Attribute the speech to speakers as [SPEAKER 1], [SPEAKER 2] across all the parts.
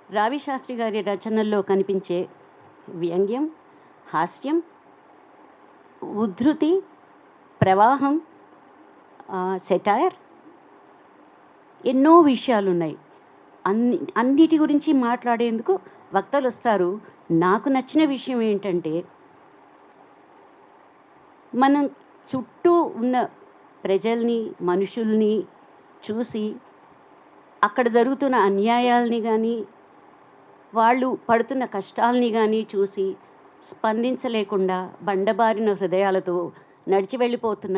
[SPEAKER 1] రావి శాస్త్రి గారి రచనల్లో కనిపించే వ్యంగ్యం, హాస్యం, ఉద్ధృతి, ప్రవాహం, సెటైర్, ఎన్నో విషయాలున్నాయి. అన్నిటి గురించి మాట్లాడేందుకు వక్తలు వస్తారు. నాకు నచ్చిన విషయం ఏంటంటే, మనం చుట్టూ ఉన్న ప్రజల్ని, మనుషుల్ని చూసి అక్కడ జరుగుతున్న అన్యాయాల్ని కానీ, వాళ్ళు పడుతున్న కష్టాల్ని కానీ చూసి స్పందించలేకుండా బండబారిన హృదయాలతో నడిచి వెళ్ళిపోతున్న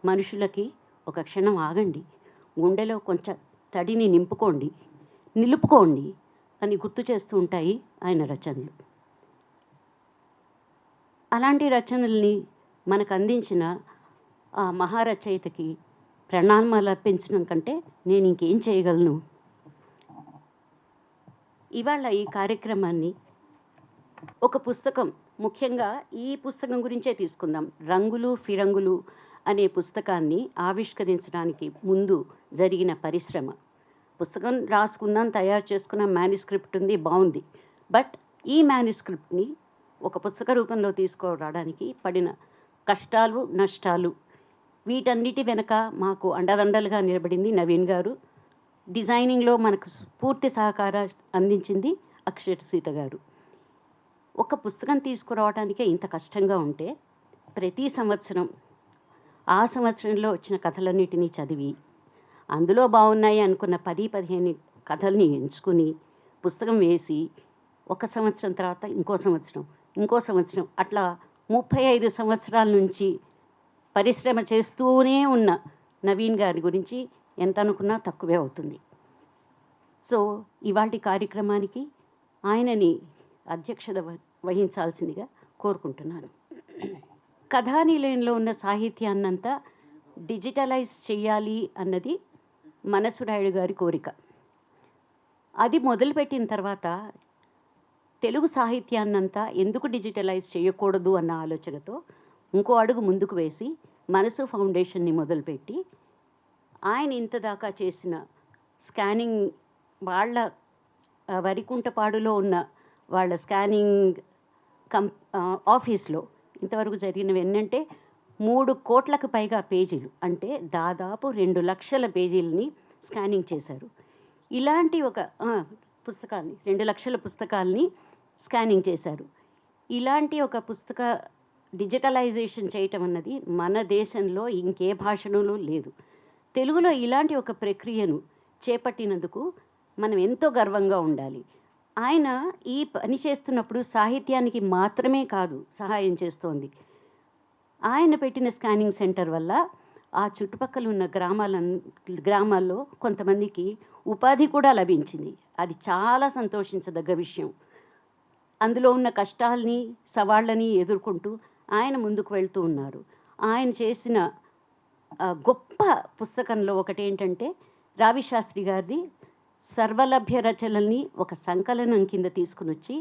[SPEAKER 1] మనుషులకి ఒక క్షణం ఆగండి, గుండెలో కొంచెం తడిని నిలుపుకోండి అని గుర్తు చేస్తూ ఉంటాయి ఆయన రచనలు. అలాంటి రచనల్ని మనకు అందించిన ఆ మహారచయితకి ప్రణామాలు అర్పించడం కంటే నేను ఇంకేం చేయగలను. ఇవాళ ఈ కార్యక్రమాన్ని ఒక పుస్తకం, ముఖ్యంగా ఈ పుస్తకం గురించే తీసుకుందాం. రంగులు ఫిరంగులు అనే పుస్తకాన్ని ఆవిష్కరించడానికి ముందు జరిగిన పరిశ్రమ. పుస్తకం రాసుకున్నాం, తయారు చేసుకున్నాం, మేనుస్క్రిప్ట్ ఉంది, బాగుంది. బట్ ఈ మేనుస్క్రిప్ట్ని ఒక పుస్తక రూపంలో తీసుకురావడానికి పడిన కష్టాలు, నష్టాలు, వీటన్నిటి వెనక మాకు అండదండలుగా నిలబడింది నవీన్ గారు. డిజైనింగ్లో మనకు పూర్తి సహకారం అందించింది అక్షర సీత గారు. ఒక పుస్తకం తీసుకురావడానికే ఇంత కష్టంగా ఉంటే, ప్రతి సంవత్సరం ఆ సంవత్సరంలో వచ్చిన కథలన్నిటినీ చదివి అందులో బాగున్నాయి అనుకున్న 10-15 కథల్ని ఎంచుకుని పుస్తకం వేసి, ఒక సంవత్సరం తర్వాత ఇంకో సంవత్సరం అట్లా 35 సంవత్సరాల నుంచి పరిశ్రమ చేస్తూనే ఉన్న నవీన్ గారి గురించి ఎంత అనుకున్నా తక్కువే అవుతుంది. సో ఇవాటి కార్యక్రమానికి ఆయనని అధ్యక్షత వహించాల్సిందిగా కోరుకుంటున్నాను. కథానిలయంలో ఉన్న సాహిత్యాన్నంతా డిజిటలైజ్ చేయాలి అన్నది మనసురాయుడు గారి కోరిక. అది మొదలుపెట్టిన తర్వాత తెలుగు సాహిత్యాన్నంతా ఎందుకు డిజిటలైజ్ చేయకూడదు అన్న ఆలోచనతో ఇంకో అడుగు ముందుకు వేసి మనసు ఫౌండేషన్ని మొదలుపెట్టి, ఆయన ఇంతదాకా చేసిన స్కానింగ్, వాళ్ళ వరికుంటపాడులో ఉన్న వాళ్ళ స్కానింగ్ ఆఫీస్లో ఇంతవరకు జరిగినవి ఏంటంటే 3 కోట్లకు పైగా పేజీలు, అంటే దాదాపు 2 లక్షల పేజీలని స్కానింగ్ చేశారు. ఇలాంటి ఒక పుస్తకాన్ని, 2 లక్షల పుస్తకాలని స్కానింగ్ చేశారు. ఇలాంటి ఒక పుస్తక డిజిటలైజేషన్ చేయటం అన్నది మన దేశంలో ఇంకే భాషలోనూ లేదు. తెలుగులో ఇలాంటి ఒక ప్రక్రియను చేపట్టినందుకు మనం ఎంతో గర్వంగా ఉండాలి. ఆయన ఈ పని చేస్తున్నప్పుడు సాహిత్యానికి మాత్రమే కాదు సహాయం చేస్తోంది. ఆయన పెట్టిన స్కానింగ్ సెంటర్ వల్ల ఆ చుట్టుపక్కల ఉన్న గ్రామాల్లో కొంతమందికి ఉపాధి కూడా లభించింది. అది చాలా సంతోషించదగ్గ విషయం. అందులో ఉన్న కష్టాల్ని, సవాళ్ళని ఎదుర్కొంటూ ఆయన ముందుకు వెళ్తూ ఉన్నారు. ఆయన చేసిన గొప్ప పుస్తకంలో ఒకటి ఏంటంటే, రావి శాస్త్రి గారిది సర్వలభ్య రచనల్ని ఒక సంకలనం కింద తీసుకుని వచ్చి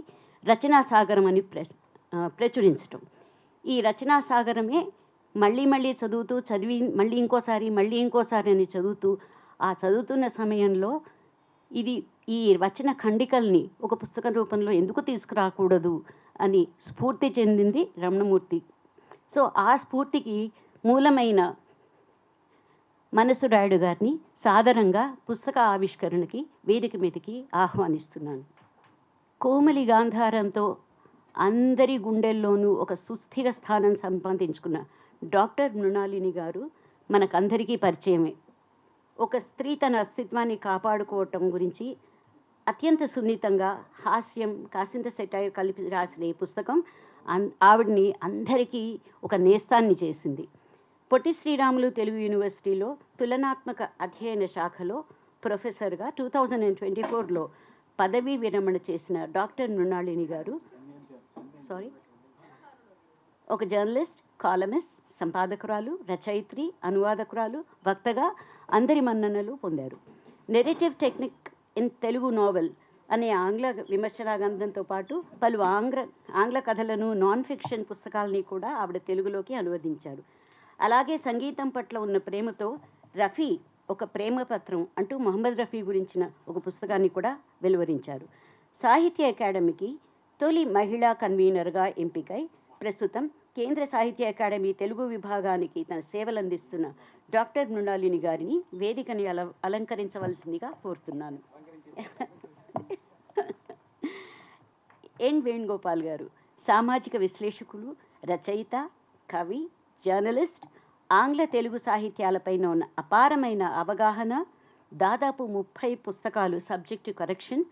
[SPEAKER 1] రచనా సాగరం అని ప్రచురించటం. ఈ రచనా సాగరమే మళ్ళీ చదివి మళ్ళీ ఇంకోసారి అని చదువుతూ, ఆ చదువుతున్న సమయంలో ఈ రచన ఖండికల్ని ఒక పుస్తక రూపంలో ఎందుకు తీసుకురాకూడదు అని స్ఫూర్తి చెందింది రమణమూర్తి. సో ఆ స్ఫూర్తికి మూలమైన మనసురాయుడు గారిని సాదరంగా పుస్తక ఆవిష్కరణకి వేదిక మీదకి ఆహ్వానిస్తున్నాను. కోమలి గాంధారంతో అందరి గుండెల్లోనూ ఒక సుస్థిర స్థానం సంపాదించుకున్న డాక్టర్ మృణాలిని గారు మనకందరికీ పరిచయమే. ఒక స్త్రీ తన అస్తిత్వాన్ని కాపాడుకోవటం గురించి అత్యంత సున్నితంగా హాస్యం, కాసింత సెటైర్ కలిపి రాసిన ఈ పుస్తకం ఆవిడ్ని అందరికీ ఒక నేస్తాన్ని చేసింది. పొట్టి శ్రీరాములు తెలుగు యూనివర్సిటీలో తులనాత్మక అధ్యయన శాఖలో ప్రొఫెసర్గా 2024లో పదవీ విరమణ చేసిన డాక్టర్ మృణాలిని గారు ఒక జర్నలిస్ట్, కాలమిస్ట్, సంపాదకురాలు, రచయిత్రి, అనువాదకురాలు, వక్తగా అందరి మన్ననలు పొందారు. Narrative technique in Telugu novel అనే ఆంగ్ల విమర్శనా గ్రంథంతో పాటు పలు ఆంగ్ల కథలను, నాన్ ఫిక్షన్ పుస్తకాలని కూడా ఆవిడ తెలుగులోకి అనువదించారు. అలాగే సంగీతం పట్ల ఉన్న ప్రేమతో రఫీ ఒక ప్రేమ పత్రం అంటూ మొహమ్మద్ రఫీ గురించిన ఒక పుస్తకాన్ని కూడా వెలువరించారు. సాహిత్య అకాడమీకి తొలి మహిళా కన్వీనర్గా ఎంపికై ప్రస్తుతం కేంద్ర సాహిత్య అకాడమీ తెలుగు విభాగానికి తన సేవలందిస్తున్న డాక్టర్ మృణాలిని గారిని వేదికని అలంకరించవలసిందిగా కోరుతున్నాను. ఎన్ వేణుగోపాల్ గారు సామాజిక విశ్లేషకులు, రచయిత, కవి, జర్నలిస్ట్. ఆంగ్ల తెలుగు సాహిత్యాలపైన ఉన్న అపారమైన అవగాహన, దాదాపు 30 పుస్తకాలు, సబ్జెక్టు కరెక్షన్.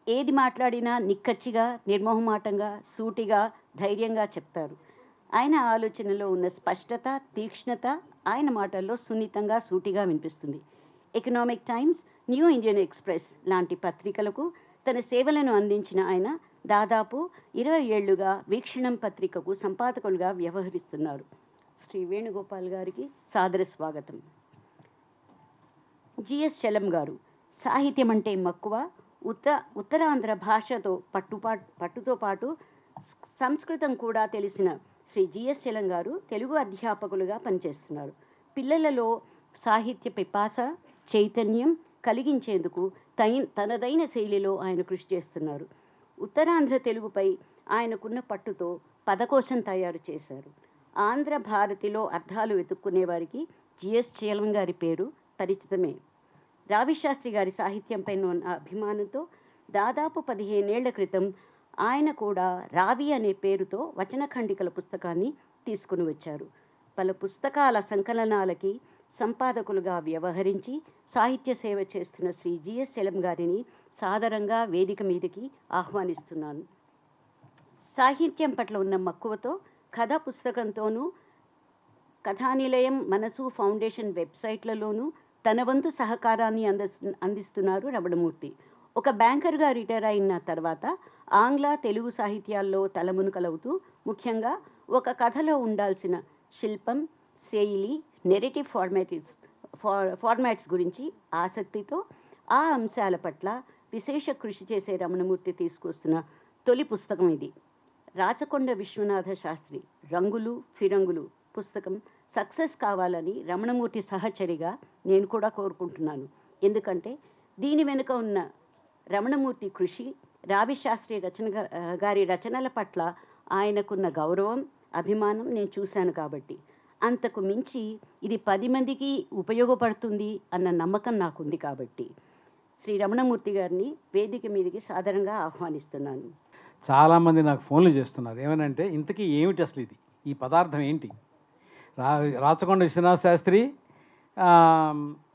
[SPEAKER 1] ఏది మాట్లాడినా నిక్కచ్చిగా, నిర్మోహమాటంగా, సూటిగా, ధైర్యంగా చెప్తారు. ఆయన ఆలోచనలో ఉన్న స్పష్టత, తీక్ష్ణత ఆయన మాటల్లో సున్నితంగా, సూటిగా వినిపిస్తుంది. Economic times, new Indian express లాంటి పత్రికలకు తన సేవలను అందించిన ఆయన దాదాపు 20 ఏళ్లుగా వీక్షణం పత్రికకు సంపాదకులుగా వ్యవహరిస్తున్నారు. శ్రీ వేణుగోపాల్ గారికి సాదర స్వాగతం. జిఎస్ చలం గారు సాహిత్యం అంటే మక్కువ, ఉత్తరాంధ్ర భాషతో పట్టుతో పాటు సంస్కృతం కూడా తెలిసిన శ్రీ జిఎస్ చలం గారు తెలుగు అధ్యాపకులుగా పనిచేస్తున్నారు. పిల్లలలో సాహిత్య పిపాస, చైతన్యం కలిగించేందుకు తనదైన శైలిలో ఆయన కృషి చేస్తున్నారు. ఉత్తరాంధ్ర తెలుగుపై ఆయనకున్న పట్టుతో పదకోశం తయారు చేశారు. ఆంధ్ర భారతిలో అర్థాలు వెతుక్కునే వారికి జిఎస్ చలం గారి పేరు పరిచితమే. రావిశాస్త్రి గారి సాహిత్యంపై ఉన్న అభిమానంతో దాదాపు 15 ఏళ్ల క్రితం ఆయన కూడా రావి అనే పేరుతో వచన ఖండికల పుస్తకాన్ని తీసుకుని వచ్చారు. పలు పుస్తకాల సంకలనాలకి సంపాదకులుగా వ్యవహరించి సాహిత్య సేవ చేస్తున్న శ్రీ జిఎస్ చలం గారిని సాదరంగా వేదిక మీదకి ఆహ్వానిస్తున్నాను. సాహిత్యం పట్ల ఉన్న మక్కువతో కథ పుస్తకంతోనూ, కథానిలయం, మనసు ఫౌండేషన్ వెబ్సైట్లలోనూ తన వంతు సహకారాన్ని అందిస్తున్నారు రమణమూర్తి. ఒక బ్యాంకర్గా రిటైర్ అయిన తర్వాత ఆంగ్ల తెలుగు సాహిత్యాల్లో తలమునకలవుతూ ముఖ్యంగా ఒక కథలో ఉండాల్సిన శిల్పం, శైలి, నెరేటివ్ ఫార్మాట్స్ గురించి ఆసక్తితో ఆ అంశాల పట్ల విశేష కృషి చేసే రమణమూర్తి తీసుకొస్తున్న తొలి పుస్తకం ఇది. రాచకొండ విశ్వనాథ శాస్త్రి రంగులు ఫిరంగులు పుస్తకం సక్సెస్ కావాలని రమణమూర్తి సహచరిగా నేను కూడా కోరుకుంటున్నాను. ఎందుకంటే దీని వెనుక ఉన్న రమణమూర్తి కృషి, రావిశాస్త్రి గారి రచనల పట్ల ఆయనకున్న గౌరవం, అభిమానం నేను చూశాను కాబట్టి. అంతకు మించి ఇది 10 మందికి ఉపయోగపడుతుంది అన్న నమ్మకం నాకుంది కాబట్టి శ్రీ రమణమూర్తి గారిని వేదిక మీదకి సాదరంగా ఆహ్వానిస్తున్నాను.
[SPEAKER 2] చాలామంది నాకు ఫోన్లు చేస్తున్నారు. ఏమనంటే ఇంతకీ ఏమిటి అసలు ఇది, ఈ పదార్థం ఏంటి? రాచకొండ విశ్వనాథ శాస్త్రి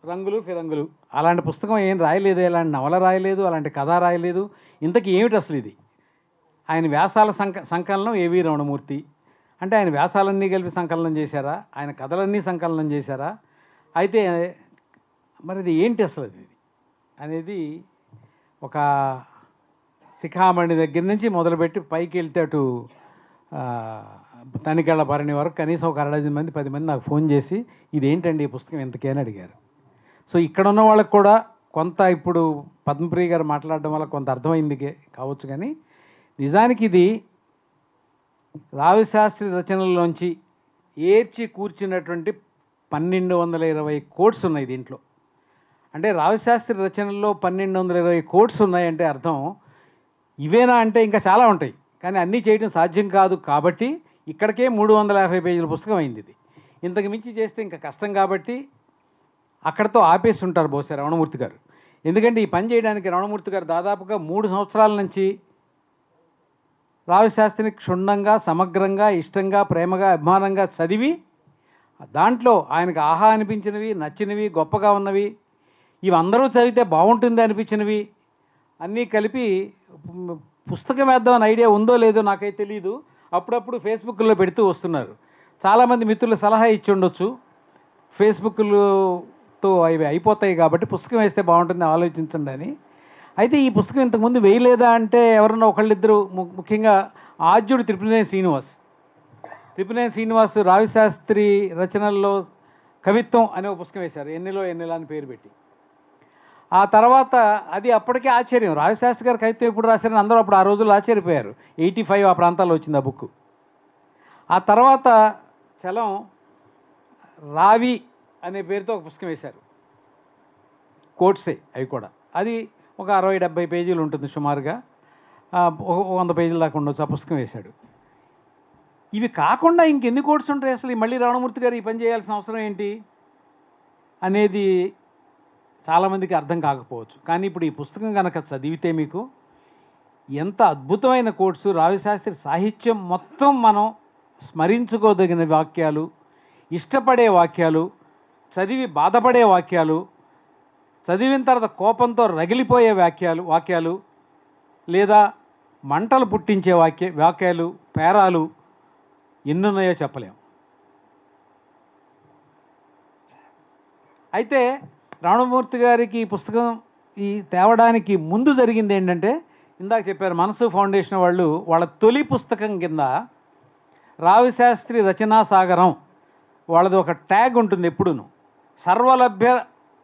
[SPEAKER 2] రంగులు ఫిరంగులు అలాంటి పుస్తకం ఏం రాయలేదు, అలాంటి నవల రాయలేదు, అలాంటి కథ రాయలేదు. ఇంతకీ ఏమిటి అసలు ఇది? ఆయన వ్యాసాల సంకలనం ఏవి రమణమూర్తి అంటే ఆయన వ్యాసాలన్నీ కలిపి సంకలనం చేశారా, ఆయన కథలన్నీ సంకలనం చేశారా? అయితే మరి ఇది ఏంటి అసలు ఇది అనేది ఒక శిఖామణి దగ్గర నుంచి మొదలుపెట్టి పైకి వెళ్తే అటు తనికెళ్ళ భరణి వరకు కనీసం ఒక 60 మంది 10 మంది నాకు ఫోన్ చేసి ఇదేంటండి ఈ పుస్తకం ఎంతకని అడిగారు. సో ఇక్కడ ఉన్న వాళ్ళకి కూడా కొంత ఇప్పుడు పద్మప్రియ గారు మాట్లాడడం వల్ల కొంత అర్థమైంది కావచ్చు, కానీ నిజానికి ఇది రావిశాస్త్రి రచనల్లోంచి ఏర్చి కూర్చున్నటువంటి 1220 కోట్స్ ఉన్నాయి దీంట్లో. అంటే రావిశాస్త్రి రచనల్లో 1220 కోట్స్ ఉన్నాయంటే అర్థం ఇవేనా అంటే ఇంకా చాలా ఉంటాయి, కానీ అన్నీ చేయడం సాధ్యం కాదు. కాబట్టి ఇక్కడికే 350 పేజీల పుస్తకం అయింది ఇది. ఇంతకు మించి చేస్తే ఇంకా కష్టం కాబట్టి అక్కడతో ఆపేసి ఉంటారు బహుశా రమణమూర్తి గారు. ఎందుకంటే ఈ పని చేయడానికి రమణమూర్తి గారు దాదాపుగా 3 సంవత్సరాల నుంచి రావిశాస్త్రిని క్షుణ్ణంగా, సమగ్రంగా, ఇష్టంగా, ప్రేమగా, అభిమానంగా చదివి దాంట్లో ఆయనకు ఆహా అనిపించినవి, నచ్చినవి, గొప్పగా ఉన్నవి, ఇవి అందరూ చదివితే బాగుంటుంది అనిపించినవి అన్నీ కలిపి పుస్తకం వేద్దామని ఐడియా ఉందో లేదో నాకైతే తెలియదు. అప్పుడప్పుడు ఫేస్బుక్లో పెడుతూ వస్తున్నారు. చాలామంది మిత్రులు సలహా ఇచ్చి ఉండొచ్చు, ఫేస్బుక్లతో అవి అయిపోతాయి కాబట్టి పుస్తకం వేస్తే బాగుంటుంది ఆలోచించండి అని. అయితే ఈ పుస్తకం ఇంతకుముందు వేయలేదా అంటే ఎవరన్నా ఒకళ్ళిద్దరు, ముఖ్యంగా ఆద్యుడు త్రిపురనేని శ్రీనివాస్ రావిశాస్త్రి రచనల్లో కవిత్వం అనే ఒక పుస్తకం వేశారు, ఎన్నెలో ఎన్నెలా అని పేరు పెట్టి. ఆ తర్వాత అది అప్పటికే ఆశ్చర్యం, రావిశాస్త్రి గారు కవిత్వం ఎప్పుడు రాశారని అందరూ అప్పుడు ఆ రోజుల్లో ఆశ్చర్యపోయారు. 85 ఆ ప్రాంతాల్లో వచ్చింది ఆ బుక్. ఆ తర్వాత చలం రావి అనే పేరుతో ఒక పుస్తకం వేశారు, కోట్సే అవి కూడా. అది ఒక 60-70 పేజీలు ఉంటుంది సుమారుగా. 100 పేజీల దాకా ఉండొచ్చు ఆ పుస్తకం వేశాడు. ఇవి కాకుండా ఇంకెన్ని కోడ్స్ ఉంటాయి అసలు? మళ్ళీ రమణమూర్తి గారు ఈ పని చేయాల్సిన అవసరం ఏంటి అనేది చాలామందికి అర్థం కాకపోవచ్చు. కానీ ఇప్పుడు ఈ పుస్తకం కనుక చదివితే మీకు ఎంత అద్భుతమైన కోడ్స్, రావిశాస్త్రి సాహిత్యం మొత్తం మనం స్మరించుకోదగిన వాక్యాలు, ఇష్టపడే వాక్యాలు, చదివి బాధపడే వాక్యాలు, చదివిన తర్వాత కోపంతో రగిలిపోయే వాక్యాలు లేదా మంటలు పుట్టించే వాక్యాలు, పేరాలు ఎన్నున్నాయో చెప్పలేం. అయితే రమణమూర్తి గారికి ఈ పుస్తకం తేవడానికి ముందు జరిగింది ఏంటంటే, ఇందాక చెప్పారు మనసు ఫౌండేషన్ వాళ్ళు వాళ్ళ తొలి పుస్తకం కింద రావిశాస్త్రి రచనా సాగరం వాళ్ళది ఒక ట్యాగ్ ఉంటుంది ఎప్పుడూను, సర్వలభ్య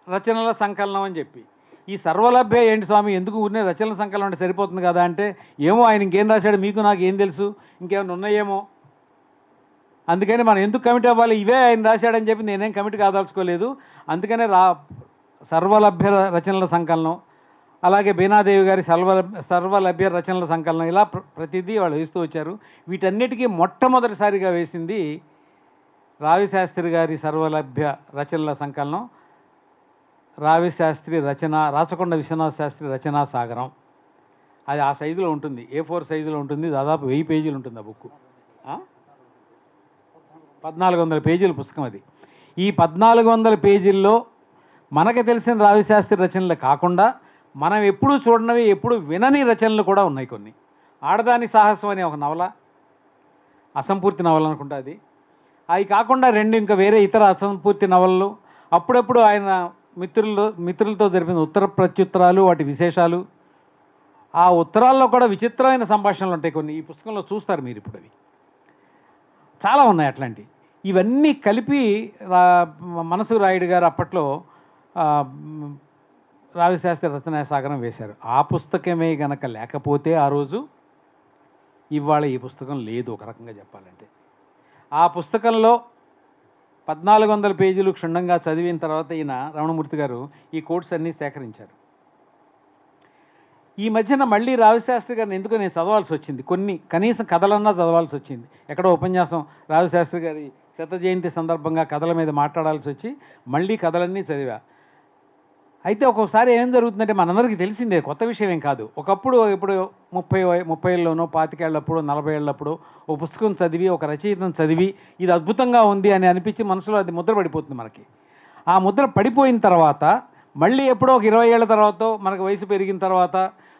[SPEAKER 2] రచనల సంకలనం అని చెప్పి. ఈ సర్వలభ్య ఏంటి స్వామి, ఎందుకు ఊరినే రచనల సంకలనం అంటే సరిపోతుంది కదా అంటే, ఏమో ఆయన ఇంకేం రాశాడు మీకు నాకు ఏం తెలుసు, ఇంకేమైనా ఉన్నాయేమో, అందుకని మనం ఎందుకు కమిటీ అవ్వాలి, ఇవే ఆయన రాశాడని చెప్పి నేనేం కమిటీ కాదలుచుకోలేదు, అందుకనే సర్వలభ్య రచనల సంకలనం, అలాగే బీనాదేవి గారి సర్వలభ్య రచనల సంకలనం, ఇలా ప్రతిదీ వాళ్ళు వేస్తూ వచ్చారు. వీటన్నిటికీ మొట్టమొదటిసారిగా వేసింది రావిశాస్త్రి గారి సర్వలభ్య రచనల సంకలనం, రావిశాస్త్రి రచన, రాచకొండ విశ్వనాథ శాస్త్రి రచనా సాగరం. అది ఆ సైజులో ఉంటుంది, A4 సైజులో ఉంటుంది, దాదాపు 1000 పేజీలు ఉంటుంది ఆ బుక్. 1400 పేజీల పుస్తకం అది. ఈ 1400 పేజీల్లో మనకు తెలిసిన రావిశాస్త్రి రచనలు కాకుండా మనం ఎప్పుడూ చూడనివి, ఎప్పుడు వినని రచనలు కూడా ఉన్నాయి కొన్ని. ఆడదాని సాహసం అనే ఒక నవల, అసంపూర్తి నవల అనుకుంటా అది. అవి కాకుండా 2 ఇంకా వేరే ఇతర అసంపూర్తి నవలలు, అప్పుడప్పుడు ఆయన మిత్రులతో జరిపిన ఉత్తర ప్రత్యుత్తరాలు, వాటి విశేషాలు, ఆ ఉత్తరాల్లో కూడా విచిత్రమైన సంభాషణలు ఉంటాయి కొన్ని. ఈ పుస్తకంలో చూస్తారు మీరు ఇప్పుడు, అవి చాలా ఉన్నాయి అట్లాంటివి. ఇవన్నీ కలిపి మనసు రాయుడు గారు అప్పట్లో రావిశాస్త్రి రచనా సాగరం వేశారు. ఆ పుస్తకమే గనక లేకపోతే ఆ రోజు ఇవాళ ఈ పుస్తకం లేదు ఒక రకంగా చెప్పాలంటే. ఆ పుస్తకంలో 1400 పేజీలు క్షుణ్ణంగా చదివిన తర్వాత ఈయన రమణమూర్తి గారు ఈ కోట్స్ అన్నీ సేకరించారు. ఈ మధ్యన మళ్ళీ రావిశాస్త్రి గారిని ఎందుకు నేను చదవాల్సి వచ్చింది, కొన్ని కనీసం కథలన్నా చదవాల్సి వచ్చింది. ఎక్కడో ఉపన్యాసం రావిశాస్త్రి గారి శత జయంతి సందర్భంగా కథల మీద మాట్లాడాల్సి వచ్చి మళ్ళీ కథలన్నీ చదివా. అయితే ఒక్కొక్కసారి ఏం జరుగుతుందంటే, మనందరికీ తెలిసిందే, కొత్త విషయం ఏం కాదు. ఒకప్పుడు ఇప్పుడు 30 ఏళ్ళలోనో 25 ఏళ్ళప్పుడు 40 ఏళ్ళప్పుడు ఒక పుస్తకం చదివి, ఒక రచయితను చదివి ఇది అద్భుతంగా ఉంది అని అనిపించి మనసులో అది ముద్ర పడిపోతుంది మనకి. ఆ ముద్ర పడిపోయిన తర్వాత మళ్ళీ ఎప్పుడో ఒక 20 ఏళ్ళ తర్వాత, మనకు వయసు పెరిగిన తర్వాత,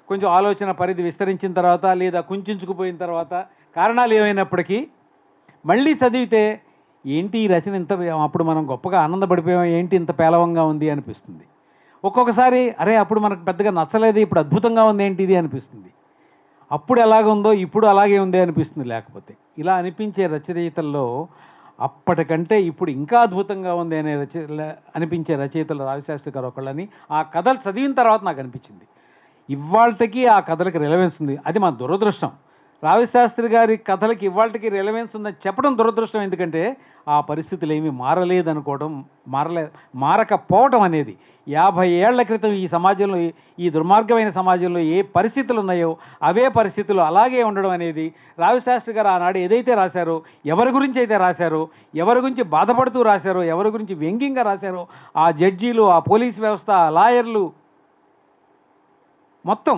[SPEAKER 2] కొంచెం ఆలోచన పరిధి విస్తరించిన తర్వాత, లేదా కుంచుకుపోయిన తర్వాత, కారణాలు ఏమైనప్పటికీ మళ్ళీ చదివితే ఏంటి ఈ రచన ఇంత, అప్పుడు మనం గొప్పగా ఆనందపడిపోయాం, ఏంటి ఇంత పేలవంగా ఉంది అనిపిస్తుంది. ఒక్కొక్కసారి అరే అప్పుడు మనకు పెద్దగా నచ్చలేదు, ఇప్పుడు అద్భుతంగా ఉంది ఏంటి ఇది అనిపిస్తుంది. అప్పుడు ఎలాగుందో ఇప్పుడు అలాగే ఉంది అనిపిస్తుంది. లేకపోతే ఇలా అనిపించే రచయితల్లో అప్పటికంటే ఇప్పుడు ఇంకా అద్భుతంగా ఉంది అనే అనిపించే రచయితలు రావిశాస్త్రి గారు ఒకళ్ళని ఆ కథలు చదివిన తర్వాత నాకు అనిపించింది. ఇవాళకి ఆ కథలకి రిలవెన్స్ ఉంది, అది మా దురదృష్టం. రావిశాస్త్రి గారి కథలకి ఇవాళకి రిలవెన్స్ ఉందని చెప్పడం దురదృష్టం. ఎందుకంటే ఆ పరిస్థితులు ఏమీ మారలేదనుకోవడం, మారకపోవటం అనేది. 50 ఏళ్ల క్రితం ఈ సమాజంలో, ఈ దుర్మార్గమైన సమాజంలో ఏ పరిస్థితులు ఉన్నాయో అవే పరిస్థితులు అలాగే ఉండడం అనేది, రావిశాస్త్రి గారు ఆనాడు ఏదైతే రాశారో, ఎవరి గురించి అయితే రాశారో, ఎవరి గురించి బాధపడుతూ రాశారో, ఎవరి గురించి వ్యంగ్యంగా రాశారో, ఆ జడ్జీలు, ఆ పోలీస్ వ్యవస్థ, ఆ లాయర్లు, మొత్తం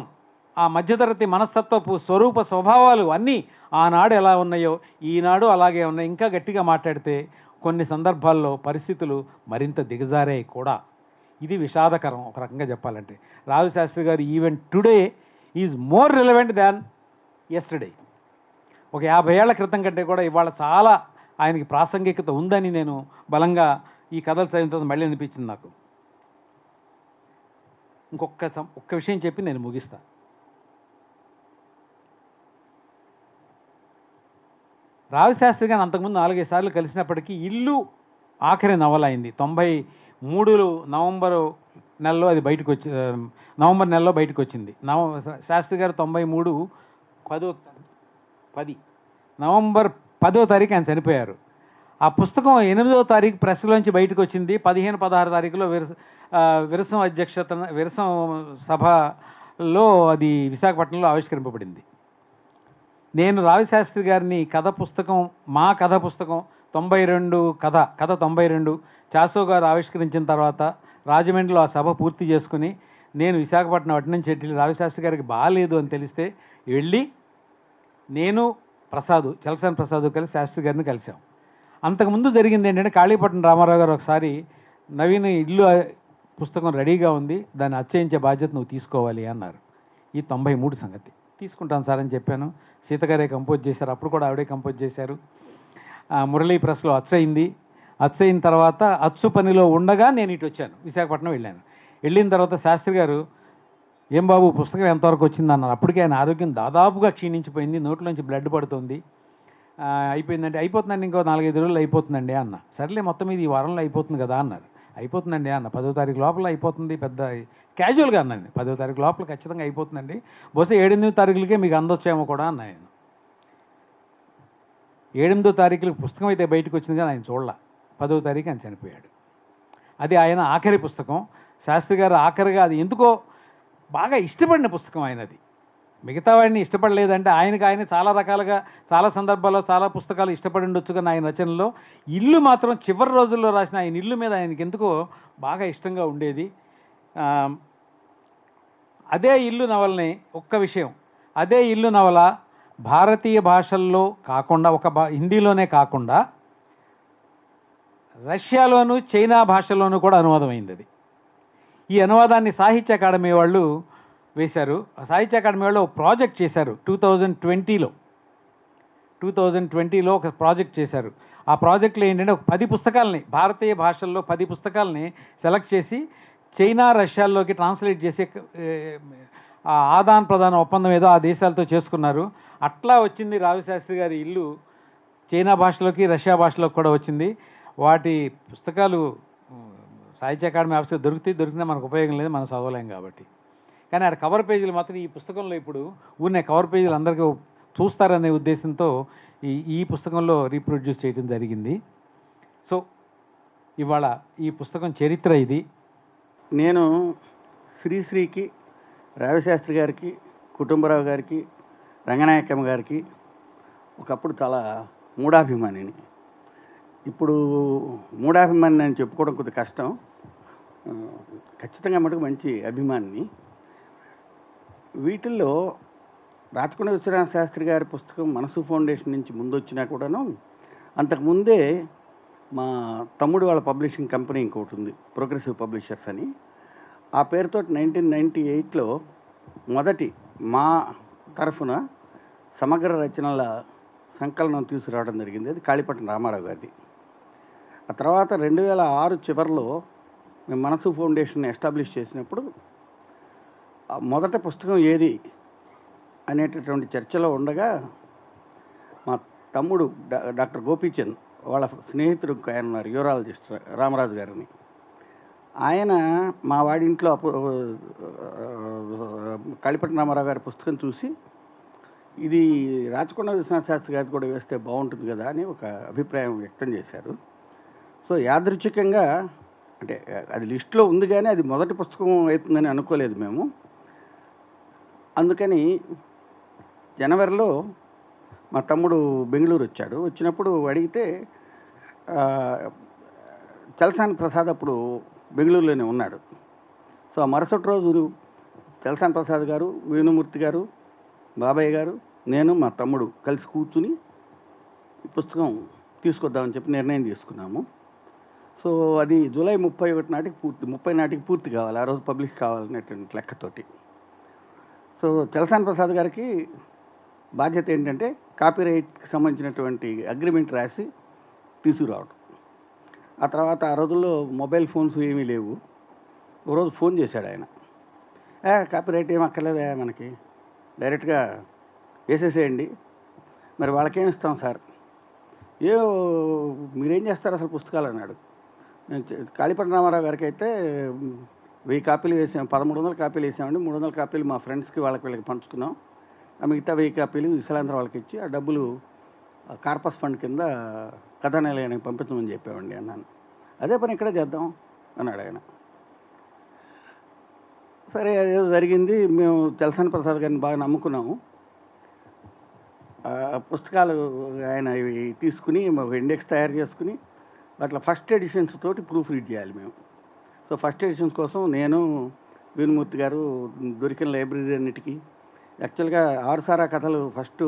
[SPEAKER 2] ఆ మధ్యతరగతి మనస్తత్వపు స్వరూప స్వభావాలు అన్నీ ఆనాడు ఎలా ఉన్నాయో ఈనాడు అలాగే ఉన్నాయి. ఇంకా గట్టిగా మాట్లాడితే కొన్ని సందర్భాల్లో పరిస్థితులు మరింత దిగజారాయి కూడా. ఇది విషాదకరం ఒక రకంగా చెప్పాలంటే. రావిశాస్త్రి గారు even today is more relevant than yesterday. ఒక 50 ఏళ్ల క్రితం కంటే కూడా ఇవాళ చాలా ఆయనకి ప్రాసంగికత ఉందని నేను బలంగా ఈ కథలు చదివిన తర్వాత మళ్ళీ అనిపించింది నాకు. ఒక్క విషయం చెప్పి నేను ముగిస్తా. రావిశాస్త్రి గారిని అంతకుముందు 4-5 సార్లు కలిసినప్పటికీ ఇల్లు ఆఖరి నవల అయింది. 93 నవంబర్ నెలలో అది బయటకు వచ్చి, నవంబర్ నెలలో బయటకు వచ్చింది. శాస్త్రి గారు 93 నవంబర్ 10వ తారీఖు ఆయన చనిపోయారు. ఆ పుస్తకం 8వ తారీఖు ప్రెస్లోంచి బయటకు వచ్చింది. 15, 16 తారీఖులో విరసం అధ్యక్షతన విరసం సభలో అది విశాఖపట్నంలో ఆవిష్కరింపబడింది. నేను రావిశాస్త్రి గారిని కథ పుస్తకం, మా కథ పుస్తకం 92 కథ 92 చాసో గారు ఆవిష్కరించిన తర్వాత రాజమండ్రిలో ఆ సభ పూర్తి చేసుకుని నేను విశాఖపట్నం అటు నుంచి వెళ్ళి రావిశాస్త్రి గారికి బాగాలేదు అని తెలిస్తే వెళ్ళి నేను చలసాని ప్రసాద్ కలిసి శాస్త్రి గారిని కలిసాం. అంతకుముందు జరిగింది ఏంటంటే, కాళీపట్నం రామారావు గారు ఒకసారి నవీన్ ఇల్లు పుస్తకం రెడీగా ఉంది, దాన్ని అచ్చయించే బాధ్యత నువ్వు తీసుకోవాలి అన్నారు. ఈ 93 సంగతి. తీసుకుంటాను సార్ అని చెప్పాను. సీతగారే కంపోజ్ చేశారు, అప్పుడు కూడా ఆవిడే కంపోజ్ చేశారు. మురళీ ప్రెస్లో అచ్చయిన తర్వాత అచ్చు పనిలో ఉండగా నేను ఇటు వచ్చాను, విశాఖపట్నం వెళ్ళాను. వెళ్ళిన తర్వాత శాస్త్రి గారు, ఏం బాబు పుస్తకం ఎంతవరకు వచ్చింది అన్నారు. అప్పటికే ఆయన ఆరోగ్యం దాదాపుగా క్షీణించిపోయింది, నోట్లోంచి బ్లడ్ పడుతుంది. అయిపోయిందంటే అయిపోతుందండి, ఇంకో 4-5 రోజులు అయిపోతుందండి అన్న. సర్లే మొత్తం ఇది ఈ వారంలో అయిపోతుంది కదా అన్నారు. అయిపోతుందండి అన్న, 10వ తారీఖు లోపల అయిపోతుంది, పెద్ద క్యాజువల్గా అన్నాను. 10వ తారీఖు లోపల ఖచ్చితంగా అయిపోతుందండి, బహుశా 7-8 తారీఖులకే మీకు అందొచ్చేమో కూడా అన్న. ఆయన 7-8 తారీఖులకు పుస్తకం అయితే బయటకు వచ్చింది కానీ ఆయన చూడాల. 10వ తారీఖు ఆయన చనిపోయాడు. అది ఆయన ఆఖరి పుస్తకం. శాస్త్రి గారు ఆఖరిగా అది ఎందుకో బాగా ఇష్టపడిన పుస్తకం ఆయనది. మిగతా వాడిని ఇష్టపడలేదంటే ఆయన చాలా రకాలుగా చాలా సందర్భాల్లో చాలా పుస్తకాలు ఇష్టపడి ఉండొచ్చు, కానీ ఆయన రచనలో ఇల్లు మాత్రం చివరి రోజుల్లో రాసిన ఆయన ఇల్లు మీద ఆయనకి ఎందుకో బాగా ఇష్టంగా ఉండేది. అదే ఇల్లు నవలని ఒక్క విషయం, అదే ఇల్లు నవల భారతీయ భాషల్లో కాకుండా హిందీలోనే కాకుండా రష్యాలోను చైనా భాషలోనూ కూడా అనువాదం అయింది. అది ఈ అనువాదాన్ని సాహిత్య అకాడమీ వాళ్ళు వేశారు. సాహిత్య అకాడమీ వాళ్ళు ఒక ప్రాజెక్ట్ చేశారు 2020లో ఒక ప్రాజెక్ట్ చేశారు. ఆ ప్రాజెక్ట్లో ఏంటంటే ఒక 10 పుస్తకాలని, భారతీయ భాషల్లో 10 పుస్తకాలని సెలెక్ట్ చేసి చైనా రష్యాల్లోకి ట్రాన్స్లేట్ చేసి ఆదాన ప్రదాన ఒప్పందం ఏదో ఆ దేశాలతో చేసుకున్నారు. అట్లా వచ్చింది రావిశాస్త్రి గారి ఇల్లు. చైనా భాషలోకి రష్యా భాషలోకి కూడా వచ్చింది. వాటి పుస్తకాలు సాహిత్య అకాడమీ ఆఫీస్లో దొరికినా మనకు ఉపయోగం లేదు, మనం చదవలేం కాబట్టి. కానీ ఆడ కవర్ పేజీలు మాత్రం ఈ పుస్తకంలో ఇప్పుడు ఉన్న కవర్ పేజీలు అందరికీ చూస్తారనే ఉద్దేశంతో ఈ పుస్తకంలో రీప్రొడ్యూస్ చేయడం జరిగింది. సో ఇవాళ ఈ పుస్తకం చరిత్ర ఇది.
[SPEAKER 3] నేను శ్రీశ్రీకి, రావిశాస్త్రి గారికి, కుటుంబరావు గారికి, రంగనాయకమ్మ గారికి ఒకప్పుడు చాలా మూఢాభిమానిని. ఇప్పుడు మూఢాభిమాని అని చెప్పుకోవడం కొద్దిగా కష్టం. ఖచ్చితంగా మటుకు మంచి అభిమానిని. వీటిల్లో రాచకొండ విశ్వనాథ శాస్త్రి గారి పుస్తకం మనసు ఫౌండేషన్ నుంచి ముందు వచ్చినా కూడాను, అంతకుముందే మా తమ్ముడు వాళ్ళ పబ్లిషింగ్ కంపెనీ ఇంకోటి ఉంది, ప్రోగ్రెసివ్ పబ్లిషర్స్ అని. ఆ పేరుతో 1998లో మొదటి మా తరఫున సమగ్ర రచనల సంకలనం తీసుకురావడం జరిగింది. అది కాళీపట్నం రామారావు గారిది. ఆ తర్వాత 2006 చివరిలో మేము మనసు ఫౌండేషన్ ఎస్టాబ్లిష్ చేసినప్పుడు మొదట పుస్తకం ఏది అనేటటువంటి చర్చలో ఉండగా మా తమ్ముడు డాక్టర్ గోపీచంద్ వాళ్ళ స్నేహితుడు ఆయన ఉన్నారు, యూరాలజిస్ట్ రామరాజు గారిని. ఆయన మా వాడింట్లో కాళీపట్నం రామారావు గారి పుస్తకం చూసి ఇది రాచకొండ విశ్వనాథ శాస్త్రి గారికి కూడా వేస్తే బాగుంటుంది కదా అని ఒక అభిప్రాయం వ్యక్తం చేశారు. సో యాదృచ్ఛికంగా, అంటే అది లిస్టులో ఉంది కానీ అది మొదటి పుస్తకం అవుతుందని అనుకోలేదు మేము. అందుకని జనవరిలో మా తమ్ముడు బెంగళూరు వచ్చాడు. వచ్చినప్పుడు అడిగితే చలసాని ప్రసాద్ అప్పుడు బెంగళూరులోనే ఉన్నాడు. సో ఆ మరుసటి రోజు చలసాని ప్రసాద్ గారు, వేణుమూర్తి గారు, బాబాయ్ గారు, నేను మా తమ్ముడు కలిసి కూర్చుని ఈ పుస్తకం తీసుకొద్దామని చెప్పి నిర్ణయం తీసుకున్నాము. సో అది జూలై 31 నాటికి 30 నాటికి పూర్తి కావాలి, ఆ రోజు పబ్లిష్ కావాలనేటువంటి లెక్కతోటి. సో చలసాని ప్రసాద్ గారికి బాధ్యత ఏంటంటే కాపీరైట్కి సంబంధించినటువంటి అగ్రిమెంట్ రాసి తీసుకురావడం. ఆ తర్వాత ఆ రోజుల్లో మొబైల్ ఫోన్స్ ఏమీ లేవు. ఓ రోజు ఫోన్ చేశాడు ఆయన, కాపీరైట్ ఏం అక్కర్లేదా మనకి, డైరెక్ట్గా వేసేసేయండి, మరి వాళ్ళకేం ఇస్తాం సార్, మీరేం చేస్తారు అసలు పుస్తకాలు అన్నాడు. కాళీపట్నం రామారావు గారికి అయితే 1000 కాపీలు వేసాం, 1300 కాపీలు వేసామండి. 300 కాపీలు మా ఫ్రెండ్స్కి వీళ్ళకి పంచుకున్నాం. ఆ మిగతా 1000 కాపీలు విశాలాంధ్ర వాళ్ళకి ఇచ్చి ఆ డబ్బులు కార్పస్ ఫండ్ కింద కథానిలయానికి పంపించమని చెప్పామండి అన్నాను. అదే పని ఇక్కడే చేద్దాం అన్నాడు ఆయన. సరే అదేదో జరిగింది. మేము చలసాని ప్రసాద్ గారిని బాగా నమ్ముకున్నాము. పుస్తకాలు ఆయన ఇవి తీసుకుని ఒక ఇండెక్స్ తయారు చేసుకుని వాటిలో ఫస్ట్ ఎడిషన్స్ తోటి ప్రూఫ్ రీడ్ చేయాలి మేము. సో ఫస్ట్ ఎడిషన్స్ కోసం నేను, వేణుమూర్తి గారు దొరికిన లైబ్రరీ అన్నిటికీ యాక్చువల్గా ఆరుసారా కథలు ఫస్ట్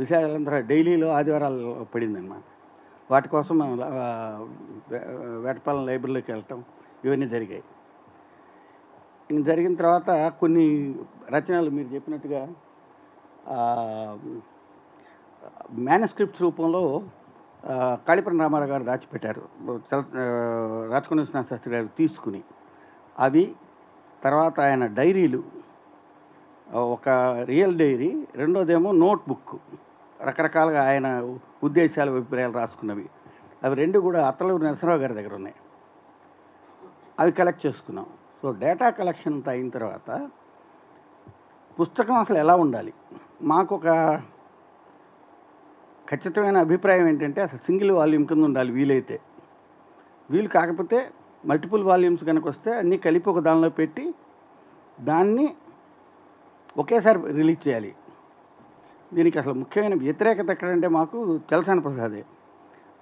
[SPEAKER 3] విశాలంధ్ర డైలీలో ఆదివారాలు పడిందన్నమాట. వాటి కోసం మేము వేటపాలెం లైబ్రరీలోకి వెళ్ళటం ఇవన్నీ జరిగాయి. జరిగిన తర్వాత కొన్ని రచనలు మీరు చెప్పినట్టుగా మేనస్క్రిప్ట్స్ రూపంలో కాళీపట్నం రామారావు గారు దాచిపెట్టారు. రాచకొండ విశ్వనాథ శాస్త్రి గారు తీసుకుని అవి, తర్వాత ఆయన డైరీలు, ఒక రియల్ డైరీ, రెండోదేమో నోట్ బుక్, రకరకాలుగా ఆయన ఉద్దేశాలు అభిప్రాయాలు రాసుకున్నవి. అవి రెండు కూడా అత్తలూరు నరసింహరావు గారి దగ్గర ఉన్నాయి. అవి కలెక్ట్ చేసుకున్నాం. సో డేటా కలెక్షన్ అంతా అయిన తర్వాత పుస్తకం అసలు ఎలా ఉండాలి, మాకు ఒక ఖచ్చితమైన అభిప్రాయం ఏంటంటే అసలు సింగిల్ వాల్యూమ్ కింద ఉండాలి వీలైతే. వీలు కాకపోతే మల్టిపుల్ వాల్యూమ్స్ కనుక వస్తే అన్నీ కలిపి ఒక దానిలో పెట్టి దాన్ని ఒకేసారి రిలీజ్ చేయాలి. దీనికి అసలు ముఖ్యమైన వ్యతిరేకత ఎక్కడంటే మాకు చలసాని ప్రసాదే.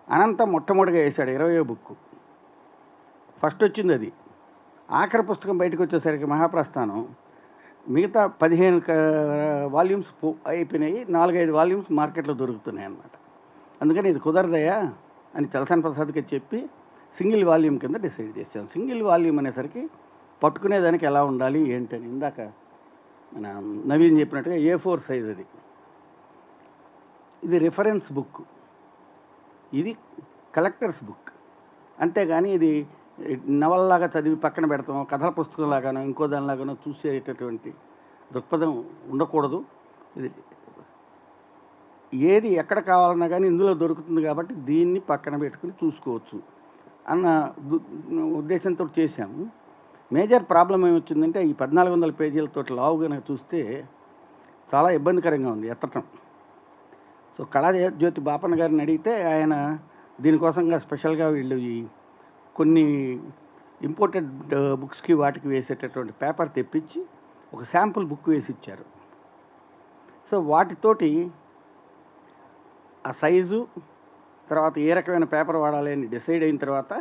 [SPEAKER 3] అనంత మొట్టమొదటిగా వేశాడు 20వ బుక్, ఫస్ట్ వచ్చింది అది. ఆఖరి పుస్తకం బయటకు వచ్చేసరికి మహాప్రస్థానం మిగతా 15 వాల్యూమ్స్ అయిపోయినాయి, 4-5 వాల్యూమ్స్ మార్కెట్లో దొరుకుతున్నాయి అన్నమాట. అందుకని ఇది కుదరదయా అని చలసాని ప్రసాద్కి చెప్పి సింగిల్ వాల్యూమ్ కింద డిసైడ్ చేశాం. సింగిల్ వాల్యూమ్ అనేసరికి పట్టుకునేదానికి ఎలా ఉండాలి ఏంటని ఇందాక మన నవీన్ చెప్పినట్టుగా A4 సైజ్ అది. ఇది రిఫరెన్స్ బుక్, ఇది కలెక్టర్స్ బుక్. అంతేగాని ఇది నవల్లాగా చదివి పక్కన పెడతాం, కథల పుస్తకం లాగానో ఇంకో దానిలాగానో చూసేటటువంటి దృక్పథం ఉండకూడదు. ఇది ఏది ఎక్కడ కావాలన్నా కానీ ఇందులో దొరుకుతుంది కాబట్టి దీన్ని పక్కన పెట్టుకుని చూసుకోవచ్చు అన్న ఉద్దేశంతో చేశాము. మేజర్ ప్రాబ్లం ఏమొచ్చిందంటే ఈ 1400 పేజీలతో లావు కనుక చూస్తే చాలా ఇబ్బందికరంగా ఉంది ఎత్తటం. సో కళాజ్యోతి బాపన్న గారిని అడిగితే ఆయన దీనికోసంగా స్పెషల్గా వీళ్ళు ఈ కొన్ని ఇంపోర్టెడ్ బుక్స్కి వాటికి వేసేటటువంటి పేపర్ తెప్పించి ఒక శాంపుల్ బుక్ వేసి ఇచ్చారు. సో వాటితోటి ఆ సైజు, తర్వాత ఏ రకమైన పేపర్ వాడాలి అని డిసైడ్ అయిన తర్వాత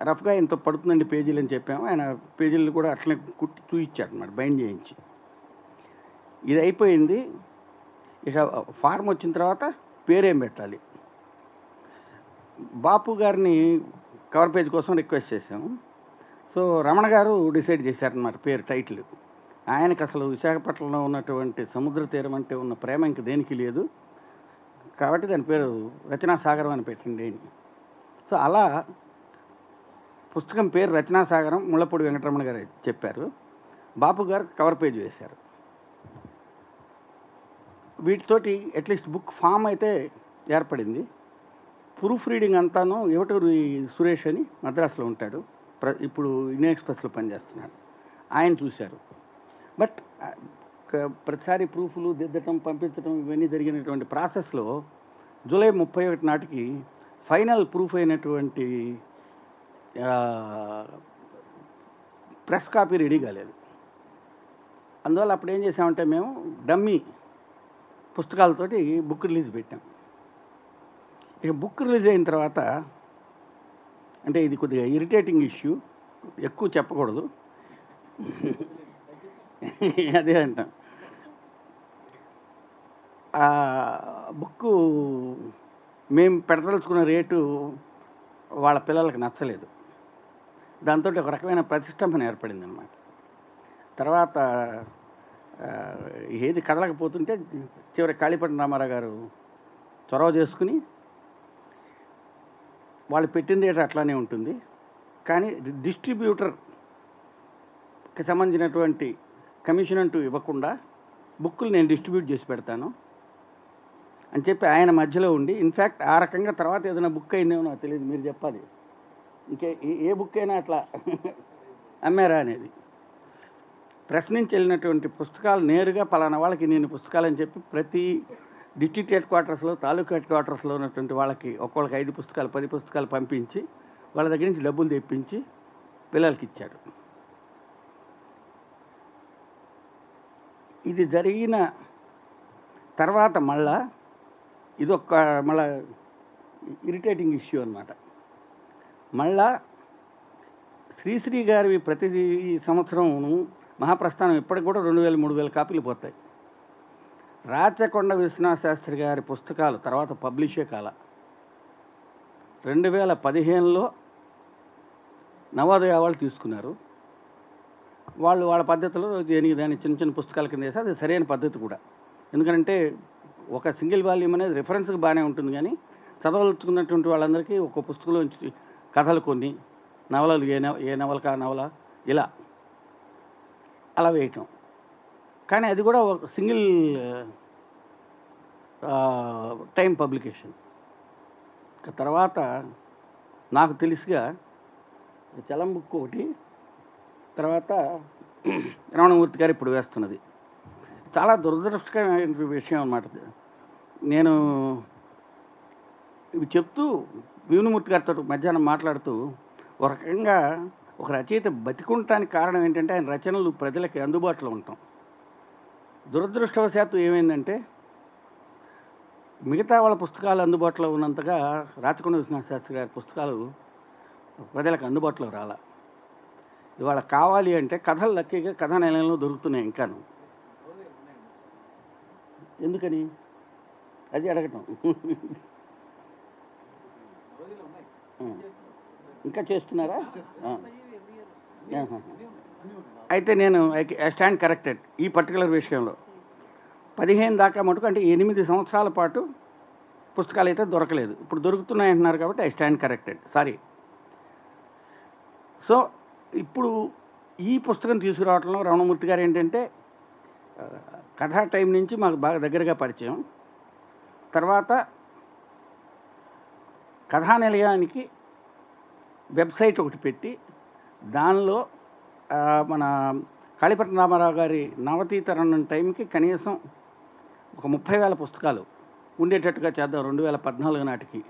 [SPEAKER 3] రఫ్గా ఇంత పడుతుందండి పేజీలు అని చెప్పాము. ఆయన పేజీలు కూడా అట్లనే కుట్టి చూయించాడు అన్నమాట, బైండ్ చేయించి. ఇది అయిపోయింది. ఇక ఫార్మ్ వచ్చిన తర్వాత పేరేం పెట్టాలి. బాపు గారిని కవర్ పేజ్ కోసం రిక్వెస్ట్ చేశాము. సో రమణ గారు డిసైడ్ చేశారన్నమాట పేరు, టైటిల్. ఆయనకు అసలు విశాఖపట్నంలో ఉన్నటువంటి సముద్ర తీరం అంటే ఉన్న ప్రేమ ఇంక దేనికి లేదు కాబట్టి దాని పేరు రచనా సాగరం అని పెట్టండి అని. సో అలా పుస్తకం పేరు రచనా సాగరం ముళ్ళపూడి వెంకటరమణ గారు చెప్పారు. బాపు గారు కవర్ పేజ్ వేశారు. వీటితోటి అట్లీస్ట్ బుక్ ఫామ్ అయితే ఏర్పడింది. ప్రూఫ్ రీడింగ్ అంతాను యువటూరి సురేష్ అని మద్రాసులో ఉంటాడు, ఇప్పుడు ఇండియన్ ఎక్స్ప్రెస్లో పనిచేస్తున్నాడు, ఆయన చూశారు. బట్ ప్రతిసారి ప్రూఫ్లు దిద్దటం, పంపించడం ఇవన్నీ జరిగినటువంటి ప్రాసెస్లో జూలై 31 నాటికి ఫైనల్ ప్రూఫ్ అయినటువంటి ప్రెస్ కాపీ రెడీ కాలేదు. అందువల్ల అప్పుడు ఏం చేసామంటే మేము డమ్మీ పుస్తకాలతోటి బుక్ రిలీజ్ పెట్టాం. ఇక బుక్ రిలీజ్ అయిన తర్వాత, అంటే ఇది కొద్దిగా ఇరిటేటింగ్ ఇష్యూ, ఎక్కువ చెప్పకూడదు, అదే అంటాం. ఆ బుక్కు మేము పెడతలుచుకున్న రేటు వాళ్ళ పిల్లలకు నచ్చలేదు. దాంతో ఒక రకమైన ప్రతిష్టంభన ఏర్పడింది అన్నమాట. తర్వాత ఏది కదలకపోతుంటే చివరి కాళీపట్నం రామారావు గారు చొరవ చేసుకుని వాళ్ళు పెట్టిన రేటు అట్లానే ఉంటుంది, కానీ డిస్ట్రిబ్యూటర్కి సంబంధించినటువంటి కమిషన్ అంటూ ఇవ్వకుండా బుక్కులు నేను డిస్ట్రిబ్యూట్ చేసి పెడతాను అని చెప్పి ఆయన మధ్యలో ఉండి, ఇన్ఫ్యాక్ట్ ఆ రకంగా తర్వాత ఏదైనా బుక్ అయిందేమో నాకు తెలియదు, మీరు చెప్పాలి, ఇంకే ఏ బుక్ అయినా అట్లా అమ్మారా అనేది. ప్రెస్ నుంచి వెళ్ళినటువంటి పుస్తకాలు నేరుగా పలానా వాళ్ళకి నేను పుస్తకాలని చెప్పి ప్రతి డిస్ట్రిక్ట్ హెడ్ క్వార్టర్స్లో, తాలూకా హెడ్ క్వార్టర్స్లో ఉన్నటువంటి వాళ్ళకి ఒక్కొక్కరికి 5 పుస్తకాలు 10 పుస్తకాలు పంపించి వాళ్ళ దగ్గర నుంచి డబ్బులు తెప్పించి పిల్లలకి ఇచ్చాడు. ఇది జరిగిన తర్వాత మళ్ళా ఇదొక మళ్ళా ఇరిటేటింగ్ ఇష్యూ అన్నమాట. మళ్ళా శ్రీశ్రీ గారివి ప్రతి సంవత్సరం మహాప్రస్థానం ఇప్పటికి కూడా 2000-3000 కాపీలు పోతాయి. రాచకొండ విశ్వనాథ శాస్త్రి గారి పుస్తకాలు తర్వాత పబ్లిషే కాల. 2015లో నవోదయ వాళ్ళు తీసుకున్నారు. వాళ్ళు వాళ్ళ పద్ధతిలో దాని చిన్న చిన్న పుస్తకాల కింద వేసి అది సరైన పద్ధతి కూడా. ఎందుకంటే ఒక సింగిల్ వాల్యూమ్ అనేది రిఫరెన్స్కి బాగానే ఉంటుంది, కానీ చదవలుచుకున్నటువంటి వాళ్ళందరికీ ఒక పుస్తకంలో కథలు కొన్ని నవలలు ఏ నవల కా నవల ఇలా అలా వేయటం. కానీ అది కూడా ఒక సింగిల్ టైం పబ్లికేషన్. తర్వాత నాకు తెలిసిగా చలం బుక్ ఒకటి, తర్వాత రమణమూర్తి గారు ఇప్పుడు వేస్తున్నది. చాలా దురదృష్టకరమైన విషయం అన్నమాట. నేను ఇవి చెప్తూ వినుమూర్తి గారితో మధ్యాహ్నం మాట్లాడుతూ ఒక రకంగా ఒక రచయిత బతికుంటానికి కారణం ఏంటంటే ఆయన రచనలు ప్రజలకి అందుబాటులో ఉంటాం. దురదృష్టవశాత్తు ఏమైందంటే మిగతా వాళ్ళ పుస్తకాలు అందుబాటులో ఉన్నంతగా రాచకొండ విశ్వనాథ శాస్త్రి గారి పుస్తకాలు ప్రజలకు అందుబాటులో రాల. ఇవాళ కావాలి అంటే కథలు లక్కీగా కథా నిలయంలో దొరుకుతున్నాయి. ఇంకాను ఎందుకని అది అడగటం. ఇంకా చేస్తున్నారా? అయితే నేను ఐ స్టాండ్ కరెక్టెడ్ ఈ పర్టికులర్ విషయంలో. 15 దాకా మటుకు అంటే 8 సంవత్సరాల పాటు పుస్తకాలు అయితే దొరకలేదు. ఇప్పుడు దొరుకుతున్నాయి అంటున్నారు కాబట్టి I stand corrected. Sorry. So ఇప్పుడు ఈ పుస్తకం తీసుకురావడంలో రమణమూర్తి గారు ఏంటంటే కథా టైం నుంచి మాకు బాగా దగ్గరగా పరిచయం. తర్వాత కథా నిలయానికి వెబ్సైట్ ఒకటి పెట్టి దానిలో మన కాళీపట్నం రామారావు గారి నవతీతరణం టైంకి కనీసం ఒక 30,000 పుస్తకాలు ఉండేటట్టుగా చేద్దాం. 2014 నాటికి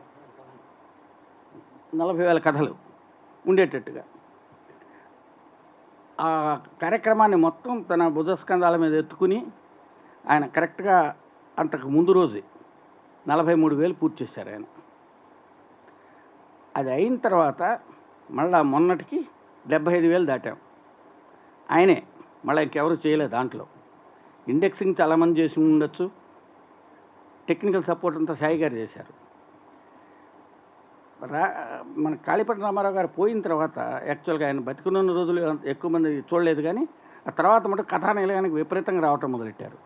[SPEAKER 3] 40,000 కథలు ఉండేటట్టుగా ఆ కార్యక్రమాన్ని మొత్తం తన భుజస్కంధాల మీద ఎత్తుకుని ఆయన కరెక్ట్గా అంతకు ముందు రోజే 43,000 పూర్తి చేశారు ఆయన. అది అయిన తర్వాత మళ్ళా మొన్నటికి 75,000 దాటాం. ఆయనే మళ్ళీ ఇంకెవరు చేయలేదు. దాంట్లో ఇండెక్సింగ్ చాలామంది చేసి ఉండొచ్చు, టెక్నికల్ సపోర్ట్ అంతా సాయి గారు చేశారు. మన కాళీపట్నం రామారావు గారు పోయిన తర్వాత యాక్చువల్గా ఆయన బతికున్న రోజులు ఎక్కువ మంది చూడలేదు, కానీ ఆ తర్వాత మటు కథా నిలయానికి విపరీతంగా రావటం మొదలెట్టారు.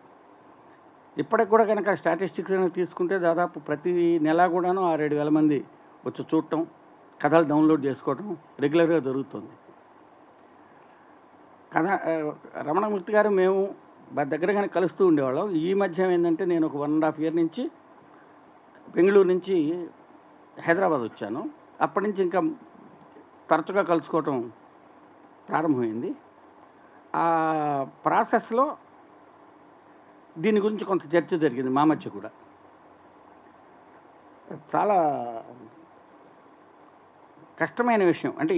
[SPEAKER 3] ఇప్పటికి కూడా కనుక స్టాటిస్టిక్స్ అనేది తీసుకుంటే దాదాపు ప్రతి నెల కూడాను 6-7 మంది వచ్చి చూడటం, కథలు డౌన్లోడ్ చేసుకోవటం రెగ్యులర్గా జరుగుతుంది. కథ రమణమూర్తి గారు మేము దగ్గరగానే కలుస్తూ ఉండేవాళ్ళం. ఈ మధ్య ఏంటంటే నేను ఒక 1.5 year నుంచి బెంగళూరు నుంచి హైదరాబాద్ వచ్చాను. అప్పటి నుంచి ఇంకా తరచుగా కలుసుకోవటం ప్రారంభమైంది. ఆ ప్రాసెస్లో దీని గురించి కొంత చర్చ జరిగింది మా మధ్య కూడా. చాలా కష్టమైన విషయం, అంటే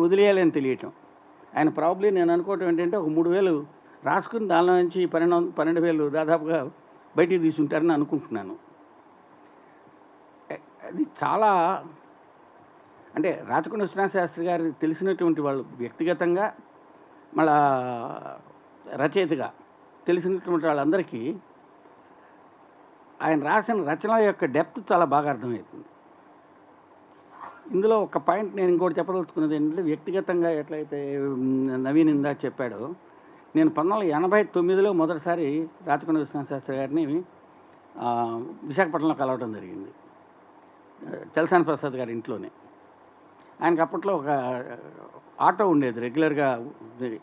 [SPEAKER 3] వదిలేయాలని తెలియటం. ఆయన ప్రాబ్లీ నేను అనుకోవటం ఏంటంటే ఒక 3,000 రాసుకుని దానిలో నుంచి 12,000 దాదాపుగా బయటికి తీసుంటారని అనుకుంటున్నాను. అది చాలా అంటే రాచకొండ విశ్వనాథ శాస్త్రి గారు తెలిసినటువంటి వాళ్ళు వ్యక్తిగతంగా మళ్ళా రచయితగా తెలిసినటువంటి వాళ్ళందరికీ ఆయన రాసిన రచన యొక్క డెప్త్ చాలా బాగా అర్థమవుతుంది. ఇందులో ఒక పాయింట్ నేను ఇంకోటి చెప్పదలుచుకున్నది ఏంటంటే వ్యక్తిగతంగా ఎట్లయితే నవీన్ ఇందా చెప్పాడో, నేను 1989లో మొదటిసారి రాచకొండ విశ్వనాథ శాస్త్రి గారిని విశాఖపట్నంలో కలవడం జరిగింది, చలసాని ప్రసాద్ గారి ఇంట్లోనే. ఆయనకి అప్పట్లో ఒక ఆటో ఉండేది, రెగ్యులర్గా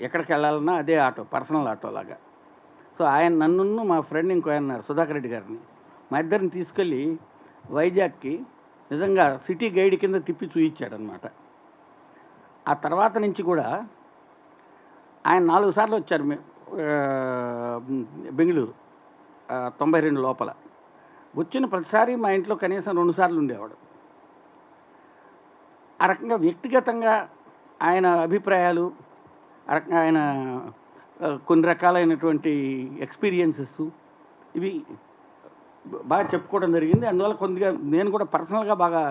[SPEAKER 3] ఎక్కడికి వెళ్ళాలన్నా అదే ఆటో, పర్సనల్ ఆటో లాగా. సో ఆయన నన్ను మా ఫ్రెండ్ ఇంకో ఆయన సుధాకర్ రెడ్డి గారిని మా ఇద్దరిని తీసుకెళ్ళి వైజాగ్కి నిజంగా సిటీ గైడ్ కింద తిప్పి చూయించాడనమాట. ఆ తర్వాత నుంచి కూడా ఆయన 4 సార్లు వచ్చారు బెంగళూరు 92 లోపల. వచ్చిన ప్రతిసారి మా ఇంట్లో కనీసం 2 సార్లు ఉండేవాడు. ఆ రకంగా వ్యక్తిగతంగా ఆయన అభిప్రాయాలు, ఆ రకంగా ఆయన కొన్ని రకాలైనటువంటి ఎక్స్పీరియన్సెస్ ఇవి బాగా చెప్పుకోవడం జరిగింది. అందువల్ల కొద్దిగా నేను కూడా పర్సనల్గా బాగా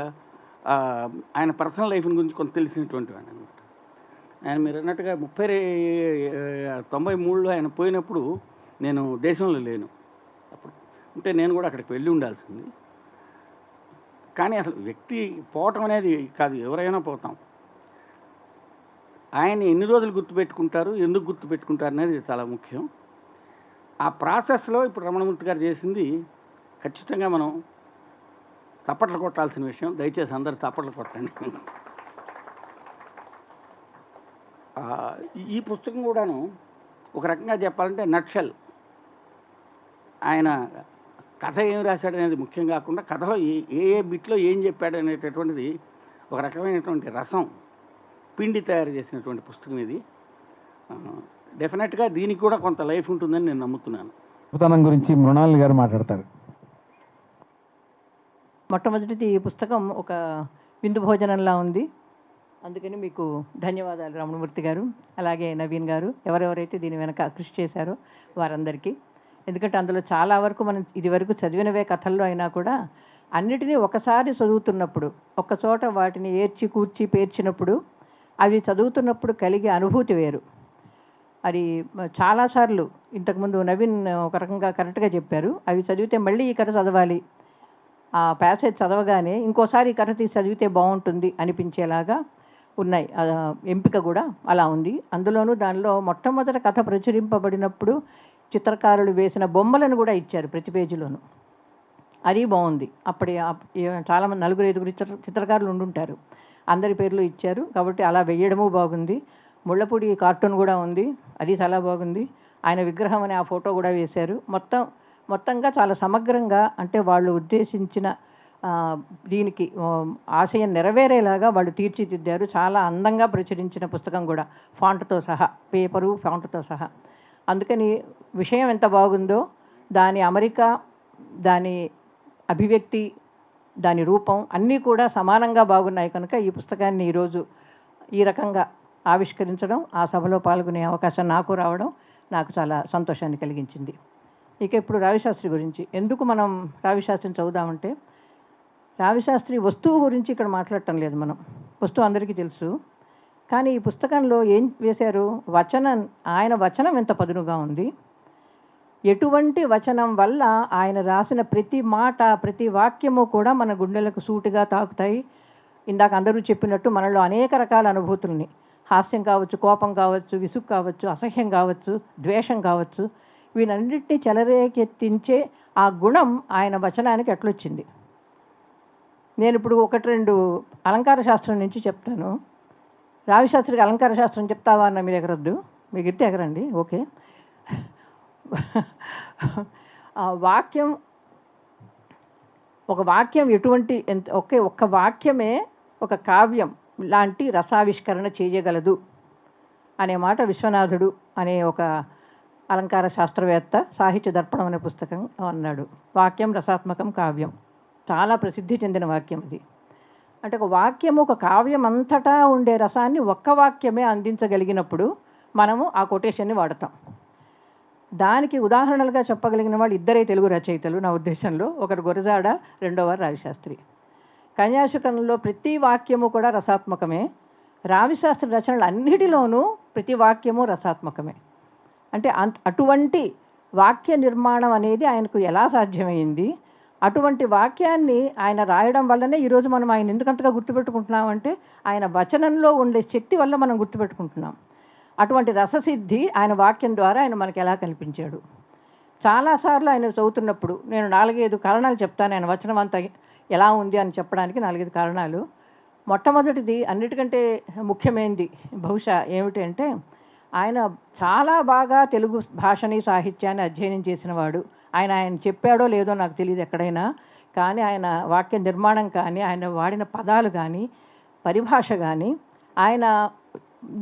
[SPEAKER 3] ఆయన పర్సనల్ లైఫ్ గురించి కొంత తెలిసినటువంటి వాడిని అనమాట. ఆయన మీరు అన్నట్టుగా 93లో ఆయన పోయినప్పుడు నేను దేశంలో లేను. అప్పుడు అంటే నేను కూడా అక్కడికి వెళ్ళి ఉండాల్సింది. కానీ అసలు వ్యక్తి పోవటం అనేది కాదు, ఎవరైనా పోతాం. ఆయన ఎన్ని రోజులు గుర్తుపెట్టుకుంటారు, ఎందుకు గుర్తుపెట్టుకుంటారు అనేది చాలా ముఖ్యం. ఆ ప్రాసెస్లో ఇప్పుడు రమణమూర్తి గారు చేసింది ఖచ్చితంగా మనం చప్పట్లు కొట్టాల్సిన విషయం. దయచేసి అందరు చప్పట్లు కొట్టండి. ఈ పుస్తకం కూడాను ఒక రకంగా చెప్పాలంటే నట్షెల్. ఆయన కథ ఏం రాశాడనేది ముఖ్యం కాకుండా కథలో ఏ బిట్లో ఏం చెప్పాడు అనేటటువంటిది ఒక రకమైనటువంటి రసం పిండి తయారు చేసినటువంటి పుస్తకం ఇది. డెఫినెట్గా దీనికి కూడా కొంత లైఫ్ ఉంటుందని నేను నమ్ముతున్నాను.
[SPEAKER 2] గొప్పతనం గురించి మృణాల్ గారు మాట్లాడతారు.
[SPEAKER 4] మొట్టమొదటిది ఈ పుస్తకం ఒక విందు భోజనంలా ఉంది. అందుకని మీకు ధన్యవాదాలు రమణమూర్తి గారు, అలాగే నవీన్ గారు, ఎవరెవరైతే దీని వెనక కృషి చేశారో వారందరికీ. ఎందుకంటే అందులో చాలా వరకు మనం ఇదివరకు చదివినవే కథల్లో అయినా కూడా అన్నిటినీ ఒకసారి చదువుతున్నప్పుడు, ఒక్కచోట వాటిని ఏర్చి కూర్చి పేర్చినప్పుడు, అవి చదువుతున్నప్పుడు కలిగే అనుభూతి వేరు. అది చాలాసార్లు ఇంతకుముందు నవీన్ ఒక రకంగా కరెక్ట్గా చెప్పారు. అవి చదివితే మళ్ళీ ఈ కథ చదవాలి, ఆ ప్యాసేజ్ చదవగానే ఇంకోసారి ఈ కథ తీసి చదివితే బాగుంటుంది అనిపించేలాగా ఉన్నాయి. ఎంపిక కూడా అలా ఉంది. అందులోనూ దానిలో మొట్టమొదట కథ ప్రచురింపబడినప్పుడు చిత్రకారులు వేసిన బొమ్మలను కూడా ఇచ్చారు ప్రతి పేజీలోనూ. అది బాగుంది. అప్పటి చాలామంది 4-5 చిత్రకారులు ఉండుంటారు, అందరి పేర్లు ఇచ్చారు కాబట్టి అలా వేయడము బాగుంది. ముళ్ళపూడి కార్టూన్ కూడా ఉంది, అది చాలా బాగుంది. ఆయన విగ్రహం అనే ఆ ఫోటో కూడా వేశారు. మొత్తంగా చాలా సమగ్రంగా, అంటే వాళ్ళు ఉద్దేశించిన దీనికి ఆశయం నెరవేరేలాగా వాళ్ళు తీర్చిదిద్దారు. చాలా అందంగా ప్రచురించిన పుస్తకం కూడా, ఫాంట్తో సహా, పేపరు ఫాంట్తో సహా. అందుకని విషయం ఎంత బాగుందో దాని అమరిక, దాని అభివ్యక్తి, దాని రూపం అన్నీ కూడా సమానంగా బాగున్నాయి. కనుక ఈ పుస్తకాన్ని ఈరోజు ఈ రకంగా ఆవిష్కరించడం, ఆ సభలో పాల్గొనే అవకాశం నాకు రావడం నాకు చాలా సంతోషాన్ని కలిగించింది. ఇక ఇప్పుడు రావిశాస్త్రి గురించి. ఎందుకు మనం రావిశాస్త్రిని చదువుదామంటే, రావిశాస్త్రి వస్తువు గురించి ఇక్కడ మాట్లాడటం లేదు మనం. వస్తువు అందరికీ తెలుసు. కానీ ఈ పుస్తకంలో ఏం వేశారు, ఆయన వచనం ఎంత పదునుగా ఉంది, ఎటువంటి వచనం వల్ల ఆయన రాసిన ప్రతి మాట, ప్రతి వాక్యము కూడా మన గుండెలకు సూటిగా తాకుతాయి. ఇందాక అందరూ చెప్పినట్టు మనలో అనేక రకాల అనుభూతుల్ని, హాస్యం కావచ్చు, కోపం కావచ్చు, విసుగు కావచ్చు, అసహ్యం కావచ్చు, ద్వేషం కావచ్చు, వీటన్నిటినీ చెలరేకెత్తించే ఆ గుణం ఆయన వచనానికి ఎట్లొచ్చింది. నేను ఇప్పుడు 1-2 అలంకార శాస్త్రం నుంచి చెప్తాను. రావిశాస్త్రికి అలంకార శాస్త్రం చెప్తావా అన్న మీరు ఎగరద్దు, మీకు ఇస్తే ఎగరండి, ఓకే. ఒక వాక్యం ఎటువంటి ఒక్క వాక్యమే ఒక కావ్యం లాంటి రసావిష్కరణ చేయగలదు అనే మాట విశ్వనాథుడు అనే ఒక అలంకార శాస్త్రవేత్త సాహిత్య దర్పణం అనే పుస్తకం అన్నాడు. వాక్యం రసాత్మకం కావ్యం, చాలా ప్రసిద్ధి చెందిన వాక్యం అది. అంటే ఒక వాక్యము, ఒక కావ్యం అంతటా ఉండే రసాన్ని ఒక్క వాక్యమే అందించగలిగినప్పుడు మనము ఆ కొటేషన్ని వాడతాం. దానికి ఉదాహరణలుగా చెప్పగలిగిన వాళ్ళు ఇద్దరే తెలుగు రచయితలు నా ఉద్దేశంలో. ఒకరు గురజాడ, రెండోవారు రావిశాస్త్రి. కన్యాశుకంలో ప్రతి వాక్యము కూడా రసాత్మకమే. రావిశాస్త్రి రచనలు అన్నిటిలోనూ ప్రతి వాక్యము రసాత్మకమే. అంటే అటువంటి వాక్య నిర్మాణం అనేది ఆయనకు ఎలా సాధ్యమైంది, అటువంటి వాక్యాన్ని ఆయన రాయడం వల్లనే ఈరోజు మనం ఆయన ఎందుకంతగా గుర్తుపెట్టుకుంటున్నామంటే ఆయన వచనంలో ఉండే శక్తి వల్ల మనం గుర్తుపెట్టుకుంటున్నాం. అటువంటి రససిద్ధి ఆయన వాక్యం ద్వారా ఆయన మనకు ఎలా కల్పించాడు. చాలాసార్లు ఆయన చదువుతున్నప్పుడు నేను 4-5 కారణాలు చెప్తాను ఆయన వచనం అంతా ఎలా ఉంది అని చెప్పడానికి. 4-5 కారణాలు. మొట్టమొదటిది, అన్నిటికంటే ముఖ్యమైనది బహుశా ఏమిటి అంటే, ఆయన చాలా బాగా తెలుగు భాషని సాహిత్యాన్ని అధ్యయనం చేసినవాడు. ఆయన చెప్పాడో లేదో నాకు తెలియదు ఎక్కడైనా, కానీ ఆయన వాక్య నిర్మాణం కానీ, ఆయన వాడిన పదాలు కానీ, పరిభాష కానీ, ఆయన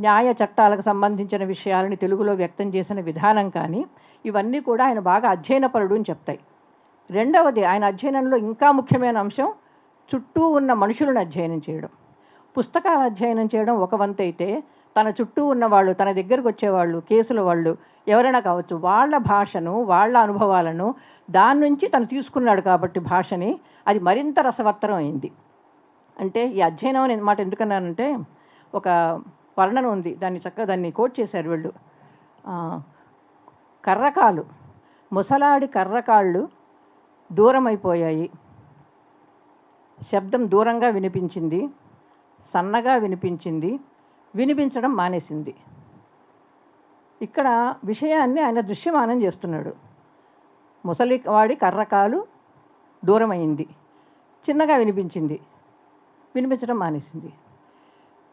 [SPEAKER 4] న్యాయ చట్టాలకు సంబంధించిన విషయాలని తెలుగులో వ్యక్తం చేసిన విధానం కానీ, ఇవన్నీ కూడా ఆయన బాగా అధ్యయనపరుడు అని చెప్తాయి. రెండవది ఆయన అధ్యయనంలో ఇంకా ముఖ్యమైన అంశం చుట్టూ ఉన్న మనుషులను అధ్యయనం చేయడం. పుస్తకాలు అధ్యయనం చేయడం ఒక వంతు అయితే, తన చుట్టూ ఉన్న వాళ్ళు, తన దగ్గరకు వచ్చేవాళ్ళు, కేసుల వాళ్ళు ఎవరైనా కావచ్చు, వాళ్ళ భాషను, వాళ్ళ అనుభవాలను దాని నుంచి తను తీసుకున్నాడు కాబట్టి భాషని అది మరింత రసవత్తరం అయింది. అంటే ఈ అధ్యయనం అనే మాట ఎందుకన్నానంటే, ఒక వర్ణన ఉంది, దాన్ని చక్కగా దాన్ని కోట్ చేశారు వీళ్ళు. కర్రకాలు, ముసలాడి కర్రకాళ్ళు దూరమైపోయాయి, శబ్దం దూరంగా వినిపించింది, సన్నగా వినిపించింది, వినిపించడం మానేసింది. ఇక్కడ విషయాన్ని ఆయన దృశ్యమానం చేస్తున్నాడు. ముసలివాడి కర్రకాలు దూరమైంది, చిన్నగా వినిపించింది, వినిపించడం మానేసింది.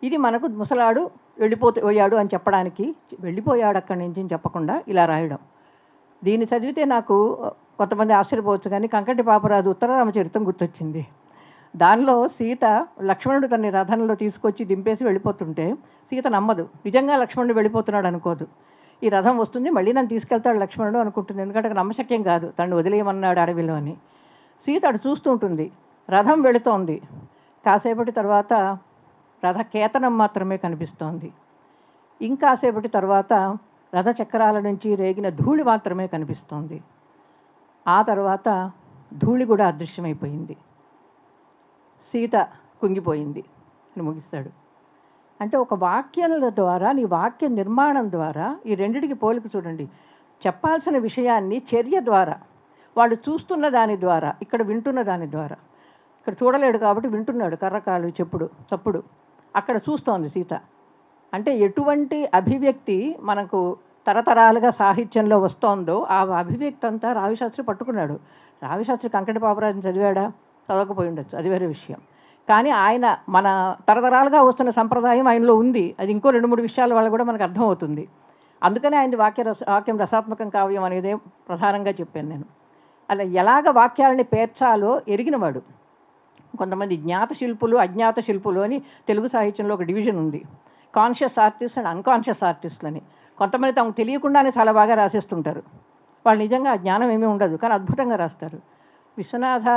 [SPEAKER 4] ఇది మనకు ముసలాడు వెళ్ళిపోయాడు అని చెప్పడానికి, వెళ్ళిపోయాడు అక్కడి నుంచి అని చెప్పకుండా ఇలా రాయడం. దీన్ని చదివితే నాకు కొంతమంది ఆశ్చర్యపోవచ్చు, కానీ కంకటి పాపరాజు ఉత్తరరామచరితం గుర్తొచ్చింది. దానిలో సీత లక్ష్మణుడు తన రథంలో తీసుకొచ్చి దింపేసి వెళ్ళిపోతుంటే సీత నమ్మదు, నిజంగా లక్ష్మణుడు వెళ్ళిపోతున్నాడు అనుకోదు. ఈ రథం వస్తుంది, మళ్ళీ నన్ను తీసుకెళ్తాడు లక్ష్మణుడు అనుకుంటుంది, ఎందుకంటే నమ్మశక్యం కాదు తను వదిలేయమన్నాడు అడవిలో అని. సీత అటు చూస్తూ ఉంటుంది, రథం వెళుతోంది. కాసేపటి తర్వాత రథ కేతనం మాత్రమే కనిపిస్తోంది. ఇంకాసేపటి తర్వాత రథ చక్రాల నుంచి రేగిన ధూళి మాత్రమే కనిపిస్తోంది. ఆ తర్వాత ధూళి కూడా అదృశ్యమైపోయింది. సీత కుంగిపోయింది అని ముగిస్తాడు. అంటే ఒక వాక్యాల ద్వారా, నీ వాక్య నిర్మాణం ద్వారా ఈ రెండిటికి పోలిక చూడండి. చెప్పాల్సిన విషయాన్ని చర్య ద్వారా, వాళ్ళు చూస్తున్న దాని ద్వారా, ఇక్కడ వింటున్న దాని ద్వారా. ఇక్కడ చూడలేడు కాబట్టి వింటున్నాడు, కర్రకాలు చప్పుడు. అక్కడ చూస్తోంది సీత. అంటే ఎటువంటి అభివ్యక్తి మనకు తరతరాలుగా సాహిత్యంలో వస్తోందో ఆ అభివ్యక్తి అంతా రావిశాస్త్రి పట్టుకున్నాడు. రావిశాస్త్రి కంకటి పాపరాజుని చదివాడా? చదవకపోయి ఉండొచ్చు, అది వేరే విషయం. కానీ ఆయన మన తరతరాలుగా వస్తున్న సంప్రదాయం ఆయనలో ఉంది. అది ఇంకో 2-3 విషయాల వల్ల కూడా మనకు అర్థమవుతుంది. అందుకనే ఆయన వాక్యం రసాత్మకం కావ్యం అనేదే ప్రధానంగా చెప్పాను నేను. అలా ఎలాగ వాక్యాలని పేర్చాలో ఎరిగినవాడు. కొంతమంది జ్ఞాత శిల్పులు, అజ్ఞాత శిల్పులు అని తెలుగు సాహిత్యంలో ఒక డివిజన్ ఉంది. కాన్షియస్ ఆర్టిస్ట్ అండ్ అన్కాన్షియస్ ఆర్టిస్టులు అని. కొంతమంది తమకు తెలియకుండానే చాలా బాగా రాసేస్తుంటారు. వాళ్ళు నిజంగా జ్ఞానం ఏమీ ఉండదు, కానీ అద్భుతంగా రాస్తారు. విశ్వనాథ,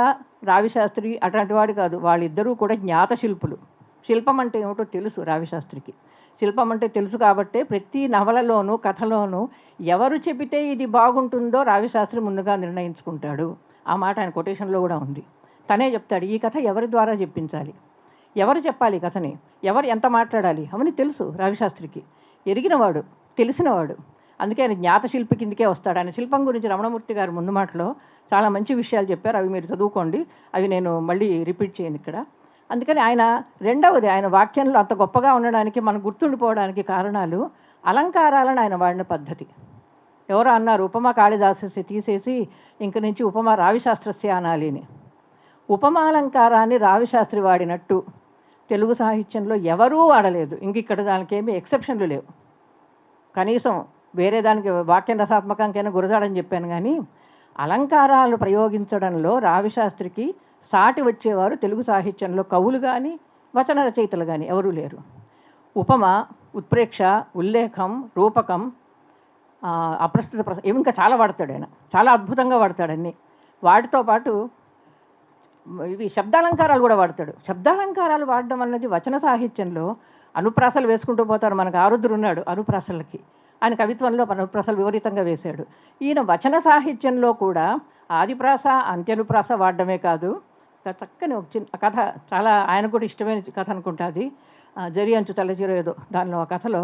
[SPEAKER 4] రావిశాస్త్రి అటువంటి వాడు కాదు, వాళ్ళిద్దరూ కూడా జ్ఞాత శిల్పులు. శిల్పం అంటే ఏమిటో తెలుసు రావిశాస్త్రికి. శిల్పం అంటే తెలుసు కాబట్టే ప్రతి నవలలోనూ కథలోనూ ఎవరు చెబితే ఇది బాగుంటుందో రావిశాస్త్రి ముందుగా నిర్ణయించుకుంటాడు. ఆ మాట ఆయన కొటేషన్లో కూడా ఉంది. తనే చెప్తాడు, ఈ కథ ఎవరి ద్వారా చెప్పించాలి, ఎవరు చెప్పాలి ఈ కథని, ఎవరు ఎంత మాట్లాడాలి అవన్నీ తెలుసు రావిశాస్త్రికి. ఎరిగినవాడు, తెలిసినవాడు. అందుకే ఆయన జ్ఞాత శిల్పి కిందకే వస్తాడు. ఆయన శిల్పం గురించి రమణమూర్తి గారు ముందు మాటలో చాలా మంచి విషయాలు చెప్పారు. అవి మీరు చదువుకోండి, అవి నేను మళ్ళీ రిపీట్ చేయను ఇక్కడ. అందుకని ఆయన రెండవది, ఆయన వాక్యంలో అంత గొప్పగా ఉండడానికి, మనం గుర్తుండిపోవడానికి కారణాలు అలంకారాలను ఆయన వాడిన పద్ధతి. ఎవరో అన్నారు, ఉపమా కాళిదాసస్య తీసేసి ఇంక నుంచి ఉపమా రావిశాస్త్రస్య అనాలి అని. ఉపమాలంకారాన్ని రావిశాస్త్రి వాడినట్టు తెలుగు సాహిత్యంలో ఎవరూ వాడలేదు. ఇంక ఇక్కడ దానికి ఏమీ ఎక్సెప్షన్లు లేవు. కనీసం వేరే దానికి వాక్యం రసాత్మకంకైనా గురజాడని చెప్పాను, కానీ అలంకారాలు ప్రయోగించడంలో రావిశాస్త్రికి సాటి వచ్చేవారు తెలుగు సాహిత్యంలో కవులు కానీ వచన రచయితలు కానీ ఎవరూ లేరు. ఉపమ, ఉత్ప్రేక్ష, ఉల్లేఖం, రూపకం, అప్రస్తుత ఇంకా చాలా వాడతాడు ఆయన. చాలా అద్భుతంగా వాడతాడన్ని. వాటితో పాటు ఇవి శబ్దాలంకారాలు కూడా వాడతాడు. శబ్దాలంకారాలు వాడడం అన్నది వచన సాహిత్యంలో అనుప్రాసలు వేసుకుంటూ పోతారు. మనకు ఆరుద్రుడు ఉన్నాడు అనుప్రాసలకి. ఆయన కవిత్వంలో అనుప్రాసలు విపరీతంగా వేశాడు. ఈయన వచన సాహిత్యంలో కూడా ఆదిప్రాస, అంత్యనుప్రాస వాడడమే కాదు, చక్కని ఒక చిన్న కథ, చాలా ఆయన కూడా ఇష్టమైన కథ అనుకుంటుంది, జరి అంచు తెల్లచీర ఏదో. దానిలో ఆ కథలో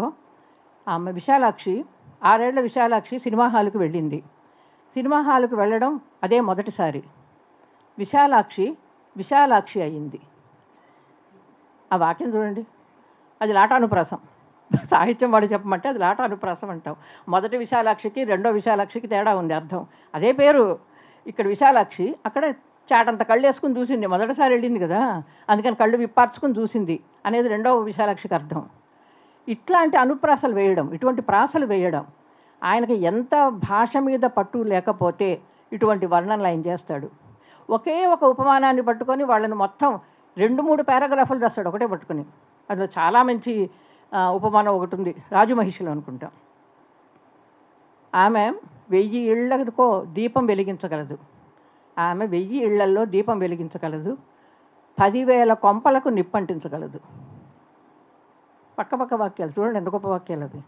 [SPEAKER 4] ఆమె విశాలాక్షి, 6 ఏళ్ల విశాలాక్షి సినిమా హాల్కి వెళ్ళింది. సినిమా హాల్కి వెళ్ళడం అదే మొదటిసారి. విశాలాక్షి అయింది. ఆ వాక్యం చూడండి, అది లాటానుప్రాసం. సాహిత్యం వాడు చెప్పమంటే అది లాటానుప్రాసం అంటాం. మొదటి విశాలాక్షికి రెండో విశాలాక్షికి తేడా ఉంది అర్థం. అదే పేరు. ఇక్కడ విశాలాక్షి, అక్కడ చాటంత కళ్ళు వేసుకుని చూసింది, మొదటిసారి వెళ్ళింది కదా, అందుకని కళ్ళు విప్పార్చుకుని చూసింది అనేది రెండవ విశాలాక్షికి అర్థం. ఇట్లాంటి అనుప్రాసలు వేయడం, ఇటువంటి ప్రాసలు వేయడం, ఆయనకి ఎంత భాష మీద పట్టు లేకపోతే ఇటువంటి వర్ణనలు ఆయన చేస్తాడు. ఒకే ఒక ఉపమానాన్ని పట్టుకొని వాళ్ళని మొత్తం 2-3 పారాగ్రాఫులు రాస్తాడు ఒకటే పట్టుకుని. అందులో చాలా మంచి ఉపమానం ఒకటి ఉంది, రాజమహిషిలో అనుకుంటాం. ఆమె 1000 ఇళ్లకో దీపం వెలిగించగలదు, ఆమె 1000 ఇళ్లల్లో దీపం వెలిగించగలదు, 10,000 కొంపలకు నిప్పంటించగలదు. పక్క వాక్యాలు చూడండి, ఎంత గొప్ప వాక్యాలు అవి.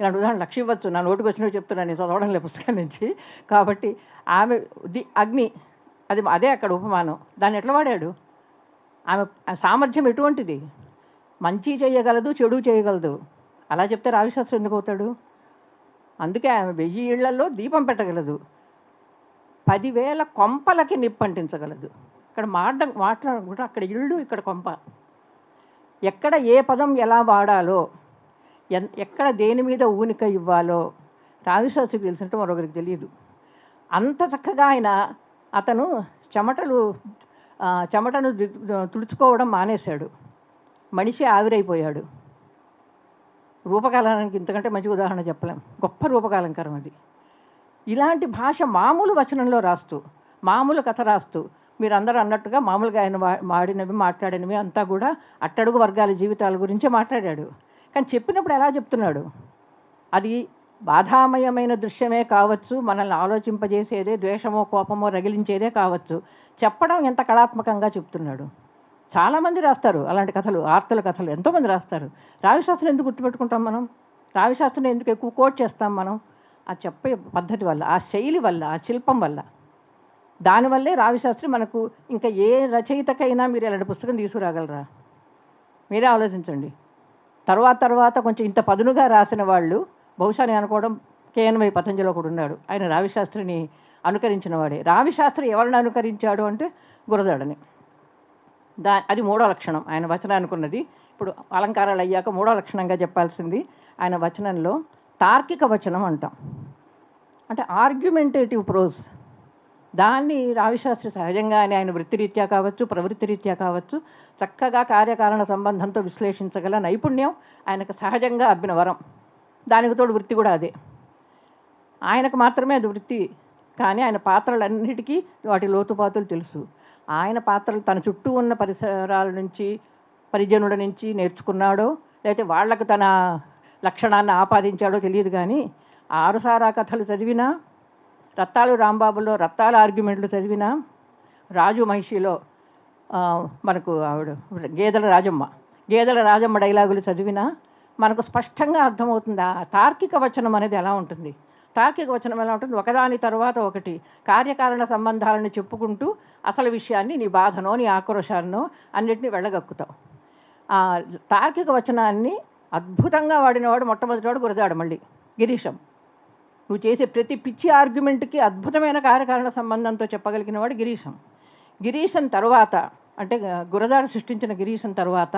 [SPEAKER 4] ఇలాంటి ఉదాహరణ లక్ష ఇవ్వచ్చు, నా నోటికి వచ్చినవి చెప్తున్నాను, నేను చదవడం లేదు పుస్తకం నుంచి. కాబట్టి ఆమె అగ్ని, అదే అక్కడ ఉపమానం. దాన్ని ఎట్లా వాడాడు? ఆమె సామర్థ్యం ఎటువంటిది? మంచి చేయగలదు, చెడు చేయగలదు. అలా చెప్తే రావిశాస్త్రి ఎందుకు అవుతాడు? అందుకే ఆమె 1000 ఇళ్లలో దీపం పెట్టగలదు, 10,000 కొంపలకి నిప్పంటించగలదు. ఇక్కడ మాట్లాడకుండా అక్కడ ఇళ్ళు, ఇక్కడ కొంప. ఎక్కడ ఏ పదం ఎలా వాడాలో, ఎక్కడ దేని మీద ఊనిక ఇవ్వాలో రావిశాస్త్రికి తెలిసినట్టు మరొకరికి తెలియదు. అంత చక్కగా అతను చెమటను తుడుచుకోవడం మానేశాడు. మనిషి ఆవిరైపోయాడు. రూపకాలానికి ఇంతకంటే మంచి ఉదాహరణ చెప్పలేం. గొప్ప రూపకాలంకరం అది. ఇలాంటి భాష మామూలు వచనంలో రాస్తూ, మామూలు కథ రాస్తూ, మీరందరూ అన్నట్టుగా మామూలుగా ఆయన మాట్లాడినవి అంతా కూడా అట్టడుగు వర్గాల జీవితాల గురించే మాట్లాడాడు. కానీ చెప్పినప్పుడు ఎలా చెప్తున్నాడు? అది బాధామయమైన దృశ్యమే కావచ్చు, మనల్ని ఆలోచింపజేసేదే, ద్వేషమో కోపమో రగిలించేదే కావచ్చు. చెప్పడం ఎంత కళాత్మకంగా చెప్తున్నాడు. చాలామంది రాస్తారు అలాంటి కథలు, ఆర్తుల కథలు ఎంతోమంది రాస్తారు. రావిశాస్త్రిని ఎందుకు గుర్తుపెట్టుకుంటాం మనం? రావిశాస్త్రిని ఎందుకు ఎక్కువ కోట్ చేస్తాం మనం? ఆ చెప్పే పద్ధతి వల్ల, ఆ శైలి వల్ల, ఆ శిల్పం వల్ల. దానివల్లే రావిశాస్త్రి మనకు ఇంకా ఏ రచయితకైనా మీరు ఇలాంటి పుస్తకం తీసుకురాగలరా? మీరే ఆలోచించండి. తర్వాత కొంచెం ఇంత పదునుగా రాసిన వాళ్ళు బహుశా నేను అనుకోవడం కేఎన్వై పతంజలి ఒకడు ఉన్నాడు, ఆయన రావిశాస్త్రిని అనుకరించిన వాడే. రావిశాస్త్రి ఎవరిని అనుకరించాడు అంటే గురజాడని. అది 3వ లక్షణం ఆయన వచనానికి ఉన్నది. ఇప్పుడు అలంకారాలు అయ్యాక 3వ లక్షణంగా చెప్పాల్సింది ఆయన వచనంలో తార్కిక వచనం అంటాం. అంటే ఆర్గ్యుమెంటేటివ్ ప్రోజ్. దాన్ని రావిశాస్త్రి సహజంగానే ఆయన వృత్తిరీత్యా కావచ్చు, ప్రవృత్తిరీత్యా కావచ్చు, చక్కగా కార్యకారణ సంబంధంతో విశ్లేషించగల నైపుణ్యం ఆయనకు సహజంగా అబ్బిన వరం. దానికి తోడు వృత్తి కూడా అదే. ఆయనకు మాత్రమే అది వృత్తి. కానీ ఆయన పాత్రలన్నిటికీ వాటి లోతుపాతులు తెలుసు. ఆయన పాత్రలు తన చుట్టూ ఉన్న పరిసరాల నుంచి, పరిజనుల నుంచి నేర్చుకున్నాడో, లేకపోతే వాళ్లకు తన లక్షణాన్ని ఆపాదించాడో తెలియదు. కానీ ఆరుసారా కథలు చదివినా, రత్తాలు రాంబాబులో రత్తాల ఆర్గ్యుమెంట్లు చదివినా, రాజు మహిషిలో మనకు ఆవిడ గేదెల రాజమ్మ డైలాగులు చదివినా మనకు స్పష్టంగా అర్థమవుతుంది ఆ తార్కిక వచనం అనేది ఎలా ఉంటుంది. తార్కిక వచనం ఎలా ఉంటుంది? ఒకదాని తర్వాత ఒకటి కార్యకారణ సంబంధాలను చెప్పుకుంటూ అసలు విషయాన్ని, నీ బాధనో నీ ఆక్రోశాన్నో అన్నిటినీ వెళ్ళగక్కుతావు. ఆ తార్కిక వచనాన్ని అద్భుతంగా వాడినవాడు మొట్టమొదటివాడు గురజాడ. మళ్ళీ గిరీశం. నువ్వు చేసే ప్రతి పిచ్చి ఆర్గ్యుమెంట్కి అద్భుతమైన కార్యకారణ సంబంధంతో చెప్పగలిగిన వాడు గిరీశం తర్వాత, అంటే గురజాడ సృష్టించిన గిరీశం తర్వాత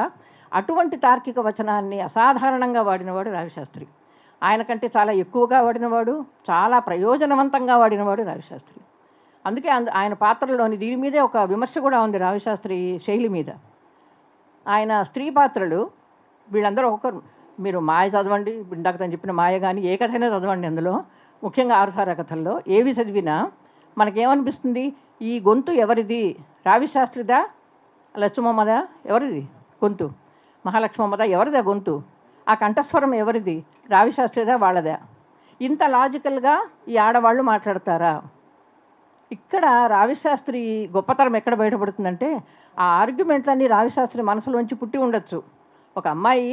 [SPEAKER 4] అటువంటి తార్కిక వచనాన్ని అసాధారణంగా వాడినవాడు రావిశాస్త్రి. ఆయన కంటే చాలా ఎక్కువగా వాడినవాడు, చాలా ప్రయోజనవంతంగా వాడినవాడు రావిశాస్త్రి. అందుకే ఆయన పాత్రలోని దీని మీదే ఒక విమర్శ కూడా ఉంది రావిశాస్త్రి శైలి మీద. ఆయన స్త్రీ పాత్రలు వీళ్ళందరూ ఒకరు, మీరు మాయ చదవండి, ఇందాక తను చెప్పిన మాయ కానీ ఏ కథైనా చదవండి, అందులో ముఖ్యంగా ఆరుసారా కథల్లో ఏవి చదివినా మనకేమనిపిస్తుంది? ఈ గొంతు ఎవరిది? రావిశాస్త్రిదా? లక్ష్మమ్మదా? ఎవరిది గొంతు? మహాలక్ష్మమ్మదా? ఎవరిదా గొంతు? ఆ కంఠస్వరం ఎవరిది? రావిశాస్త్రిదా వాళ్ళదా? ఇంత లాజికల్గా ఈ ఆడవాళ్ళు మాట్లాడతారా? ఇక్కడ రావిశాస్త్రి గొప్పతనం ఎక్కడ బయటపడుతుందంటే, ఆ ఆర్గ్యుమెంట్లన్నీ రావిశాస్త్రి మనసులోంచి పుట్టి ఉండొచ్చు. ఒక అమ్మాయి,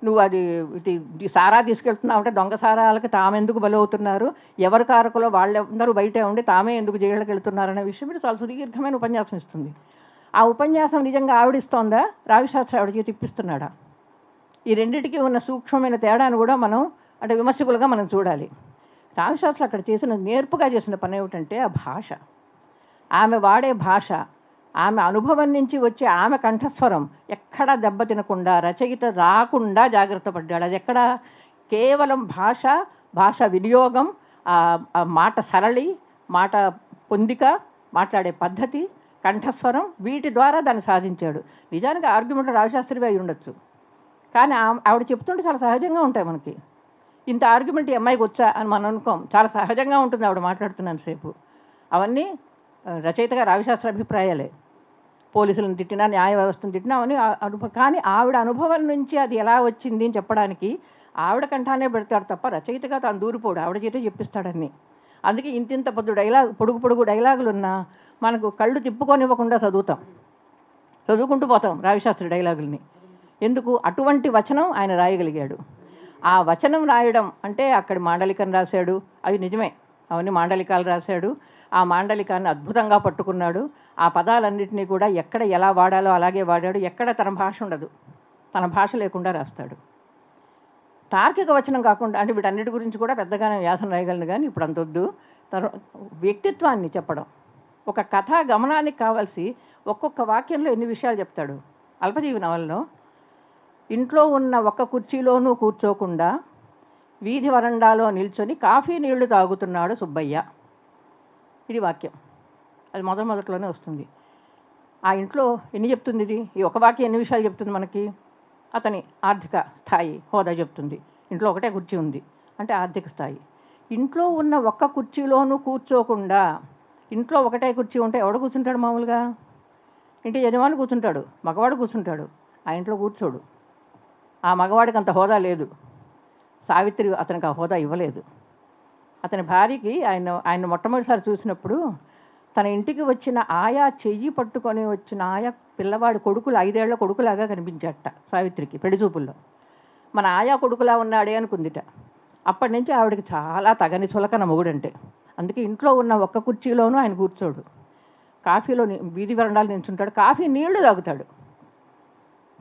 [SPEAKER 4] నువ్వు అది సారా తీసుకెళ్తున్నావు అంటే దొంగ సారాలకి తామెందుకు బలవుతున్నారు, ఎవరి కారకులో వాళ్ళందరూ బయటే ఉండి తామే ఎందుకు జైళ్ళకి వెళ్తున్నారనే విషయం మీద చాలా సుదీర్ఘమైన ఉపన్యాసం ఇస్తుంది. ఆ ఉపన్యాసం నిజంగా ఆవిడిస్తోందా, రావిశాస్త్రి ఆవిడ చేతి ఇప్పిస్తున్నాడా? ఈ రెండింటికి ఉన్న సూక్ష్మమైన తేడాను కూడా మనం, అంటే విమర్శకులుగా మనం చూడాలి. రావిశాస్త్రి అక్కడ నేర్పుగా చేసిన పని ఏమిటంటే ఆ భాష, ఆమె వాడే భాష, ఆమె అనుభవం నుంచి వచ్చే ఆమె కంఠస్వరం ఎక్కడా దెబ్బతినకుండా, రచయిత రాకుండా జాగ్రత్త పడ్డాడు. అది ఎక్కడ? కేవలం భాష వినియోగం, ఆ మాట సరళి, మాట పొందిక, మాట్లాడే పద్ధతి, కంఠస్వరం, వీటి ద్వారా దాన్ని సాధించాడు. నిజానికి ఆర్గ్యుమెంట్లు రావిశాస్త్రివి అయి ఉండొచ్చు, కానీ ఆవిడ చెప్తుంటే చాలా సహజంగా ఉంటాయి మనకి. ఇంత ఆర్గ్యుమెంట్ ఈ అమ్మాయికి వచ్చా అని మనం అనుకోం, చాలా సహజంగా ఉంటుంది ఆవిడ మాట్లాడుతున్నాను సేపు. అవన్నీ రచయితగా రావిశాస్త్రి అభిప్రాయాలే. పోలీసులను తిట్టినా, న్యాయ వ్యవస్థను తిట్టినా అవన్నీ కానీ ఆవిడ అనుభవం నుంచి అది ఎలా వచ్చింది అని చెప్పడానికి ఆవిడ కంఠానే పెడతాడు తప్ప రచయితగా తాను దూరిపోడు, ఆవిడ చేతే చెప్పిస్తాడని. అందుకే ఇంతింత పొడుగు డైలాగులు ఉన్నా మనకు కళ్ళు తిప్పుకొనివ్వకుండా చదువుకుంటూ పోతాం రావిశాస్త్రి డైలాగుల్ని. ఎందుకు? అటువంటి వచనం ఆయన రాయగలిగాడు. ఆ వచనం రాయడం అంటే అక్కడ మాండలికం రాశాడు, అది నిజమే, అవన్నీ మాండలికాలు రాశాడు. ఆ మాండలికాన్ని అద్భుతంగా పట్టుకున్నాడు. ఆ పదాలన్నింటినీ కూడా ఎక్కడ ఎలా వాడాలో అలాగే వాడాడు. ఎక్కడ తన భాష ఉండదు, తన భాష లేకుండా రాస్తాడు. తార్కిక వచనం కాకుండా, అంటే వీటన్నిటి గురించి కూడా పెద్దగానే వ్యాసం రాయగలను, కానీ ఇప్పుడు అంతొద్దు. వ్యక్తిత్వాన్ని చెప్పడం, ఒక కథా గమనానికి కావాల్సి ఒక్కొక్క వాక్యంలో ఎన్ని విషయాలు చెప్తాడు. అల్పజీవి నవలలో ఇంట్లో ఉన్న ఒక్క కుర్చీలోనూ కూర్చోకుండా వీధి వరండాలో నిల్చొని కాఫీ నీళ్లు తాగుతున్నాడు సుబ్బయ్య. ఇది వాక్యం, అది మొదట్లోనే వస్తుంది. ఆ ఇంట్లో ఎన్ని చెప్తుంది ఇది? ఈ ఒక వాక్యం ఎన్ని విషయాలు చెప్తుంది మనకి? అతని ఆర్థిక స్థాయి, హోదా చెప్తుంది. ఇంట్లో ఒకటే కుర్చీ ఉంది అంటే ఆర్థిక స్థాయి. ఇంట్లో ఉన్న ఒక్క కుర్చీలోనూ కూర్చోకుండా, ఇంట్లో ఒకటే కుర్చీ ఉంటే ఎవడు కూర్చుంటాడు? మామూలుగా ఇంటి యజమాని కూర్చుంటాడు, మగవాడు కూర్చుంటాడు. ఆ ఇంట్లో కూర్చోడు. ఆ మగవాడికి అంత హోదా లేదు. సావిత్రి అతనికి ఆ హోదా ఇవ్వలేదు. అతని భార్యకి ఆయన మొట్టమొదటిసారి చూసినప్పుడు తన ఇంటికి వచ్చిన ఆయా చెయ్యి పట్టుకొని వచ్చిన ఆయా పిల్లవాడి కొడుకులు 5 ఏళ్ల కొడుకులాగా కనిపించాట సావిత్రికి పెళ్లి చూపుల్లో. మన ఆయా కొడుకులా ఉన్నాడే అనుకుందిట. అప్పటి నుంచి ఆవిడకి చాలా తగని చులకన మొగుడంటే. అందుకే ఇంట్లో ఉన్న ఒక్క కుర్చీలోనూ ఆయన కూర్చోడు. కాఫీలో వీధి వరండాలు నిల్చుంటాడు. కాఫీ నీళ్లు తాగుతాడు.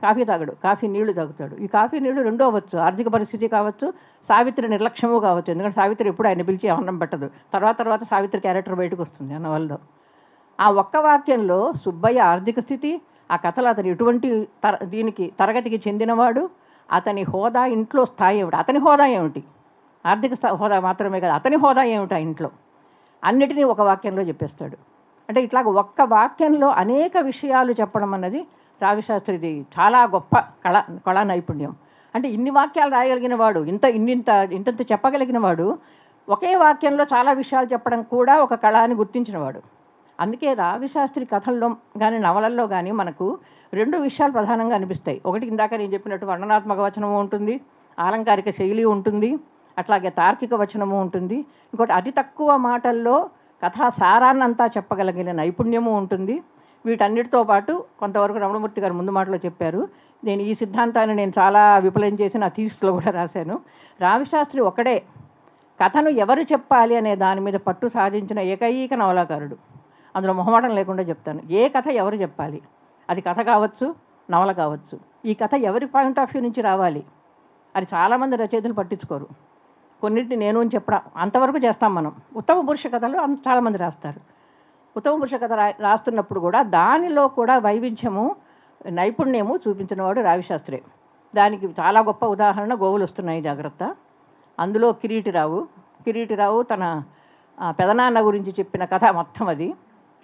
[SPEAKER 4] కాఫీ తాగడు, కాఫీ నీళ్లు తాగుతాడు. ఈ కాఫీ నీళ్లు రెండో అవ్వచ్చు, ఆర్థిక పరిస్థితి కావచ్చు, సావిత్రి నిర్లక్ష్యము కావచ్చు. ఎందుకంటే సావిత్రి ఎప్పుడు ఆయన పిలిచి అన్నం పెట్టదు. తర్వాత సావిత్రి క్యారెక్టర్ బయటకు వస్తుంది అన్న వాళ్ళలో. ఆ ఒక్క వాక్యంలో సుబ్బయ్య ఆర్థిక స్థితి, ఆ కథలో అతను ఎటువంటి దీనికి తరగతికి చెందినవాడు, అతని హోదా, ఇంట్లో స్థాయి ఏమిటి, అతని హోదా ఏమిటి, ఆర్థిక హోదా మాత్రమే కాదు, అతని హోదా ఏమిటి ఆ ఇంట్లో, అన్నిటినీ ఒక వాక్యంలో చెప్పేస్తాడు. అంటే ఇట్లాగ ఒక్క వాక్యంలో అనేక విషయాలు చెప్పడం అన్నది రావిశాస్త్రిది చాలా గొప్ప కళా నైపుణ్యం. అంటే ఇన్ని వాక్యాలు రాయగలిగిన వాడు, ఇంతంత చెప్పగలిగిన వాడు, ఒకే వాక్యంలో చాలా విషయాలు చెప్పడం కూడా ఒక కళ అని గుర్తించినవాడు. అందుకే రావిశాస్త్రి కథల్లో కానీ నవలల్లో కానీ మనకు 2 విషయాలు ప్రధానంగా అనిపిస్తాయి. ఒకటి ఇందాక నేను చెప్పినట్టు వర్ణనాత్మక వచనము ఉంటుంది, ఆలంకారిక శైలి ఉంటుంది, అట్లాగే తార్కిక వచనము ఉంటుంది. ఇంకోటి అతి తక్కువ మాటల్లో కథా సారాన్నంతా చెప్పగలిగిన నైపుణ్యము ఉంటుంది. వీటన్నిటితో పాటు కొంతవరకు రమణమూర్తి గారు ముందు మాటలో చెప్పారు. నేను ఈ సిద్ధాంతాన్ని నేను చాలా విపులం చేసి నా థీసిస్లో కూడా రాశాను. రావిశాస్త్రి ఒకడే కథను ఎవరు చెప్పాలి అనే దాని మీద పట్టు సాధించిన ఏకైక నవలాకారుడు. అందులో మొహమాటం లేకుండా చెప్తాను. ఏ కథ ఎవరు చెప్పాలి, అది కథ కావచ్చు, నవల కావచ్చు, ఈ కథ ఎవరి పాయింట్ ఆఫ్ వ్యూ నుంచి రావాలి, అది చాలామంది రచయితలు పట్టించుకోరు. కొన్నింటిని నేను అని చెప్పడం అంతవరకు చేస్తాం మనం. ఉత్తమ పురుష కథలు చాలామంది రాస్తారు. ఉత్తమ పురుష కథ రాస్తున్నప్పుడు కూడా దానిలో కూడా వైవిధ్యము, నైపుణ్యము చూపించినవాడు రావిశాస్త్రి. దానికి చాలా గొప్ప ఉదాహరణ గోవులు వస్తున్నాయి జాగ్రత్త. అందులో కిరీటిరావు తన పెదనాన్న గురించి చెప్పిన కథ మొత్తం అది.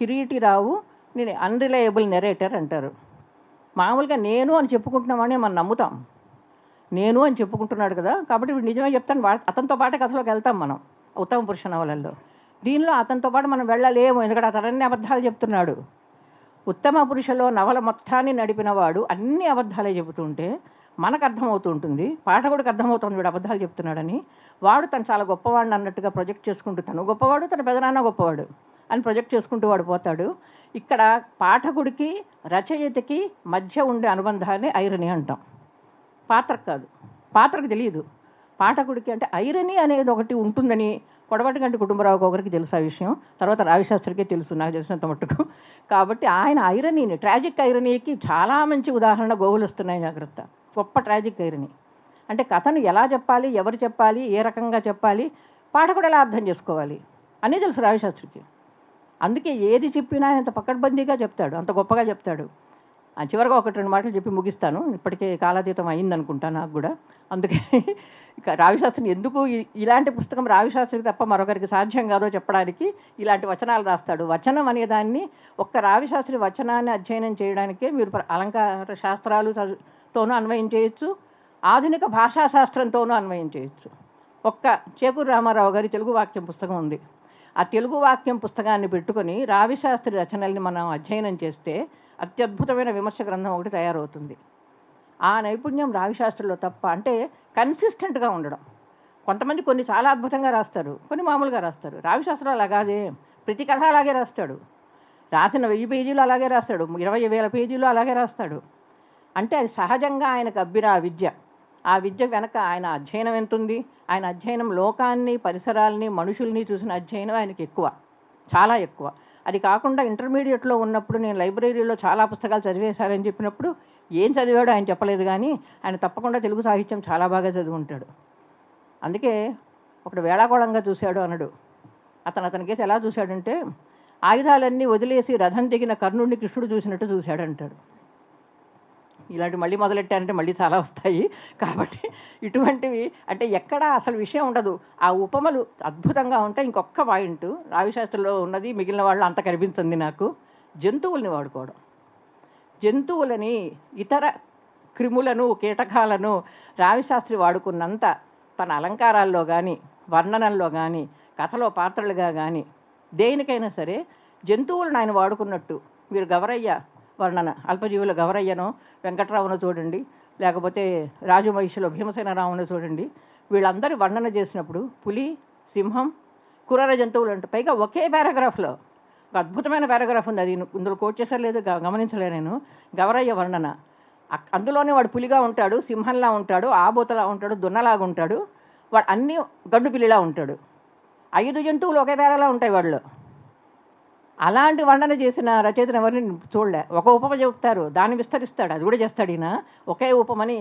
[SPEAKER 4] కిరీటిరావు నేను అన్రిలయబుల్ నెరేటర్ అంటారు. మామూలుగా నేను అని చెప్పుకుంటున్నామని మనం నమ్ముతాం. నేను అని చెప్పుకుంటున్నాడు కదా, కాబట్టి ఇప్పుడు నిజమే చెప్తాను, అతనితో పాటే కథలోకి వెళ్తాం మనం ఉత్తమ పురుష నవలల్లో. దీనిలో అతనితో పాటు మనం వెళ్ళలేము, ఎందుకంటే అతనన్ని అబద్ధాలు చెప్తున్నాడు. ఉత్తమ పురుషలో నవల మొత్తాన్ని నడిపినవాడు అన్ని అబద్ధాలే చెబుతుంటే మనకు అర్థమవుతూ ఉంటుంది, పాఠకుడికి అర్థమవుతుంది వీడు అబద్ధాలు చెప్తున్నాడని. వాడు తను చాలా గొప్పవాడిని అన్నట్టుగా ప్రొజెక్ట్ చేసుకుంటూ, తను గొప్పవాడు, తన పెదనాన్న గొప్పవాడు అని ప్రొజెక్ట్ చేసుకుంటూ వాడు పోతాడు. ఇక్కడ పాఠకుడికి రచయితకి మధ్య ఉండే అనుబంధాన్ని ఐరనీ అంటాం. పాత్రకు కాదు, పాత్రకు తెలియదు, పాఠకుడికి. అంటే ఐరనీ అనేది ఒకటి ఉంటుందని కొడవటిగంటి కుటుంబరావుకి ఒకరికి తెలుసు ఆ విషయం, తర్వాత రావిశాస్త్రికే తెలుసు నాకు తెలిసినంత మట్టుకు. కాబట్టి ఆయన ఐరనీని, ట్రాజిక్ ఐరనీకి చాలా మంచి ఉదాహరణ గోవులు వస్తున్నాయి జాగ్రత్త. గొప్ప ట్రాజిక్ ఐరనీ అంటే కథను ఎలా చెప్పాలి, ఎవరు చెప్పాలి, ఏ రకంగా చెప్పాలి, పాఠకుడు ఎలా అర్థం చేసుకోవాలి అన్నీ తెలుసు రావిశాస్త్రికి. అందుకే ఏది చెప్పినా అంత పకడ్బందీగా చెప్తాడు, అంత గొప్పగా చెప్తాడు. చివరిగా 1-2 మాటలు చెప్పి ముగిస్తాను, ఇప్పటికే కాలాతీతం అయిందనుకుంటా నాకు కూడా. అందుకే ఇక రావిశాస్త్రిని ఎందుకు ఇలాంటి పుస్తకం రావిశాస్త్రికి తప్ప మరొకరికి సాధ్యం కాదో చెప్పడానికి ఇలాంటి వచనాలు రాస్తాడు. వచనం అనేదాన్ని ఒక్క రావిశాస్త్రి వచనాన్ని అధ్యయనం చేయడానికే మీరు అలంకార శాస్త్రాలతోనూ అన్వయం చేయొచ్చు, ఆధునిక భాషాశాస్త్రంతోనూ అన్వయం చేయొచ్చు. ఒక్క చేకూరు రామారావు గారి తెలుగు వాక్యం పుస్తకం ఉంది. ఆ తెలుగు వాక్యం పుస్తకాన్ని పెట్టుకొని రావిశాస్త్రి రచనల్ని మనం అధ్యయనం చేస్తే అత్యద్భుతమైన విమర్శ గ్రంథం ఒకటి తయారవుతుంది. ఆ నైపుణ్యం రావిశాస్త్రిలో తప్ప, అంటే కన్సిస్టెంట్గా ఉండడం. కొంతమంది కొన్ని చాలా అద్భుతంగా రాస్తారు, కొన్ని మామూలుగా రాస్తారు. రావిశాస్త్రం అలా కాదే, ప్రతి కథ అలాగే రాస్తాడు. రాసిన 1000 పేజీలు అలాగే రాస్తాడు, 20,000 పేజీలు అలాగే రాస్తాడు. అంటే అది సహజంగా ఆయనకు అబ్బిన ఆ విద్య. ఆ విద్య వెనక ఆయన అధ్యయనం ఎంతుంది, ఆయన అధ్యయనం లోకాన్ని, పరిసరాల్ని, మనుషుల్ని చూసిన అధ్యయనం ఆయనకి ఎక్కువ, చాలా ఎక్కువ. అది కాకుండా ఇంటర్మీడియట్లో ఉన్నప్పుడు నేను లైబ్రరీలో చాలా పుస్తకాలు చదివేశారని చెప్పినప్పుడు ఏం చదివాడో ఆయన చెప్పలేదు, కానీ ఆయన తప్పకుండా తెలుగు సాహిత్యం చాలా బాగా చదివి ఉంటాడు. అందుకే ఒకడు వేళాకోళంగా చూశాడు అనడు. అతనికేసి ఎలా చూశాడంటే, ఆయుధాలన్నీ వదిలేసి రథం దిగిన కర్ణుడిని కృష్ణుడు చూసినట్టు చూశాడంటాడు. ఇలాంటి మళ్ళీ మొదలెట్టారంటే మళ్ళీ చాలా వస్తాయి. కాబట్టి ఇటువంటివి అంటే ఎక్కడ అసలు విషయం ఉండదు. ఆ ఉపమలు అద్భుతంగా ఉంటాయి. ఇంకొక పాయింట్ రావిశాస్త్రంలో ఉన్నది మిగిలిన వాళ్ళు అంత కనిపించింది నాకు, జంతువుల్ని వాడుకోవడం. జంతువులని, ఇతర క్రిములను, కీటకాలను రావిశాస్త్రి వాడుకున్నంత తన అలంకారాల్లో కానీ, వర్ణనల్లో కానీ, కథలో పాత్రలుగా కానీ, దేనికైనా సరే జంతువులను ఆయన వాడుకున్నట్టు. మీరు గవరయ్య వర్ణన, అల్పజీవుల గవరయ్యనో వెంకట్రావును చూడండి, లేకపోతే రాజమహిషిలో భీమసేన రావును చూడండి, వీళ్ళందరి వర్ణన చేసినప్పుడు పులి, సింహం, క్రూర జంతువులు అంటే పైగా ఒకే పారాగ్రాఫ్లో ఒక అద్భుతమైన పారాగ్రాఫ్ ఉంది. అది ఇందులో కోట్ చేశారు లేదు గమనించలే నేను. గవరయ్య వర్ణన, అందులోనే వాడు పులిగా ఉంటాడు, సింహంలా ఉంటాడు, ఆబోతలా ఉంటాడు, దున్నలాగా ఉంటాడు, వాడు అన్నీ గడ్డు పిల్లిలా ఉంటాడు. 5 జంతువులు ఒకే పేరలా ఉంటాయి వాళ్ళు. అలాంటి వర్ణన చేసిన రచయితను ఎవరిని చూడలే. ఒక ఉపమ చెప్తారు, దాన్ని విస్తరిస్తాడు, అది కూడా చేస్తాడు ఈయన. ఒకే ఉపమని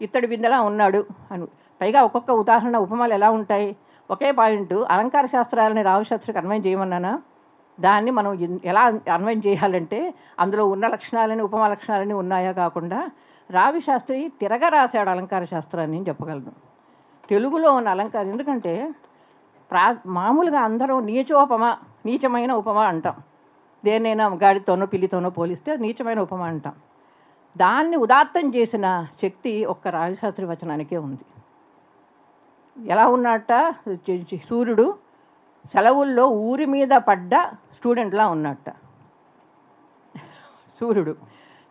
[SPEAKER 4] ఇత్తడి బిందెలా ఉన్నాడు అని. పైగా ఒక్కొక్క ఉదాహరణ ఉపమాలు ఎలా ఉంటాయి, ఒకే పాయింట్. అలంకార శాస్త్రాలని రావిశాస్త్రికి అన్వయం చేయమన్నానా, దాన్ని మనం ఎలా అన్వయం చేయాలంటే అందులో ఉన్న లక్షణాలని, ఉపమా లక్షణాలని ఉన్నాయా కాకుండా రావిశాస్త్రి తిరగరాశాడు అలంకార శాస్త్రాన్ని అని చెప్పగలను. తెలుగులో ఉన్న అలంకారం, ఎందుకంటే మామూలుగా అందరం నీచమైన ఉపమ అంటాం. దేన్నైనా గాడితోనో పిల్లితోనో పోలిస్తే నీచమైన ఉపమ అంటాం. దాన్ని ఉదాత్తం చేసిన శక్తి ఒక్క రావిశాస్త్రి వచనానికే ఉంది. ఎలా ఉన్నట్ట, సూర్యుడు సెలవుల్లో ఊరి మీద పడ్డ స్టూడెంట్లా ఉన్నట్ట సూర్యుడు.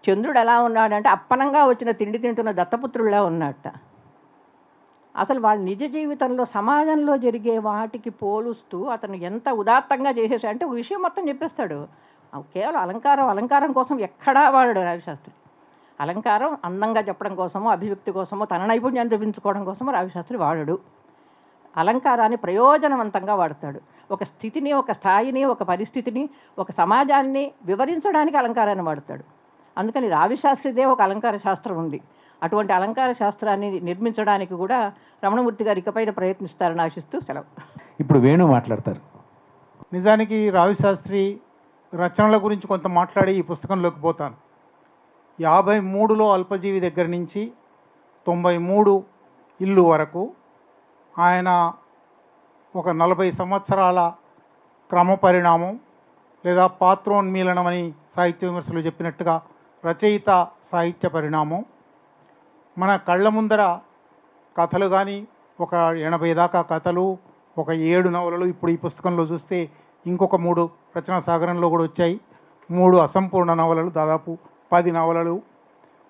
[SPEAKER 4] చంద్రుడు ఎలా ఉన్నాడంటే అప్పనంగా వచ్చిన తిండి తింటున్న దత్తపుత్రుడిలా ఉన్నట్ట. అసలు వాళ్ళ నిజ జీవితంలో సమాజంలో జరిగే వాటికి పోలుస్తూ అతను ఎంత ఉదాత్తంగా చేసేసాడు అంటే విషయం మొత్తం చెప్పేస్తాడు. కేవలం అలంకారం కోసం ఎక్కడా వాడాడు రావిశాస్త్రి. అలంకారం అందంగా చెప్పడం కోసమో, అభివ్యక్తి కోసమో, తన నైపుణ్యాన్ని చూపించుకోవడం కోసమో రావిశాస్త్రి వాడడు. అలంకారాన్ని ప్రయోజనవంతంగా వాడతాడు. ఒక స్థితిని, ఒక స్థాయిని, ఒక పరిస్థితిని, ఒక సమాజాన్ని వివరించడానికి అలంకారాన్ని వాడతాడు. అందుకని రావిశాస్త్రిదే ఒక అలంకార శాస్త్రం ఉంది. అటువంటి అలంకార శాస్త్రాన్ని నిర్మించడానికి కూడా రమణమూర్తి గారు ఇకపైన ప్రయత్నిస్తారని ఆశిస్తూ సెలవు.
[SPEAKER 2] ఇప్పుడు వేణు మాట్లాడతారు.
[SPEAKER 5] నిజానికి రావిశాస్త్రి రచనల గురించి కొంత మాట్లాడి ఈ పుస్తకంలోకి పోతాను. 53లో అల్పజీవి దగ్గర నుంచి 93 ఇల్లు వరకు ఆయన ఒక 40 సంవత్సరాల క్రమపరిణామం లేదా పాత్రోన్మీలనం అని సాహిత్య విమర్శలు చెప్పినట్టుగా రచయిత సాహిత్య పరిణామం. మన కళ్ళ ముందర కథలు కానీ ఒక 80 దాకా కథలు, ఒక 7 నవలలు, ఇప్పుడు ఈ పుస్తకంలో చూస్తే ఇంకొక 3 రచనా సాగరంలో కూడా వచ్చాయి. 3 అసంపూర్ణ నవలలు, దాదాపు 10 నవలలు,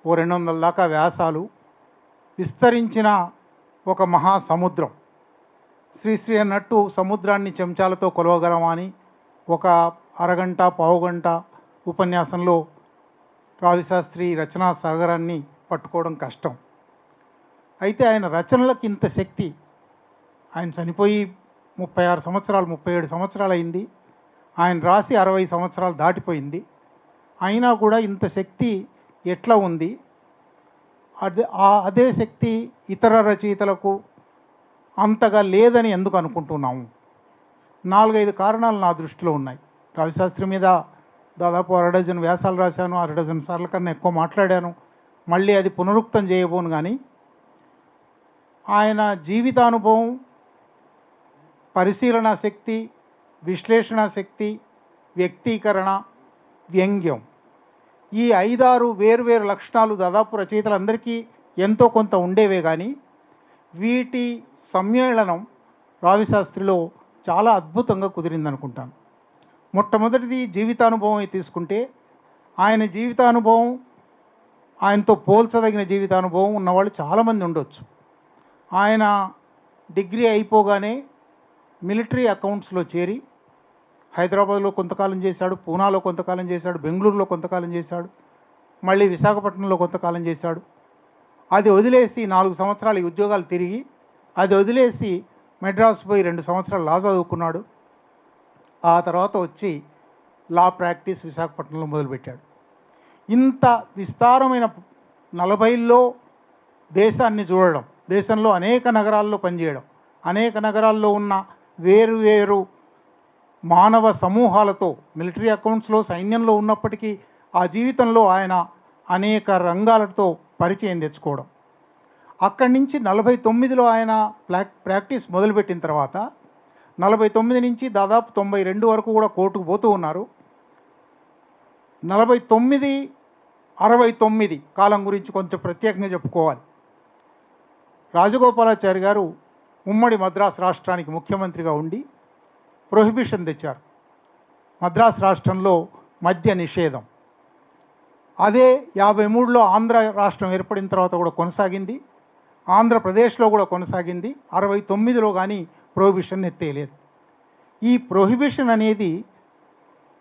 [SPEAKER 5] ఓ 200 దాకా వ్యాసాలు, విస్తరించిన ఒక మహాసముద్రం. శ్రీశ్రీ అన్నట్టు సముద్రాన్ని చెంచాలతో కొలవగలమా అని ఒక అరగంట పావుగంట ఉపన్యాసంలో రావిశాస్త్రి రచనా సాగరాన్ని పట్టుకోవడం కష్టం. అయితే ఆయన రచనలకు ఇంత శక్తి, ఆయన చనిపోయి 36 సంవత్సరాలు 37 సంవత్సరాలు అయింది, ఆయన రాసి 60 సంవత్సరాలు దాటిపోయింది. అయినా కూడా ఇంత శక్తి ఎట్లా ఉంది? అదే శక్తి ఇతర రచయితలకు అంతగా లేదని ఎందుకు అనుకుంటున్నాము? 4-5 కారణాలు నా దృష్టిలో ఉన్నాయి. రావిశాస్త్రి మీద దాదాపు 1 డజన్ వ్యాసాలు రాశాను, 1 డజన్ సార్ల కన్నా ఎక్కువ మాట్లాడాను. మళ్ళీ అది పునరుక్తం చేయబోను. కానీ ఆయన జీవితానుభవం, పరిశీలన శక్తి, విశ్లేషణ శక్తి, వ్యక్తీకరణ, వ్యంగ్యం, ఈ 5-6 వేర్వేరు లక్షణాలు దాదాపు రచయితలందరికీ ఎంతో కొంత ఉండేవే. కానీ వీటి సమ్మేళనం రావిశాస్త్రిలో చాలా అద్భుతంగా కుదిరిందనుకుంటాను. మొట్టమొదటిది జీవితానుభవం తీసుకుంటే, ఆయన జీవితానుభవం, ఆయనతో పోల్చదగిన జీవితానుభవం ఉన్నవాళ్ళు చాలామంది ఉండొచ్చు. ఆయన డిగ్రీ అయిపోగానే మిలిటరీ అకౌంట్స్లో చేరి హైదరాబాద్లో కొంతకాలం చేశాడు, పూనాలో కొంతకాలం చేశాడు, బెంగళూరులో కొంతకాలం చేశాడు, మళ్ళీ విశాఖపట్నంలో కొంతకాలం చేశాడు. అది వదిలేసి 4 సంవత్సరాలు ఈ ఉద్యోగాలు తిరిగి అది వదిలేసి మెడ్రాస్ పోయి 2 సంవత్సరాలు లా చదువుకున్నాడు. ఆ తర్వాత వచ్చి లా ప్రాక్టీస్ విశాఖపట్నంలో మొదలుపెట్టాడు. ఇంత విస్తారమైన 40లో దేశాన్ని చూడడం, దేశంలో అనేక నగరాల్లో పనిచేయడం, అనేక నగరాల్లో ఉన్న వేరు మానవ సమూహాలతో మిలిటరీ అకౌంట్స్లో సైన్యంలో ఉన్నప్పటికీ ఆ జీవితంలో ఆయన అనేక రంగాలతో పరిచయం తెచ్చుకోవడం. అక్కడి నుంచి 49లో ఆయన ప్రాక్టీస్ మొదలుపెట్టిన తర్వాత 49 నుంచి దాదాపు 92 వరకు కూడా కోర్టుకు పోతూ ఉన్నారు. 49, 69 కాలం గురించి కొంచెం ప్రత్యేకంగా చెప్పుకోవాలి. రాజగోపాలాచారి గారు ఉమ్మడి మద్రాసు రాష్ట్రానికి ముఖ్యమంత్రిగా ఉండి ప్రొహిబిషన్ తెచ్చారు. మద్రాసు రాష్ట్రంలో మద్య నిషేధం. అదే 53లో ఆంధ్ర రాష్ట్రం ఏర్పడిన తర్వాత కూడా కొనసాగింది. ఆంధ్రప్రదేశ్లో కూడా కొనసాగింది. 69లో కానీ ప్రొహిబిషన్ ఎత్తేయలేదు. ఈ ప్రొహిబిషన్ అనేది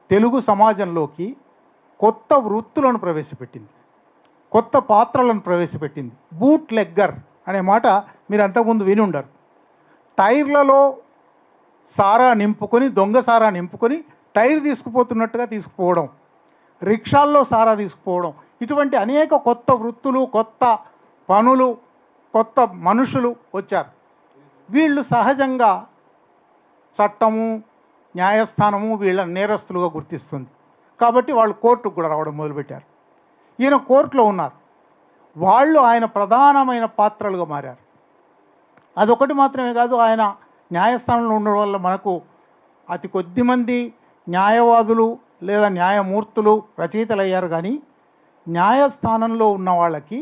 [SPEAKER 5] తెలుగు సమాజంలోకి కొత్త వృత్తులను ప్రవేశపెట్టింది, కొత్త పాత్రలను ప్రవేశపెట్టింది. బూట్ లెగ్గర్ అనే మాట మీరు అంతకుముందు విని ఉండరు. టైర్లలో సారా నింపుకొని, దొంగ సారా నింపుకొని టైర్ తీసుకుపోతున్నట్టుగా తీసుకుపోవడం, రిక్షాల్లో సారా తీసుకుపోవడం, ఇటువంటి అనేక కొత్త వృత్తులు, కొత్త పనులు, కొత్త మనుషులు వచ్చారు. వీళ్ళు సహజంగా చట్టము, న్యాయస్థానము వీళ్ళ నేరస్తులుగా గుర్తిస్తుంది. కాబట్టి వాళ్ళు కోర్టుకు కూడా రావడం మొదలుపెట్టారు. ఈయన కోర్టులో ఉన్నారు. వాళ్ళు ఆయన ప్రధానమైన పాత్రలుగా మారారు. అదొకటి మాత్రమే కాదు, ఆయన న్యాయస్థానంలో ఉండడం వల్ల మనకు అతి కొద్ది మంది న్యాయవాదులు లేదా న్యాయమూర్తులు రచయితలు అయ్యారు. కానీ న్యాయస్థానంలో ఉన్న వాళ్ళకి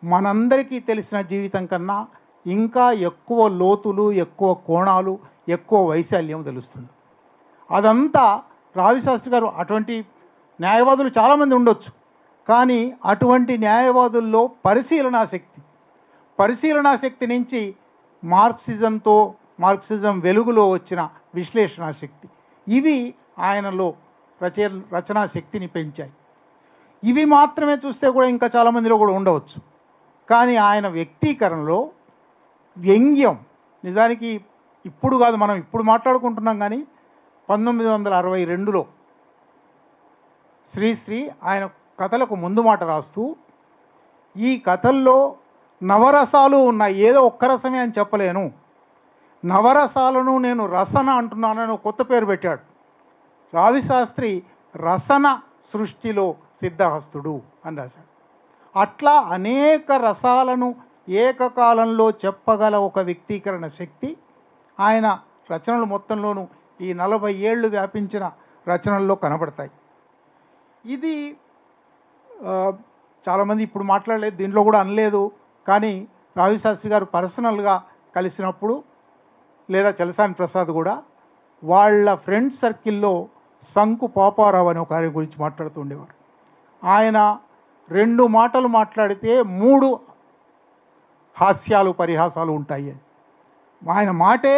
[SPEAKER 5] మనందరికీ తెలిసిన జీవితం కన్నా ఇంకా ఎక్కువ లోతులు, ఎక్కువ కోణాలు, ఎక్కువ వైశాల్యం తెలుస్తుంది. అదంతా రావిశాస్త్రి గారు. అటువంటి న్యాయవాదులు చాలామంది ఉండొచ్చు, కానీ అటువంటి న్యాయవాదుల్లో పరిశీలనా శక్తి నుంచి మార్క్సిజం వెలుగులో వచ్చిన విశ్లేషణా శక్తి, ఇవి ఆయనలో రచనా శక్తిని పెంచాయి. ఇవి మాత్రమే చూస్తే కూడా ఇంకా చాలామందిలో కూడా ఉండవచ్చు. కానీ ఆయన వ్యక్తీకరణలో వ్యంగ్యం, నిజానికి ఇప్పుడు కాదు, మనం ఇప్పుడు మాట్లాడుకుంటున్నాం, కానీ 1962లో శ్రీశ్రీ ఆయన కథలకు ముందు మాట రాస్తూ ఈ కథల్లో నవరసాలు ఉన్నాయి, ఏదో ఒక్క రసమే అని చెప్పలేను, నవరసాలను నేను రసన అంటున్నానని కొత్త పేరు పెట్టాడు. రావిశాస్త్రి రసన సృష్టిలో సిద్ధహస్తుడు అని రాశాడు. అట్లా అనేక రసాలను ఏకకాలంలో చెప్పగల ఒక వ్యక్తీకరణ శక్తి ఆయన రచనలు మొత్తంలోనూ ఈ 40 ఏళ్ళు వ్యాపించిన రచనల్లో కనబడతాయి. ఇది చాలామంది ఇప్పుడు మాట్లాడలేదు, దీంట్లో కూడా అనలేదు, కానీ రావిశాస్త్రి గారు పర్సనల్గా కలిసినప్పుడు లేదా చలసాని ప్రసాద్ కూడా వాళ్ళ ఫ్రెండ్ సర్కిల్లో శంకు పాపారావు అనే ఒక ఆయన గురించి మాట్లాడుతూ ఉండేవారు. ఆయన 2 మాటలు మాట్లాడితే 3 హాస్యాలు, పరిహాసాలు ఉంటాయి. ఆయన మాటే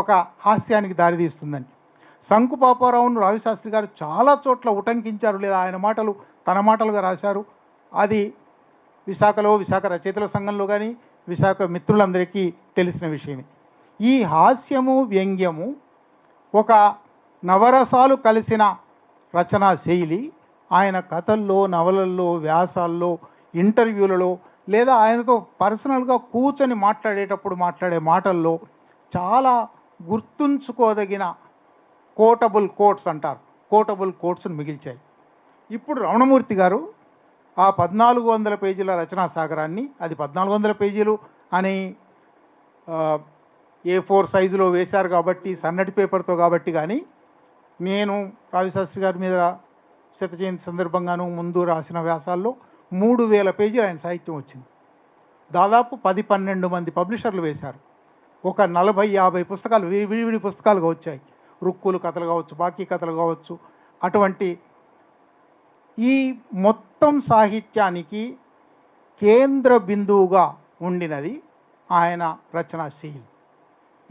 [SPEAKER 5] ఒక హాస్యానికి దారితీస్తుందని. శంకు పాపారావును రావిశాస్త్రి గారు చాలా చోట్ల ఉటంకించారు, లేదా ఆయన మాటలు తన మాటలుగా రాశారు. అది విశాఖలో, విశాఖ రచయితల సంఘంలో కానీ విశాఖ మిత్రులందరికీ తెలిసిన విషయమే. ఈ హాస్యము, వ్యంగ్యము ఒక నవరసాలు కలిసిన రచనా శైలి ఆయన కథల్లో, నవలల్లో, వ్యాసాల్లో, ఇంటర్వ్యూలలో, లేదా ఆయనతో పర్సనల్గా కూర్చొని మాట్లాడేటప్పుడు మాట్లాడే మాటల్లో చాలా గుర్తుంచుకోదగిన కోటబుల్ కోట్స్ అంటారు, కోటబుల్ కోట్స్ను మిగిల్చాయి. ఇప్పుడు రమణమూర్తి గారు ఆ 1400 పేజీల రచనా సాగరాన్ని, అది 1400 పేజీలు అని A4 సైజులో వేశారు కాబట్టి, సన్నటి పేపర్తో కాబట్టి, కానీ నేను రావిశాస్త్రి గారి మీద శత జయంతి సందర్భంగాను ముందు రాసిన వ్యాసాల్లో 3000 పేజీలు ఆయన సాహిత్యం వచ్చింది. దాదాపు 10-12 మంది పబ్లిషర్లు వేశారు. ఒక 40-50 పుస్తకాలు విడివిడి పుస్తకాలుగా వచ్చాయి. రుక్కులు కథలు కావచ్చు, బాకీ కథలు కావచ్చు. అటువంటి ఈ మొత్తం సాహిత్యానికి కేంద్ర బిందువుగా ఉండినది ఆయన రచనా శైలి.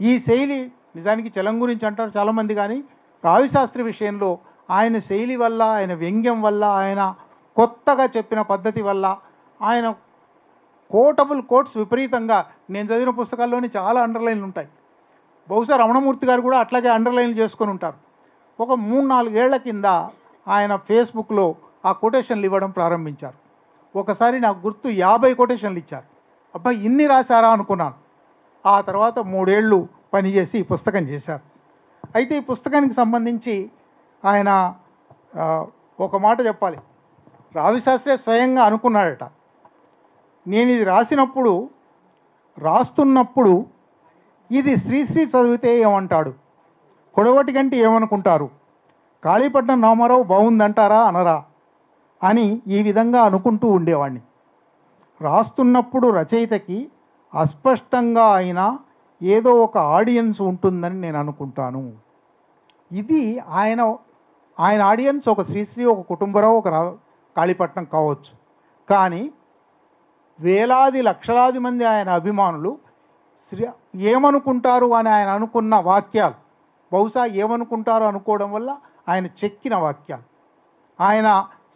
[SPEAKER 5] ఈ శైలి నిజానికి చలం గురించి అంటారు చాలామంది, కానీ రావిశాస్త్రి విషయంలో ఆయన శైలి వల్ల, ఆయన వ్యంగ్యం వల్ల, ఆయన కొత్తగా చెప్పిన పద్ధతి వల్ల, ఆయన కోట్స్ విపరీతంగా, నేను చదివిన పుస్తకాల్లోని చాలా అండర్లైన్లు ఉంటాయి. బహుశా రమణమూర్తి గారు కూడా అట్లాగే అండర్లైన్లు చేసుకొని ఉంటారు. ఒక 3-4 ఏళ్ల కింద ఆయన ఫేస్బుక్లో ఆ కొటేషన్లు ఇవ్వడం ప్రారంభించారు. ఒకసారి నాకు గుర్తు 50 కొటేషన్లు ఇచ్చారు. అబ్బా ఇన్ని రాశారా అనుకున్నాను. ఆ తర్వాత 3 ఏళ్ళు పనిచేసి ఈ పుస్తకం చేశారు. అయితే ఈ పుస్తకానికి సంబంధించి ఆయన ఒక మాట చెప్పాలి. రావిశాస్త్రి స్వయంగా అనుకున్నాడట, నేను ఇది రాస్తున్నప్పుడు ఇది శ్రీశ్రీ చదివితే ఏమంటాడు, కొడవటి గంటి ఏమనుకుంటారు, కాళీపట్నం రామారావు బాగుందంటారా అనరా అని ఈ విధంగా అనుకుంటూ ఉండేవాడిని. రాస్తున్నప్పుడు రచయితకి అస్పష్టంగా అయినా ఏదో ఒక ఆడియన్స్ ఉంటుందని నేను అనుకుంటాను. ఇది ఆయన ఆడియన్స్ ఒక శ్రీశ్రీ, ఒక కుటుంబరావు, ఒక కాళీపట్నం కావచ్చు. కానీ వేలాది లక్షలాది మంది ఆయన అభిమానులు ఏమనుకుంటారు అని ఆయన అనుకున్న వాక్యాలు, బహుశా ఏమనుకుంటారు అనుకోవడం వల్ల ఆయన చెక్కిన వాక్యాలు, ఆయన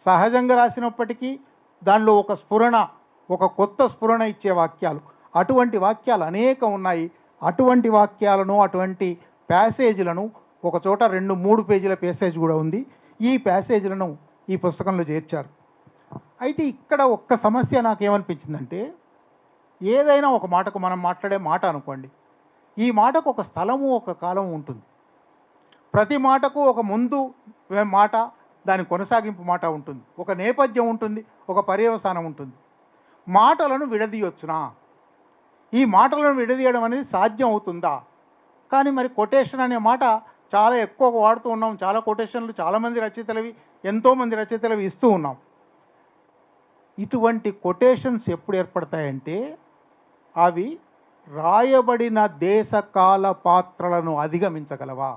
[SPEAKER 5] సహజంగా రాసినప్పటికీ దానిలో ఒక స్ఫురణ, ఒక కొత్త స్ఫురణ ఇచ్చే వాక్యాలు, అటువంటి వాక్యాలు అనేకం ఉన్నాయి. అటువంటి వాక్యాలను, అటువంటి ప్యాసేజీలను, ఒక చోట 2-3 పేజీల ప్యాసేజ్ కూడా ఉంది, ఈ ప్యాసేజీలను ఈ పుస్తకంలో చేర్చారు. అయితే ఇక్కడ ఒక్క సమస్య నాకేమనిపించిందంటే, ఏదైనా ఒక మాటకు మనం మాట్లాడే మాట అనుకోండి, ఈ మాటకు ఒక స్థలము, ఒక కాలం ఉంటుంది. ప్రతి మాటకు ఒక ముందు మాట, దాని కొనసాగింపు మాట ఉంటుంది, ఒక నేపథ్యం ఉంటుంది, ఒక పర్యవసానం ఉంటుంది. మాటలను విడదీయొచ్చునా? ఈ మాటలను విడదీయడం అనేది సాధ్యం అవుతుందా? కానీ మరి కొటేషన్ అనే మాట చాలా ఎక్కువ వాడుతూ ఉన్నాం. చాలా కొటేషన్లు చాలామంది రచయితలవి, ఎంతోమంది రచయితలవి ఇస్తూ ఉన్నాం. ఇటువంటి కొటేషన్స్ ఎప్పుడు ఏర్పడతాయంటే, అవి రాయబడిన దేశకాల పాత్రలను అధిగమించగలవా,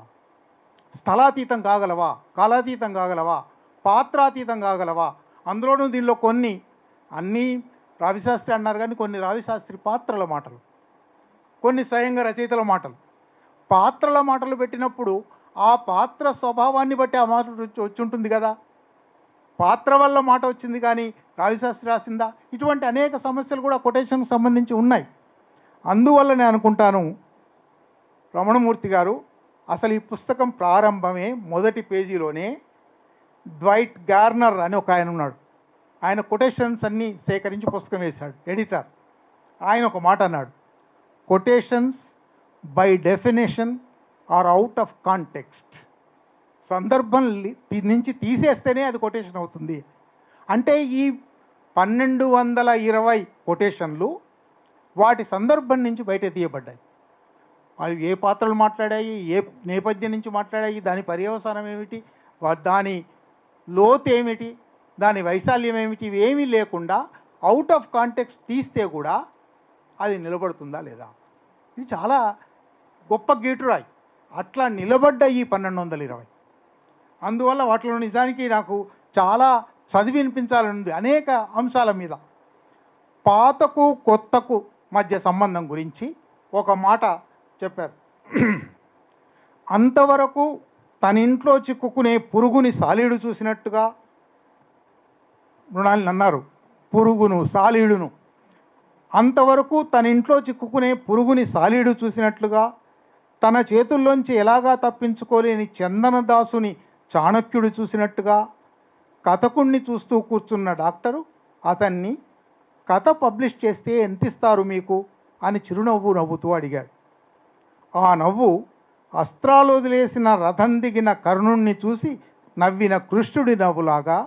[SPEAKER 5] స్థలాతీతం కాగలవా, కాలాతీతం కాగలవా, పాత్రాతీతం కాగలవా. అందులోనూ దీనిలో కొన్ని, అన్నీ రావిశాస్త్రి అన్నారు కానీ కొన్ని రావిశాస్త్రి పాత్రల మాటలు, కొన్ని స్వయంగా రచయితల మాటలు. పాత్రల మాటలు పెట్టినప్పుడు ఆ పాత్ర స్వభావాన్ని బట్టి ఆ మాట వచ్చి ఉంటుంది కదా. పాత్ర వల్ల మాట వచ్చింది కానీ రావిశాస్త్రి రాసిందా? ఇటువంటి అనేక సమస్యలు కూడా కొటేషన్కి సంబంధించి ఉన్నాయి. అందువల్ల నేను అనుకుంటాను, రమణమూర్తి గారు అసలు ఈ పుస్తకం ప్రారంభమే మొదటి పేజీలోనే డ్వైట్ గార్నర్ అని ఒక ఆయన ఉన్నాడు. ఆయన కొటేషన్స్ అన్నీ సేకరించి పుస్తకం వేశాడు, ఎడిటర్. ఆయన ఒక మాట అన్నాడు, quotations by definition are out of context. సందర్భం నుంచి తీసేస్తేనే అది కొటేషన్ అవుతుంది. అంటే ఈ 1220 కొటేషన్లు వాటి సందర్భం నుంచి బయట తీయబడ్డాయి. అవి ఏ పాత్రలు మాట్లాడాయి, ఏ నేపథ్యం నుంచి మాట్లాడాయి, దాని పర్యవసానం ఏమిటి, దాని లోతు ఏమిటి, దాని వైశాల్యం ఏమిటి, ఇవేమీ లేకుండా అవుట్ ఆఫ్ కాంటెక్స్ట్ తీస్తే కూడా అది నిలబడుతుందా లేదా? ఇది చాలా గొప్ప గీటురాయి. అట్లా నిలబడ్డ ఈ 1220. అందువల్ల వాటిలో నిజానికి నాకు చాలా చదివి వినిపించాలని ఉంది అనేక అంశాల మీద. పాతకు కొత్తకు మధ్య సంబంధం గురించి ఒక మాట చెప్పారు. అంతవరకు తన ఇంట్లో చిక్కుకునే పురుగుని సాలీడు చూసినట్టుగా, మృణాలిని అన్నారు పురుగును సాలీడును, అంతవరకు తన ఇంట్లో చిక్కుకునే పురుగుని సాలీడు చూసినట్లుగా, తన చేతుల్లోంచి ఎలాగా తప్పించుకోలేని చందనదాసుని చాణక్యుడు చూసినట్టుగా, కథకుణ్ణి చూస్తూ కూర్చున్న డాక్టరు అతన్ని కథ పబ్లిష్ చేస్తే ఎంత ఇస్తారు మీకు అని చిరునవ్వు నవ్వుతూ అడిగాడు. ఆ నవ్వు అస్త్రాలు వదిలేసిన రథం దిగిన కర్ణుణ్ణి చూసి నవ్విన కృష్ణుడి నవ్వులాగా,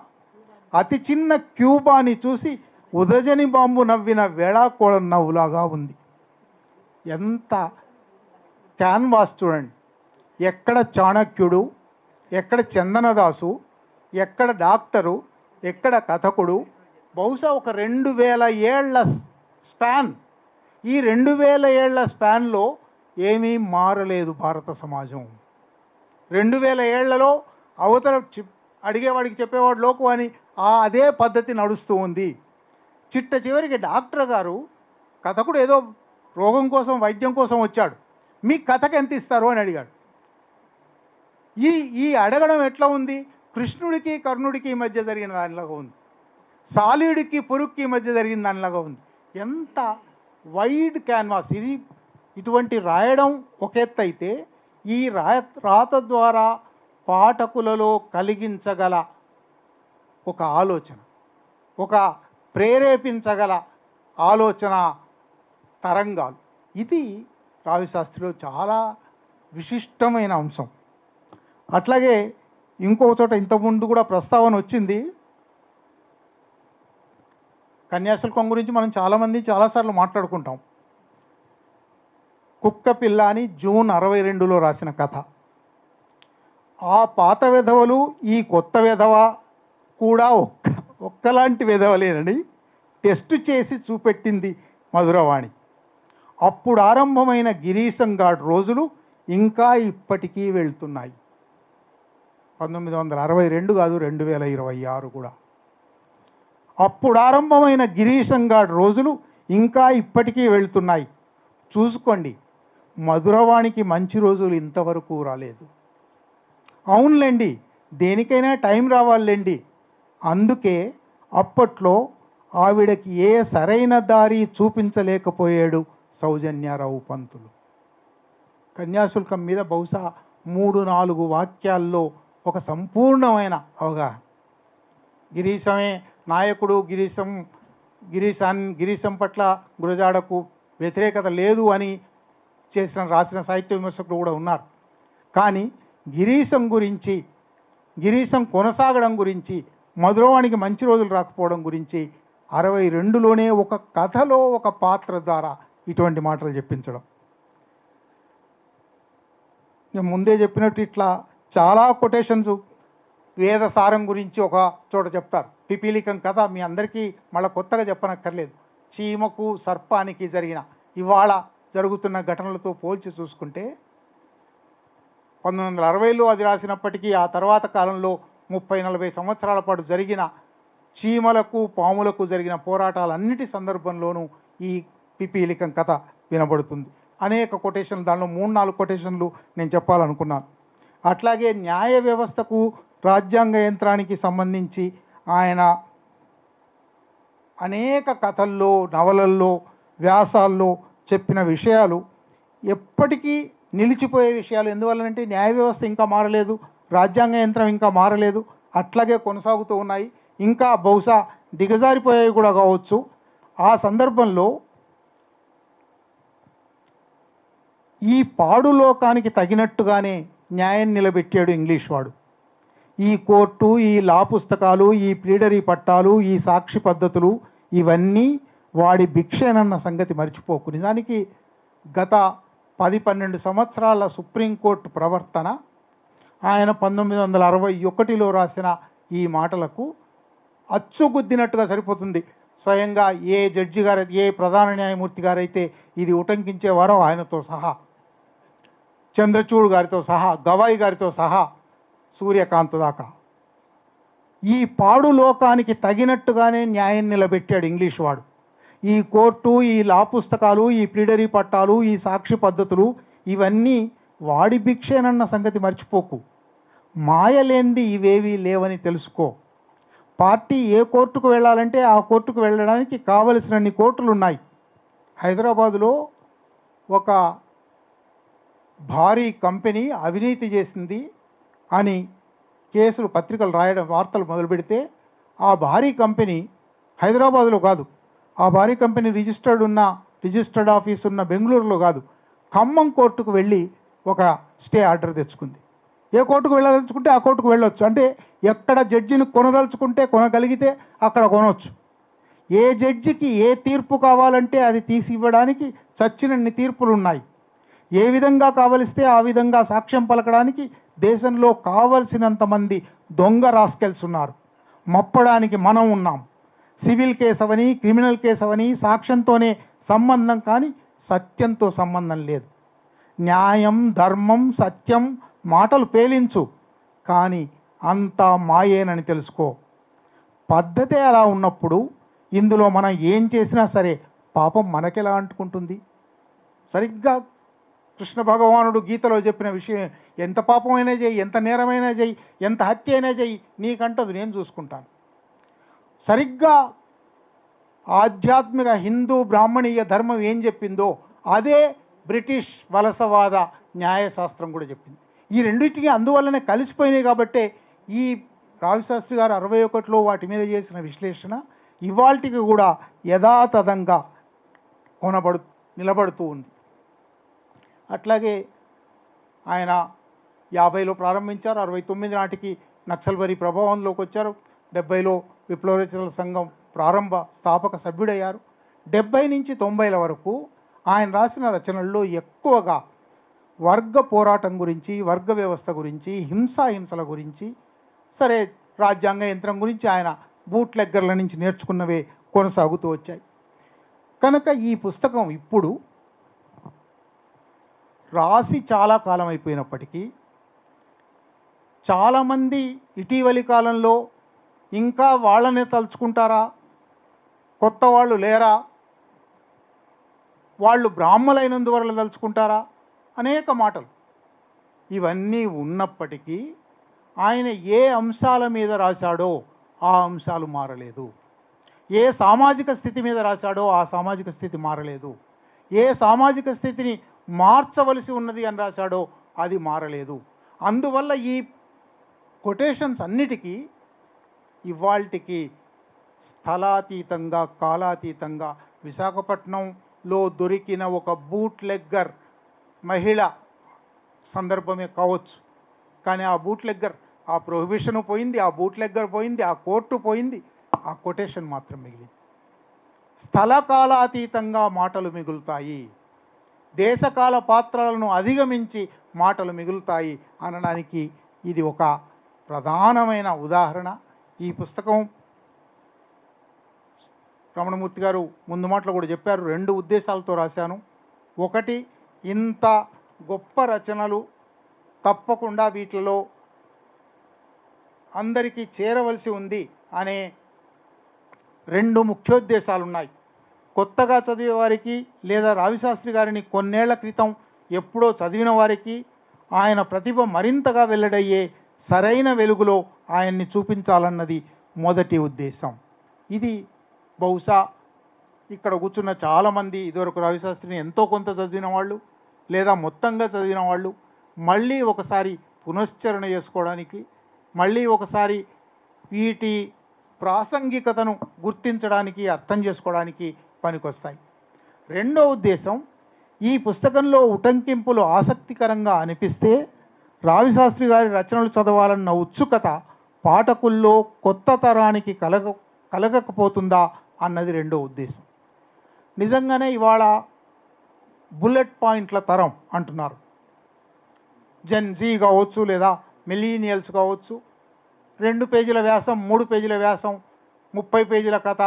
[SPEAKER 5] అతి చిన్న క్యూబాని చూసి ఉదజని బాంబు నవ్విన వేళాకోళం నవ్వులాగా ఉంది. ఎంత క్యాన్వాస్ చూడండి. ఎక్కడ చాణక్యుడు, ఎక్కడ చందనదాసు, ఎక్కడ డాక్టరు, ఎక్కడ కథకుడు. బహుశా ఒక 2000 ఏళ్ల స్పాన్. ఈ 2000 ఏళ్ల స్పాన్లో ఏమీ మారలేదు భారత సమాజం. 2000 ఏళ్లలో అవతల అడిగేవాడికి చెప్పేవాడు లోకు అని అదే పద్ధతి నడుస్తూ ఉంది. చిట్ట చివరికి డాక్టర్ గారు, కథకుడు ఏదో రోగం కోసం వైద్యం కోసం వచ్చాడు, మీ కథకి ఎంత ఇస్తారు అని అడిగాడు. ఈ ఈ అడగడం ఎట్లా ఉంది? కృష్ణుడికి కర్ణుడికి మధ్య జరిగిన దానిలాగా ఉంది, సాలీడికి పురుక్కి మధ్య జరిగిన దానిలాగా ఉంది. ఎంత వైడ్ క్యాన్వాస్ ఇది. ఇటువంటి రాయడం ఒక ఎత్తు అయితే, ఈ రాత ద్వారా పాఠకులలో కలిగించగల ఒక ఆలోచన, ఒక ప్రేరేపించగల ఆలోచన తరంగాలు, ఇది రావిశాస్త్రిలో చాలా విశిష్టమైన అంశం. అట్లాగే ఇంకో చోట ఇంతకుముందు కూడా ప్రస్తావన వచ్చింది, కన్యాశుల్కం గురించి మనం చాలామంది చాలాసార్లు మాట్లాడుకుంటాం. కుక్క పిల్ల అని జూన్ 62లో రాసిన కథ. ఆ పాత విధవలు ఈ కొత్త విధవ కూడా ఒక్కలాంటి విధవలేనని టెస్టు చేసి చూపెట్టింది మధురవాణి. అప్పుడు ఆరంభమైన గిరీశం ఘాట్ రోజులు ఇంకా ఇప్పటికీ వెళ్తున్నాయి. 1962 కాదు, 2026 కూడా. అప్పుడు ఆరంభమైన గిరీశం ఘాట్ రోజులు ఇంకా ఇప్పటికీ వెళ్తున్నాయి. చూసుకోండి, మధురవాణికి మంచి రోజులు ఇంతవరకు రాలేదు. అవునులేండి, దేనికైనా టైం రావాలండి. అందుకే అప్పట్లో ఆవిడకి ఏ సరైన దారి చూపించలేకపోయాడు సౌజన్యారావు పంతులు. కన్యాశుల్కం మీద బహుశా 3-4 వాక్యాల్లో ఒక సంపూర్ణమైన అవగాహన. గిరీశమే నాయకుడు, గిరీశం పట్ల గురజాడకు వ్యతిరేకత లేదు అని రాసిన సాహిత్య విమర్శకులు కూడా ఉన్నారు. కానీ గిరీశం గురించి, గిరీశం కొనసాగడం గురించి, మధురవాణికి మంచి రోజులు రాకపోవడం గురించి 62లోనే ఒక కథలో ఒక పాత్ర ద్వారా ఇటువంటి మాటలు చెప్పించడం. నేను ముందే చెప్పినట్టు ఇట్లా చాలా కొటేషన్స్ వేదసారం గురించి ఒక చోట చెప్తారు. పిపీలికం కథ మీ అందరికీ మళ్ళీ కొత్తగా చెప్పనక్కర్లేదు. చీమకు సర్పానికి జరిగిన ఇవాళ జరుగుతున్న ఘటనలతో పోల్చి చూసుకుంటే 1960లో అది రాసినప్పటికీ ఆ తర్వాత కాలంలో 30-40 సంవత్సరాల పాటు జరిగిన చీమలకు పాములకు జరిగిన పోరాటాలన్నిటి సందర్భంలోనూ ఈ పిపీలికం కథ వినబడుతుంది. అనేక కొటేషన్లు, దానిలో 3-4 కొటేషన్లు నేను చెప్పాలనుకున్నాను. అట్లాగే న్యాయ వ్యవస్థకు, రాజ్యాంగ యంత్రానికి సంబంధించి ఆయన అనేక కథల్లో, నవలల్లో, వ్యాసాల్లో చెప్పిన విషయాలు ఎప్పటికీ నిలిచిపోయే విషయాలు. ఎందువల్లనంటే న్యాయ వ్యవస్థ ఇంకా మారలేదు, రాజ్యాంగ యంత్రం ఇంకా మారలేదు, అట్లాగే కొనసాగుతూ ఉన్నాయి, ఇంకా బహుశా దిగజారిపోయేవి కూడా కావచ్చు. ఆ సందర్భంలో ఈ పాడు లోకానికి తగినట్టుగానే న్యాయం నిలబెట్టాడు ఇంగ్లీష్ వాడు. ఈ కోర్టు, ఈ లా పుస్తకాలు, ఈ ప్లీడరీ పట్టాలు, ఈ సాక్షి పద్ధతులు ఇవన్నీ వాడి భిక్షేనన్న సంగతి మర్చిపోకు. నిజానికి గత 10-12 సంవత్సరాల సుప్రీంకోర్టు ప్రవర్తన, ఆయన 1961లో రాసిన ఈ మాటలకు అచ్చుగుద్దినట్టుగా సరిపోతుంది. స్వయంగా ఏ జడ్జి గారు, ఏ ప్రధాన న్యాయమూర్తి గారైతే ఇది ఉటంకించేవారో ఆయనతో సహా, చంద్రచూడ్ గారితో సహా, గవాయి గారితో సహా, సూర్యకాంత్ దాకా ఈ పాడు లోకానికి తగినట్టుగానే న్యాయం నిలబెట్టాడు ఇంగ్లీష్ వాడు. ఈ కోర్టు, ఈ లా పుస్తకాలు, ఈ ప్లీడరీ పట్టాలు, ఈ సాక్షి పద్ధతులు ఇవన్నీ వాడి భిక్షేనన్న సంగతి మర్చిపోకు. మాయలేంది ఇవేవీ లేవని తెలుసుకో. పార్టీ ఏ కోర్టుకు వెళ్ళాలంటే ఆ కోర్టుకు వెళ్ళడానికి కావలసినన్ని కోర్టులు ఉన్నాయి. హైదరాబాదులో ఒక భారీ కంపెనీ అవినీతి చేసింది అని కేసులు, పత్రికలు రాయడం, వార్తలు మొదలు పెడితే ఆ భారీ కంపెనీ హైదరాబాదులో కాదు, ఆ భారీ కంపెనీ రిజిస్టర్డ్ ఆఫీస్ ఉన్న బెంగళూరులో కాదు, ఖమ్మం కోర్టుకు వెళ్ళి ఒక స్టే ఆర్డర్ తెచ్చుకుంది. ఏ కోర్టుకు వెళ్ళదలుచుకుంటే ఆ కోర్టుకు వెళ్ళొచ్చు. అంటే ఎక్కడ జడ్జిని కొనదలుచుకుంటే, కొనగలిగితే అక్కడ కొనవచ్చు. ఏ జడ్జికి ఏ తీర్పు కావాలంటే అది తీసి ఇవ్వడానికి చచ్చినన్ని తీర్పులు ఉన్నాయి. ఏ విధంగా కావలిస్తే ఆ విధంగా సాక్ష్యం పలకడానికి దేశంలో కావలసినంత మంది దొంగ రాస్కెల్స్ ఉన్నారు. మప్పడానికి మనం ఉన్నాం. సివిల్ కేసు అవని, క్రిమినల్ కేసు అవని సాక్ష్యంతోనే సంబంధం, కానీ సత్యంతో సంబంధం లేదు. న్యాయం, ధర్మం, సత్యం మాటలు పేలించు, కానీ అంతా మాయేనని తెలుసుకో. పద్ధతే అలా ఉన్నప్పుడు ఇందులో మనం ఏం చేసినా సరే పాపం మనకెలా అంటుకుంటుంది? సరిగ్గా కృష్ణ భగవానుడు గీతలో చెప్పిన విషయం, ఎంత పాపమైనా చేయి, ఎంత నేరమైనా చేయి, ఎంత హత్య అయినా చేయి, నీకంటదు, నేను చూసుకుంటాను. సరిగ్గా ఆధ్యాత్మిక హిందూ బ్రాహ్మణీయ ధర్మం ఏం చెప్పిందో అదే బ్రిటిష్ వలసవాద న్యాయశాస్త్రం కూడా చెప్పింది. ఈ రెండింటికి అందువల్లనే కలిసిపోయినాయి. కాబట్టే ఈ రావిశాస్త్రి గారు 61లో వాటి మీద చేసిన విశ్లేషణ ఇవాళకి కూడా యథాతథంగా నిలబడుతూ ఉంది. అట్లాగే ఆయన 50లో ప్రారంభించారు, 69 నాటికి నక్సల్బరీ ప్రభావంలోకి వచ్చారు, 70లో విప్లవ రచనల సంఘం ప్రారంభ స్థాపక సభ్యుడయ్యారు. 70 నుంచి 90ల వరకు ఆయన రాసిన రచనల్లో ఎక్కువగా వర్గ పోరాటం గురించి, వర్గ వ్యవస్థ గురించి, హింసల గురించి, సరే రాజ్యాంగ యంత్రం గురించి ఆయన బూట్లెగ్గర్ల నుంచి నేర్చుకున్నవే కొనసాగుతూ వచ్చాయి. కనుక ఈ పుస్తకం ఇప్పుడు రాసి చాలా కాలం అయిపోయినప్పటికీ చాలామంది ఇటీవలి కాలంలో ఇంకా వాళ్ళనే తలుచుకుంటారా, కొత్త వాళ్ళు లేరా, వాళ్ళు బ్రాహ్మలైనందువల్ల తలుచుకుంటారా, అనేక మాటలు ఇవన్నీ ఉన్నప్పటికీ ఆయన ఏ అంశాల మీద రాశాడో ఆ అంశాలు మారలేదు. ఏ సామాజిక స్థితి మీద రాశాడో ఆ సామాజిక స్థితి మారలేదు. ఏ సామాజిక స్థితిని మార్చవలసి ఉన్నది అని రాశాడో అది మారలేదు. అందువల్ల ఈ కొటేషన్స్ అన్నిటికీ ఇవాల్టికి స్థలాతీతంగా, కాలాతీతంగా విశాఖపట్నంలో దొరికిన ఒక బూట్లెగ్గర్ మహిళ సందర్భమే కావచ్చు, కానీ ఆ బూట్లెగ్గర్, ఆ ప్రొహిబిషన్ పోయింది, ఆ బూట్లెగ్గర్ పోయింది, ఆ కోర్టు పోయింది, ఆ కొటేషన్ మాత్రం మిగిలింది. స్థలకాలాతీతంగా మాటలు మిగులుతాయి, దేశకాల పాత్రలను అధిగమించి మాటలు మిగులుతాయి అనడానికి ఇది ఒక ప్రధానమైన ఉదాహరణ. ఈ పుస్తకం రమణమూర్తి గారు ముందు మాటలో కూడా చెప్పారు, 2 ఉద్దేశాలతో రాశాను. ఒకటి, ఇంత గొప్ప రచనలు తప్పకుండా వీటిలో అందరికీ చేరవలసి ఉంది అనే 2 ముఖ్యోద్దేశాలు ఉన్నాయి. కొత్తగా చదివే వారికి, లేదా రావిశాస్త్రి గారిని కొన్నేళ్ల క్రితం ఎప్పుడో చదివిన వారికి ఆయన ప్రతిభ మరింతగా వెల్లడయ్యే సరైన వెలుగులో ఆయన్ని చూపించాలన్నది మొదటి ఉద్దేశం. ఇది బహుశా ఇక్కడ కూర్చున్న చాలామంది ఇదివరకు రావిశాస్త్రిని ఎంతో కొంత చదివిన వాళ్ళు, లేదా మొత్తంగా చదివిన వాళ్ళు మళ్ళీ ఒకసారి పునశ్చరణ చేసుకోవడానికి, మళ్ళీ ఒకసారి వీటి ప్రాసంగికతను గుర్తించడానికి, అర్థం చేసుకోవడానికి పనికొస్తాయి. రెండో ఉద్దేశం, ఈ పుస్తకంలో ఉటంకింపులు ఆసక్తికరంగా అనిపిస్తే రావిశాస్త్రి గారి రచనలు చదవాలన్న ఉత్సుకత పాఠకుల్లో కొత్త తరానికి కలగకపోతుందా అన్నది రెండో ఉద్దేశం. నిజంగానే ఇవాళ బుల్లెట్ పాయింట్ల తరం అంటున్నారు. జెన్ జీ కావచ్చు, లేదా మిలీనియల్స్ కావచ్చు, 2 పేజీల వ్యాసం, 3 పేజీల వ్యాసం, 30 పేజీల కథ,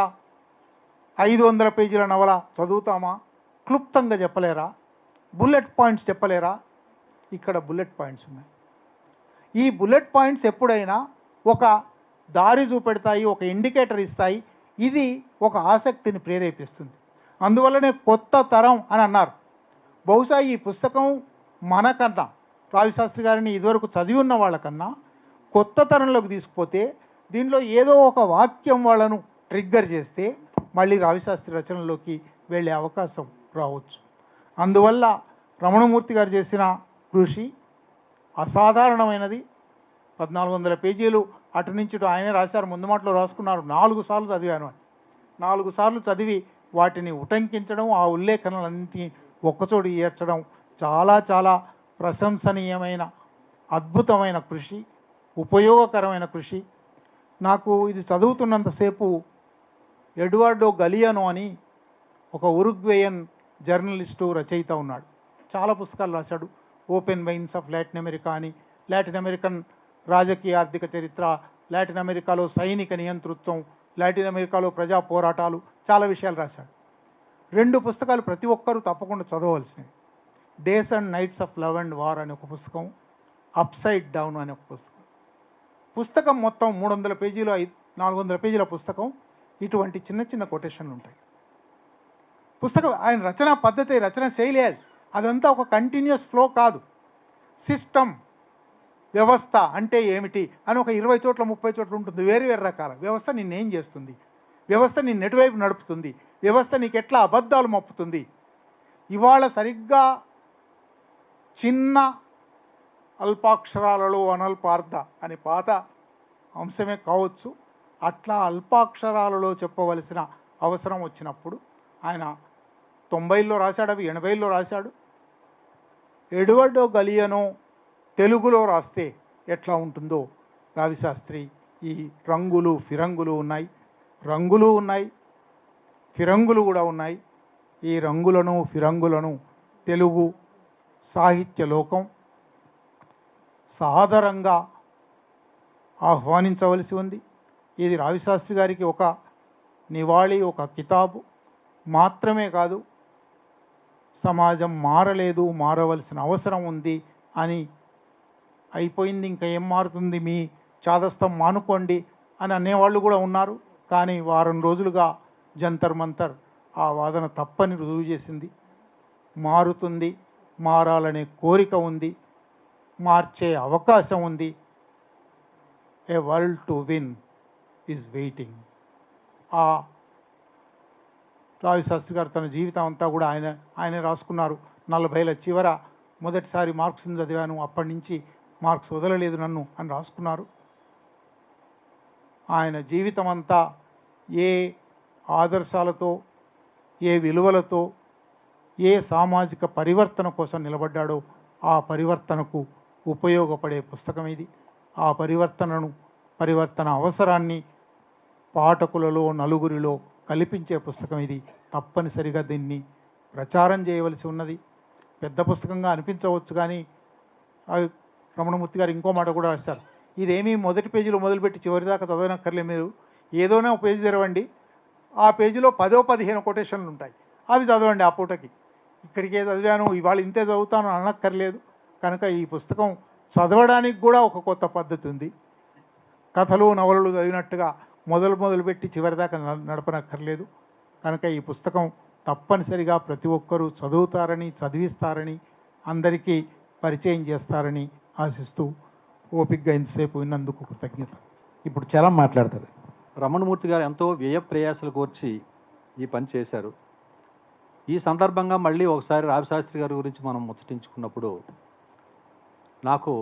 [SPEAKER 5] 500 పేజీల నవల చదువుతామా? క్లుప్తంగా చెప్పలేరా? Bullet points చెప్పలేరా? ఇక్కడ బుల్లెట్ పాయింట్స్ ఉన్నాయి. ఈ బుల్లెట్ పాయింట్స్ ఎప్పుడైనా ఒక దారి చూపెడతాయి, ఒక ఇండికేటర్ ఇస్తాయి. ఇది ఒక ఆసక్తిని ప్రేరేపిస్తుంది. అందువల్లనే కొత్త తరం అని అన్నారు. బహుశా ఈ పుస్తకం మనకన్నా, రావిశాస్త్రి గారిని ఇదివరకు చదివి ఉన్న వాళ్ళకన్నా కొత్త తరంలోకి తీసుకుపోతే, దీనిలో ఏదో ఒక వాక్యం వాళ్ళను ట్రిగ్గర్ చేస్తే మళ్ళీ రావిశాస్త్రి రచనలోకి వెళ్ళే అవకాశం రావచ్చు. అందువల్ల రమణమూర్తి గారు చేసిన కృషి అసాధారణమైనది. 1400 పేజీలు అటు నుంచి ఇటు ఆయనే రాశారు, ముందు మాటలో రాసుకున్నారు. 4 సార్లు చదివాను అని. 4 సార్లు చదివి వాటిని ఉటంకించడం, ఆ ఉల్లేఖనలన్నింటినీ ఒక్కచోటు చేర్చడం చాలా చాలా ప్రశంసనీయమైన, అద్భుతమైన కృషి, ఉపయోగకరమైన కృషి. నాకు ఇది చదువుతున్నంతసేపు ఎడ్వర్డో గలియానో అని ఒక ఉరుగ్వేయన్ జర్నలిస్టు, రచయిత ఉన్నాడు. చాలా పుస్తకాలు రాశాడు. Open wines of Latin America అని, లాటిన్ అమెరికన్ రాజకీయ ఆర్థిక చరిత్ర, లాటిన్ అమెరికాలో సైనిక నియంతృత్వం, లాటిన్ అమెరికాలో ప్రజా పోరాటాలు, చాలా విషయాలు రాశాడు. 2 పుస్తకాలు ప్రతి ఒక్కరూ తప్పకుండా చదవవలసినవి. Days and nights of love and war అనే ఒక పుస్తకం, అప్సైడ్ డౌన్ అనే ఒక పుస్తకం. పుస్తకం మొత్తం 300 పేజీలు, 400 పేజీల పుస్తకం. ఇటువంటి చిన్న చిన్న కొటేషన్లు ఉంటాయి. పుస్తకం ఆయన రచనా పద్ధతి, రచన శైలి అదంతా ఒక కంటిన్యూస్ ఫ్లో కాదు. సిస్టమ్, వ్యవస్థ అంటే ఏమిటి అని ఒక 20 చోట్ల 30 చోట్ల ఉంటుంది. వేరు వేరు రకాల వ్యవస్థ నిన్నేం చేస్తుంది, వ్యవస్థ నిన్ను ఎటువైపు నడుపుతుంది, వ్యవస్థ నీకు ఎట్లా అబద్ధాలు మప్పుతుంది. ఇవాళ సరిగ్గా చిన్న అల్పాక్షరాలలో అనల్పార్థ అనే పాత అంశమే కావచ్చు, అట్లా అల్పాక్షరాలలో చెప్పవలసిన అవసరం వచ్చినప్పుడు ఆయన 90లో రాశాడు, అవి 80లో రాశాడు. ఎడ్వర్డో గలియనో తెలుగులో రాస్తే ఎట్లా ఉంటుందో రావిశాస్త్రి ఈ రంగులు ఫిరంగులు ఉన్నాయి, రంగులు ఉన్నాయి, ఫిరంగులు కూడా ఉన్నాయి. ఈ రంగులను ఫిరంగులను తెలుగు సాహిత్య లోకం సాదరంగా ఆహ్వానించవలసి ఉంది. ఇది రావిశాస్త్రి గారికి ఒక నివాళి, ఒక కితాబు మాత్రమే కాదు, సమాజం మారలేదు, మారవలసిన అవసరం ఉంది అని అయిపోయింది, ఇంకా ఏం మారుతుంది, మీ చాదస్తం మానుకోండి అని అనేవాళ్ళు కూడా ఉన్నారు. కానీ వారం రోజులుగా జంతర్ మంతర్ ఆ వాదన తప్పని రుజువు చేసింది. మారుతుంది, మారాలనే కోరిక ఉంది, మార్చే అవకాశం ఉంది. A world to win is waiting. ఆ రావిశాస్త్రి గారు తన జీవితం అంతా కూడా ఆయనే రాసుకున్నారు. 40ల చివర మొదటిసారి మార్క్స్ని చదివాను, అప్పటి నుంచి మార్క్స్ వదలలేదు నన్ను అని రాసుకున్నారు. ఆయన జీవితం అంతా ఏ ఆదర్శాలతో, ఏ విలువలతో, ఏ సామాజిక పరివర్తన కోసం నిలబడ్డాడో ఆ పరివర్తనకు ఉపయోగపడే పుస్తకం ఇది. ఆ పరివర్తన అవసరాన్ని పాఠకులలో నలుగురిలో కల్పించే పుస్తకం ఇది. తప్పనిసరిగా దీన్ని ప్రచారం చేయవలసి ఉన్నది. పెద్ద పుస్తకంగా అనిపించవచ్చు, కానీ రమణమూర్తి గారు ఇంకో మాట కూడా రాశారు. ఇదేమీ మొదటి పేజీలో మొదలుపెట్టి చివరిదాకా చదవనక్కర్లే, మీరు ఏదోనా పేజీ తెరవండి, ఆ పేజీలో 10-15 కొటేషన్లు ఉంటాయి, అవి చదవండి ఆ పూటకి. ఇక్కడికే చదివాను, ఇవాళ ఇంతే చదువుతాను అనక్కర్లేదు. కనుక ఈ పుస్తకం చదవడానికి కూడా ఒక కొత్త పద్ధతి ఉంది. కథలు నవలలు చదివినట్టుగా మొదలుపెట్టి చివరిదాకా నడపనక్కర్లేదు. కనుక ఈ పుస్తకం తప్పనిసరిగా ప్రతి ఒక్కరూ చదువుతారని, చదివిస్తారని, అందరికీ పరిచయం చేస్తారని ఆశిస్తూ ఓపికగా ఇంతసేపు విన్నందుకు కృతజ్ఞత.
[SPEAKER 2] ఇప్పుడు చాలా మాట్లాడతారు.
[SPEAKER 6] రమణమూర్తి గారు ఎంతో వ్యయ ప్రయాసలు కోర్చి ఈ పని చేశారు. ఈ సందర్భంగా మళ్ళీ ఒకసారి రావిశాస్త్రి గారి గురించి మనం ముచ్చటించుకున్నప్పుడు నాకు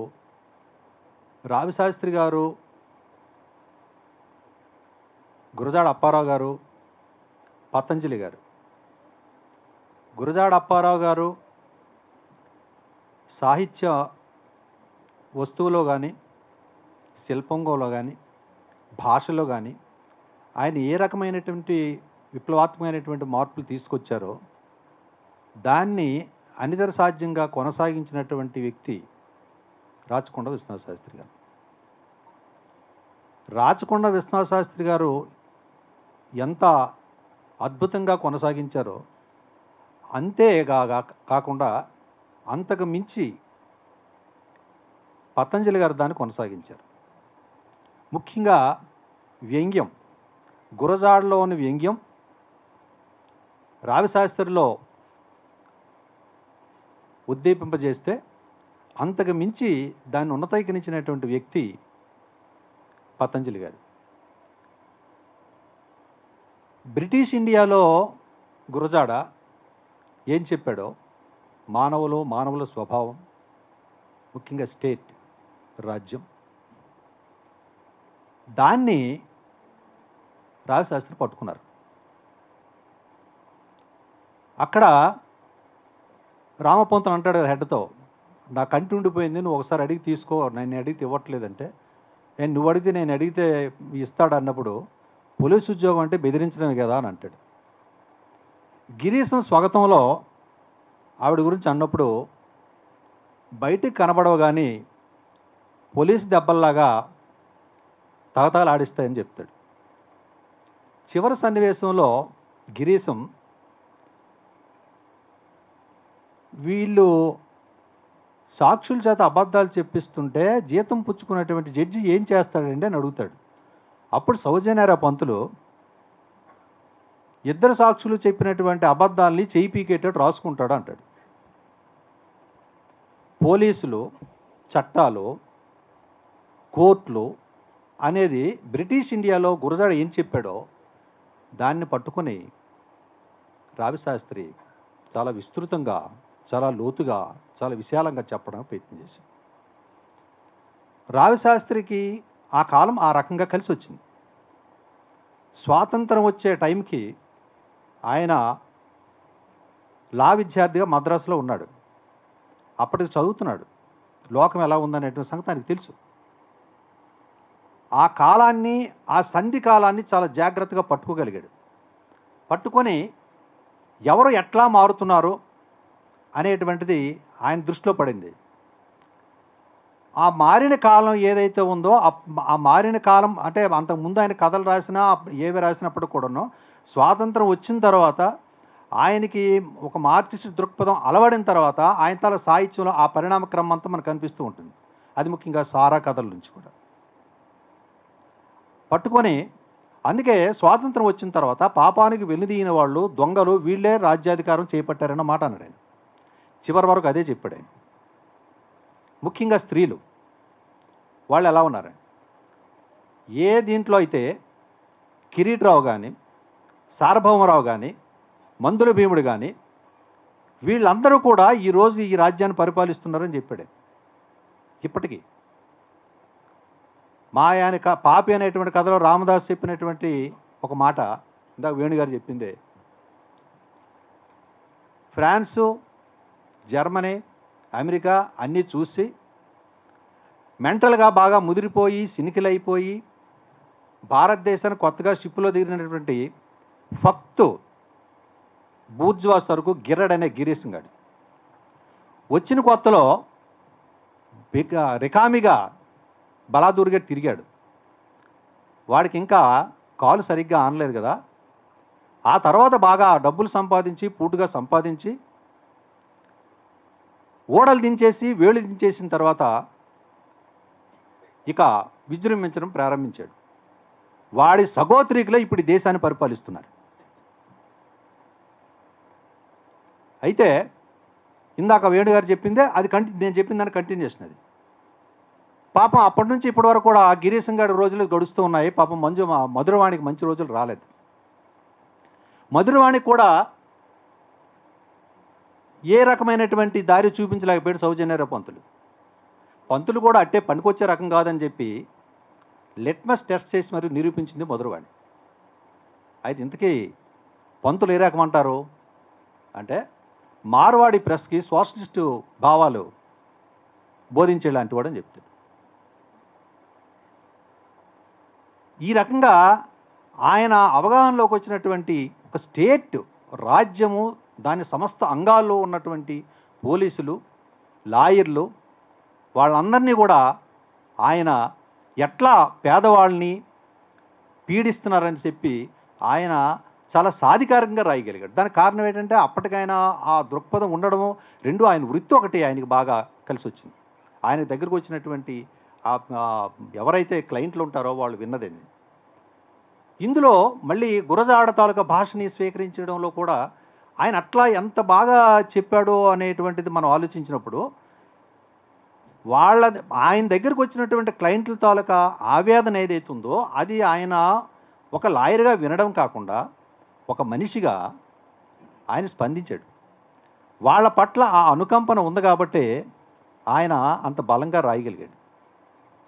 [SPEAKER 6] రావిశాస్త్రి గారు, గురజాడ అప్పారావు గారు, పతంజలి గారు. గురజాడ అప్పారావు గారు సాహిత్య వస్తువులో కానీ, శిల్పంలో కానీ, భాషలో కానీ ఆయన ఏ రకమైనటువంటి విప్లవాత్మకమైనటువంటి మార్పులు తీసుకొచ్చారో దాన్ని అనితర సాధ్యంగా కొనసాగించినటువంటి వ్యక్తి రాచకొండ విశ్వనాథ శాస్త్రి గారు. రాచకొండ విశ్వనాథ శాస్త్రి గారు ఎంత అద్భుతంగా కొనసాగించారో కాకుండా అంతకు మించి పతంజలి గారు దాన్ని కొనసాగించారు. ముఖ్యంగా వ్యంగ్యం, గురజాడలోని వ్యంగ్యం రావిశాస్త్రిలో ఉద్దీపింపజేస్తే అంతకు మించి దాన్ని ఉన్నతీకరించినటువంటి వ్యక్తి పతంజలి గారు. బ్రిటిష్ ఇండియాలో గురజాడ ఏం చెప్పాడో, మానవుల స్వభావం, ముఖ్యంగా స్టేట్, రాజ్యం, దాన్ని రావిశాస్త్రి పట్టుకున్నారు. అక్కడ రామపంతం అంటాడు హెడ్తో, నా కంటి ఉండిపోయింది, నువ్వు ఒకసారి అడిగి తీసుకో, నేను అడిగితే ఇవ్వట్లేదంటే, నువ్వు అడిగితే నేను అడిగితే ఇస్తాడు అన్నప్పుడు, పోలీసు ఉద్యోగం అంటే బెదిరించడమే కదా అని అంటాడు. గిరీశం స్వాగతంలో ఆవిడ గురించి అన్నప్పుడు బయటికి కనబడవు కానీ పోలీసు దెబ్బల్లాగా తగతాలు ఆడిస్తాయని చెప్తాడు. చివరి సన్నివేశంలో గిరీశం వీళ్ళు సాక్షుల చేత అబద్ధాలు చెప్పిస్తుంటే జీతం పుచ్చుకున్నటువంటి జడ్జి ఏం చేస్తాడండి అని అడుగుతాడు. అప్పుడు సౌజన్యారావు పంతులు ఇద్దరు సాక్షులు చెప్పినటువంటి అబద్ధాలని చేయి పీకేటట్టు రాసుకుంటాడు అంటాడు. పోలీసులు, చట్టాలు, కోర్టులు అనేది బ్రిటిష్ ఇండియాలో గురజాడ ఏం చెప్పాడో దాన్ని పట్టుకొని రావిశాస్త్రి చాలా విస్తృతంగా, చాలా లోతుగా, చాలా విశాలంగా చెప్పడం ప్రయత్నం చేశాడు. రావిశాస్త్రికి ఆ కాలం ఆ రకంగా కలిసి వచ్చింది. స్వాతంత్రం వచ్చే టైంకి ఆయన లా విద్యార్థిగా మద్రాసులో ఉన్నాడు. అప్పటికి చదువుతున్నాడు. లోకం ఎలా ఉందనేటువంటి సంగతి ఆయనకు తెలుసు. ఆ కాలాన్ని, ఆ సంధి కాలాన్ని చాలా జాగ్రత్తగా పట్టుకోగలిగాడు. పట్టుకొని ఎవరు ఎట్లా మారుతున్నారు అనేటువంటిది ఆయన దృష్టిలో పడింది. ఆ మారిన కాలం ఏదైతే ఉందో ఆ మారిన కాలం అంటే అంతకుముందు ఆయన కథలు రాసినా ఏవి రాసినప్పుడు కూడాను స్వాతంత్రం వచ్చిన తర్వాత ఆయనకి ఒక మార్క్సిస్ట్ దృక్పథం అలవడిన తర్వాత ఆయన తన సాహిత్యంలో ఆ పరిణామ క్రమం అంతా మనకు కనిపిస్తూ ఉంటుంది. అది ముఖ్యంగా సారా కథల నుంచి కూడా పట్టుకొని, అందుకే స్వాతంత్రం వచ్చిన తర్వాత పాపానికి వెన్నుదీయిన వాళ్ళు, దొంగలు, వీళ్ళే రాజ్యాధికారం చేపట్టారన్న మాట అన్నాడు ఆయన. చివరి వరకు అదే చెప్పాడు ఆయన. ముఖ్యంగా స్త్రీలు వాళ్ళు ఎలా ఉన్నారు? ఏ దీంట్లో అయితే కిరీట్రావు కానీ, సార్వభౌమరావు కానీ, మందుల భీముడు కానీ వీళ్ళందరూ కూడా ఈరోజు ఈ రాజ్యాన్ని పరిపాలిస్తున్నారని చెప్పాడు. ఇప్పటికీ మాయాని పాపి అనేటువంటి కథలో రామదాస్ చెప్పినటువంటి ఒక మాట ఇందాక వేణుగారు చెప్పిందే, ఫ్రాన్సు, జర్మనీ, అమెరికా అన్నీ చూసి మెంటల్గా బాగా ముదిరిపోయి సినికిలైపోయి భారతదేశాన్ని కొత్తగా షిప్లో దిగినటువంటి ఫక్తు బూర్జ్వా సరుకు గిర్రడ్ అనే గిరీశం గాడు వచ్చిన కొత్తలో రికామిగా బలాదూరుగా తిరిగాడు. వాడికి ఇంకా కాలు సరిగ్గా ఆనలేదు కదా. ఆ తర్వాత బాగా డబ్బులు సంపాదించి పూటుగా సంపాదించి ఓడలు దించేసి వేళ్ళు దించేసిన తర్వాత ఇక విజృంభించడం ప్రారంభించాడు. వాడి సగోత్రీకులే ఇప్పుడు ఈ దేశాన్ని పరిపాలిస్తున్నారు. అయితే ఇందాక వేణుగారు చెప్పిందే అది నేను చెప్పిన దాన్ని కంటిన్యూ చేసినది. పాపం అప్పటి నుంచి ఇప్పటి వరకు కూడా గిరీశం గారి రోజులు గడుస్తూ ఉన్నాయి. పాపం మధురవాణికి మంచి రోజులు రాలేదు. మధురవాణికి కూడా ఏ రకమైనటువంటి దారి చూపించలేకపోయాడు సౌజన్యరావు పంతులు. పంతులు కూడా అట్టే పనికొచ్చే రకం కాదని చెప్పి లిట్మస్ టెస్ట్ చేసి మరి నిరూపించింది మధురవాణి. అయితే ఇంతకీ పంతులు ఏ రకం అంటారు అంటే మార్వాడి ప్రెస్కి సోషలిస్టు భావాలు బోధించేలాంటి వాడని చెప్తాడు. ఈ రకంగా ఆయన అవగాహనలోకి వచ్చినటువంటి ఒక స్టేట్ రాజ్యము, దాని సమస్త అంగాల్లో ఉన్నటువంటి పోలీసులు, లాయర్లు వాళ్ళందరినీ కూడా ఆయన ఎట్లా పేదవాళ్ళని పీడిస్తున్నారని చెప్పి ఆయన చాలా సాధికారంగా రాయగలిగాడు. దానికి కారణం ఏంటంటే అప్పటికైనా ఆ దృక్పథం ఉండడము, రెండు ఆయన వృత్తి ఒకటి ఆయనకి బాగా కలిసి వచ్చింది. ఆయన దగ్గరకు వచ్చినటువంటి ఎవరైతే క్లయింట్లు ఉంటారో వాళ్ళు విన్నదేంది. ఇందులో మళ్ళీ గురజాడ తాలూకా భాషని స్వీకరించడంలో కూడా ఆయన అట్లా ఎంత బాగా చెప్పాడో అనేటువంటిది మనం ఆలోచించినప్పుడు ఆయన దగ్గరకు వచ్చినటువంటి క్లయింట్ల తాలూకా ఆవేదన ఏదైతుందో అది ఆయన ఒక లాయర్గా వినడం కాకుండా ఒక మనిషిగా ఆయన స్పందించాడు. వాళ్ళ పట్ల ఆ అనుకంపన ఉంది కాబట్టే ఆయన అంత బలంగా రాయగలిగాడు.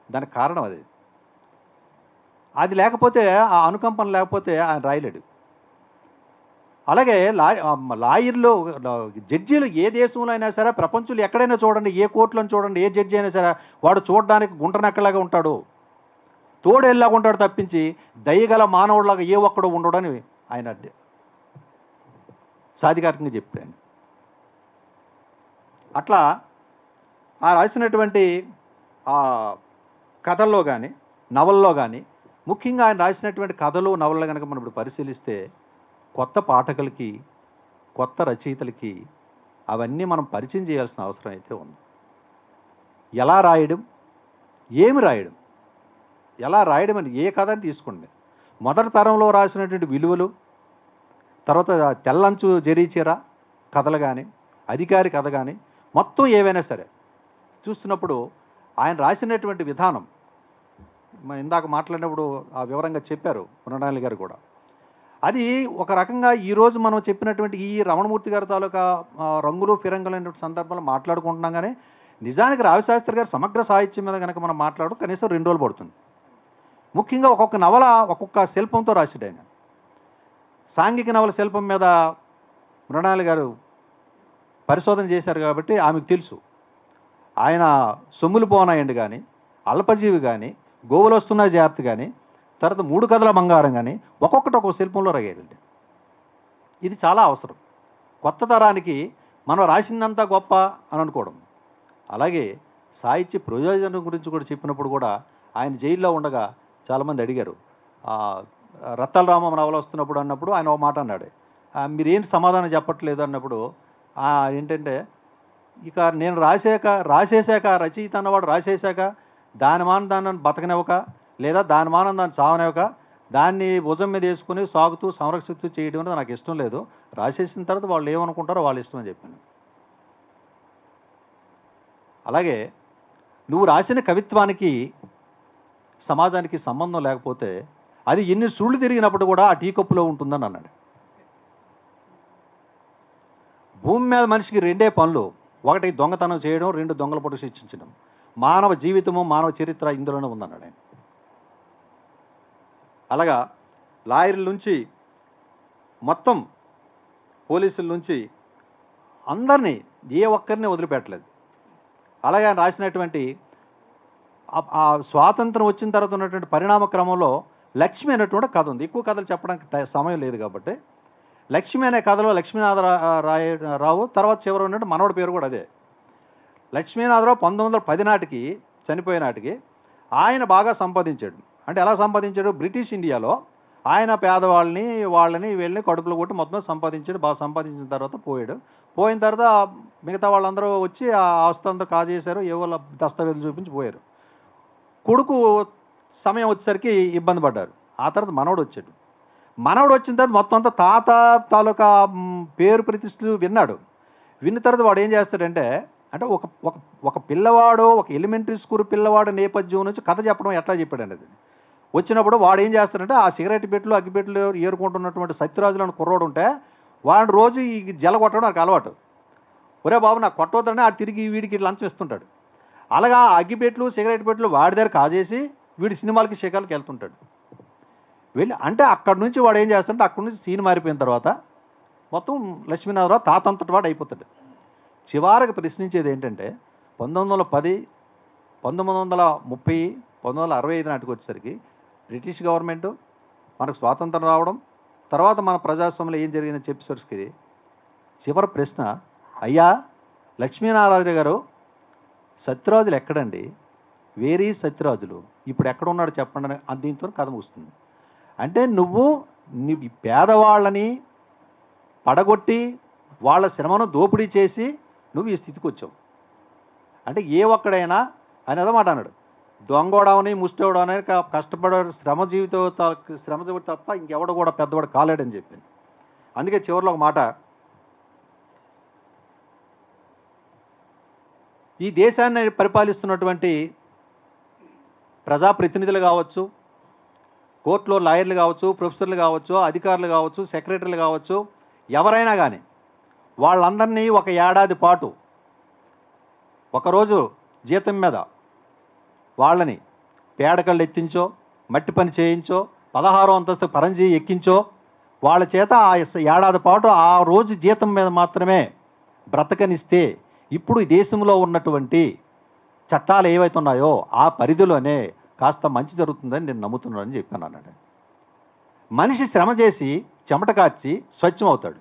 [SPEAKER 6] దానికి కారణం అది. అది లేకపోతే, ఆ అనుకంపన లేకపోతే ఆయన రాయలేడు. అలాగే లాయర్లు, జడ్జీలు ఏ దేశంలో అయినా సరే, ప్రపంచంలో ఎక్కడైనా చూడండి, ఏ కోర్టులో చూడండి, ఏ జడ్జి అయినా సరే వాడు చూడడానికి గుంటనక్కలాగా ఉంటాడు, తోడేళ్ళలాగా ఉంటాడు తప్పించి దయగల మానవుడిలాగా ఏ ఒక్కడో ఉండడని ఆయన సాధికారికంగా చెప్పాడు. అట్లా ఆ రాసినటువంటి ఆ కథల్లో కానీ నవల్లో కానీ, ముఖ్యంగా ఆయన రాసినటువంటి కథలు నవల్లో కనుక మనం ఇప్పుడు పరిశీలిస్తే కొత్త పాఠకులకి, కొత్త రచయితలకి అవన్నీ మనం పరిచయం చేయాల్సిన అవసరం అయితే ఉంది. ఎలా రాయడం, ఏమి రాయడం, ఎలా రాయడం అని ఏ కథని తీసుకోండి. మొదటి తరంలో రాసినటువంటి విలువలు, తర్వాత తెల్లంచు జరీచీర కథలు కానీ, అధికారి కథ కానీ, మొత్తం ఏవైనా సరే చూస్తున్నప్పుడు ఆయన రాసినటువంటి విధానం ఇందాక మాట్లాడినప్పుడు ఆ వివరంగా చెప్పారు మృణాలి గారు కూడా. అది ఒక రకంగా ఈరోజు మనం చెప్పినటువంటి ఈ రమణమూర్తి గారి తాలూకా రంగులు ఫిరంగులు అనేటువంటి సందర్భంలో మాట్లాడుకుంటున్నాం. కానీ నిజానికి రావిశాస్త్రి గారు సమగ్ర సాహిత్యం మీద కనుక మనం మాట్లాడు కనీసం 2 రోజులు పడుతుంది. ముఖ్యంగా ఒక్కొక్క నవల ఒక్కొక్క శిల్పంతో రాశాడు ఆయన. సాంఘిక నవల శిల్పం మీద మృణాలి గారు పరిశోధన చేశారు కాబట్టి ఆమెకు తెలుసు. ఆయన సొమ్ములు పోనాయండి కానీ, అల్పజీవి కానీ, గోవులు వస్తున్న జాగ్రత్త కానీ, తర్వాత 3 కథల బంగారం కానీ ఒక్కొక్కటి ఒక్కొక్క శిల్పంలో రగారండి. ఇది చాలా అవసరం. కొత్త తరానికి మనం రాసిందంతా గొప్ప అని అనుకోవడం. అలాగే సాహిత్య ప్రయోజనం గురించి కూడా చెప్పినప్పుడు కూడా ఆయన జైల్లో ఉండగా చాలామంది అడిగారు. రత్తాల రామం నవల వస్తున్నప్పుడు అన్నప్పుడు ఆయన ఒక మాట అన్నాడు, మీరేం సమాధానం చెప్పట్లేదు అన్నప్పుడు ఏంటంటే, ఇక నేను రాసేశాక రచయిత అన్నవాడు రాసేశాక దాని మానం దాన్ని బతకనివ్వక, లేదా దాని మానం దాన్ని చావనివ్వక, దాన్ని భుజం మీద వేసుకుని సాగుతూ సంరక్షిస్తూ చేయడం అనేది నాకు ఇష్టం లేదు. రాసేసిన తర్వాత వాళ్ళు ఏమనుకుంటారో వాళ్ళ ఇష్టం అని చెప్పాను. అలాగే నువ్వు రాసిన కవిత్వానికి సమాజానికి సంబంధం లేకపోతే అది ఎన్ని సుళ్ళు తిరిగినప్పుడు కూడా ఆ టీ కప్పులో ఉంటుందని అన్నాడు. భూమి మీద మనిషికి 2 పనులు, 1 దొంగతనం చేయడం, 2 దొంగల పొట్టు శిక్షించడం. మానవ జీవితము మానవ చరిత్ర ఇందులోనే ఉందన్నాడు ఆయన. అలాగా లాయర్ల నుంచి మొత్తం పోలీసుల నుంచి అందరినీ ఏ ఒక్కరిని వదిలిపెట్టలేదు. అలాగే ఆయన రాసినటువంటి ఆ స్వాతంత్రం వచ్చిన తర్వాత ఉన్నటువంటి పరిణామ క్రమంలో లక్ష్మి అనేటువంటి కథ ఉంది. ఎక్కువ కథలు చెప్పడానికి సమయం లేదు కాబట్టి లక్ష్మి అనే కథలో లక్ష్మీనాథరావు తర్వాత చివరి ఉన్నట్టు మనవడి పేరు కూడా అదే. లక్ష్మీనాథరావు 1910 నాటికి చనిపోయే నాటికి ఆయన బాగా సంపాదించాడు. అంటే ఎలా సంపాదించాడు? బ్రిటిష్ ఇండియాలో ఆయన పేదవాళ్ళని వీళ్ళని కడుపులో కొట్టి మొత్తం సంపాదించాడు. బాగా సంపాదించిన తర్వాత పోయాడు. పోయిన తర్వాత మిగతా వాళ్ళందరూ వచ్చి ఆ ఆస్తి అంతా కాజేశారు, ఏవో దస్తావేజులు చూపించి పోయారు. కొడుకు సమయం వచ్చేసరికి ఇబ్బంది పడ్డారు. ఆ తర్వాత మనవడు వచ్చాడు. మనవడు వచ్చిన తర్వాత మొత్తం అంతా తాత తాలూకా పేరు ప్రతిష్టలు విన్నాడు. విన్న తర్వాత వాడు ఏం చేస్తాడంటే, అంటే ఒక పిల్లవాడు, ఒక ఎలిమెంటరీ స్కూల్ పిల్లవాడు నేపథ్యం నుంచి కథ చెప్పడం ఎట్లా చెప్పాడండి. అది వచ్చినప్పుడు వాడు ఏం చేస్తాడంటే, ఆ సిగరెట్ పెట్లు అగ్గిపెట్లు ఏరుకుంటున్నటువంటి సత్యరాజులను కుర్రోడు ఉంటే వాడు రోజు ఈ జల కొట్టడం నాకు అలవాటు. ఒరే బాబు నాకు కొట్టవద్దని ఆ తిరిగి వీడికి లంచం ఇస్తుంటాడు. అలాగా అగ్గిపెట్లు సిగరెట్ పెట్లు వాడి దగ్గర కాజేసి వీడి సినిమాలకి షికార్లకి వెళ్తుంటాడు. వెళ్ళి అంటే అక్కడి నుంచి వాడు ఏం చేస్తాడంటే, అక్కడి నుంచి సీన్ మారిపోయిన తర్వాత మొత్తం లక్ష్మీనాథరావు తాతంతటి వాడు అయిపోతాడు. చివరికి ప్రశ్నించేది ఏంటంటే, 1910, 1930, 1965 నాటికి వచ్చేసరికి బ్రిటిష్ గవర్నమెంటు మనకు స్వాతంత్రం రావడం, తర్వాత మన ప్రజాస్వామ్యంలో ఏం జరిగిందని చెప్పేసరికి చివరి ప్రశ్న, అయ్యా లక్ష్మీనారాయణ గారు సత్యరాజులు ఎక్కడండి? వేరే సత్యరాజులు ఇప్పుడు ఎక్కడ ఉన్నాడు చెప్పండి అని దీంతో కథ ముగుస్తుంది. అంటే నువ్వు పేదవాళ్ళని పడగొట్టి వాళ్ళ శ్రమను దోపిడీ చేసి నువ్వు ఈ స్థితికి వచ్చావు. అంటే ఏ ఒక్కడైనా ఆయన ఏదో మాట అన్నాడు, దొంగోడవని ముష్టోడవని కష్టపడే శ్రమ జీవితం తప్ప ఇంకెవడ కూడా పెద్దవాడు కాలేడని చెప్పింది. అందుకే చివరిలో ఒక మాట, ఈ దేశాన్ని పరిపాలిస్తున్నటువంటి ప్రజాప్రతినిధులు కావచ్చు, కోర్టులో లాయర్లు కావచ్చు, ప్రొఫెసర్లు కావచ్చు, అధికారులు కావచ్చు, సెక్రటరీలు కావచ్చు, ఎవరైనా కానీ వాళ్ళందరినీ 1 ఏడాది పాటు ఒకరోజు జీతం మీద వాళ్ళని పేడకళ్ళు ఎత్తించో, మట్టి పని చేయించో, 16వ అంతస్తు పరంజీ ఎక్కించో, వాళ్ళ చేత ఆ ఏడాది పాటు ఆ రోజు జీతం మీద మాత్రమే బ్రతకనిస్తే ఇప్పుడు ఈ దేశంలో ఉన్నటువంటి చట్టాలు ఏవైతే ఉన్నాయో ఆ పరిధిలోనే కాస్త మంచి జరుగుతుందని నేను నమ్ముతున్నానని చెప్పాను అన్నాడు. మనిషి శ్రమ చేసి చెమట కార్చి స్వచ్ఛం అవుతాడు.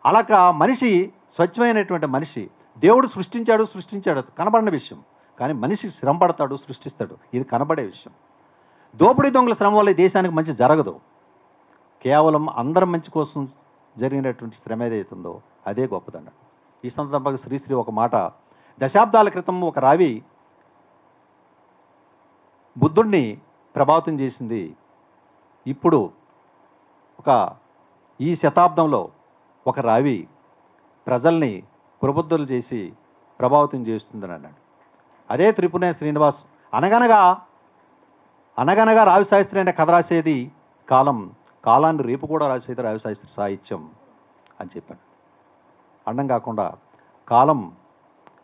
[SPEAKER 6] అలాగా మనిషి స్వచ్ఛమైనటువంటి మనిషి దేవుడు సృష్టించాడు కనబడిన విషయం. కానీ మనిషి శ్రమ పడతాడు, సృష్టిస్తాడు, ఇది కనబడే విషయం. దోపిడీ దొంగల శ్రమ వల్ల దేశానికి మంచి జరగదు. కేవలం అందరం మంచి కోసం జరిగినటువంటి శ్రమ ఏదైతుందో అదే గొప్పదన్నాడు. ఈ సందర్భంగా శ్రీశ్రీ ఒక మాట, దశాబ్దాల క్రితం ఒక రావి బుద్ధుడిని ప్రభావితం చేసింది, ఇప్పుడు ఈ శతాబ్దంలో ఒక రావి ప్రజల్ని ప్రబుద్ధులు చేసి ప్రభావితం చేస్తుందని అన్నాడు. అదే త్రిపురనేని శ్రీనివాస్ అనగనగా రావిశాస్త్రి అనే కథ రాసేది కాలాన్ని రేపు కూడా రాసేది రావిశాస్త్రి సాహిత్యం అని చెప్పాను. అండం కాకుండా కాలం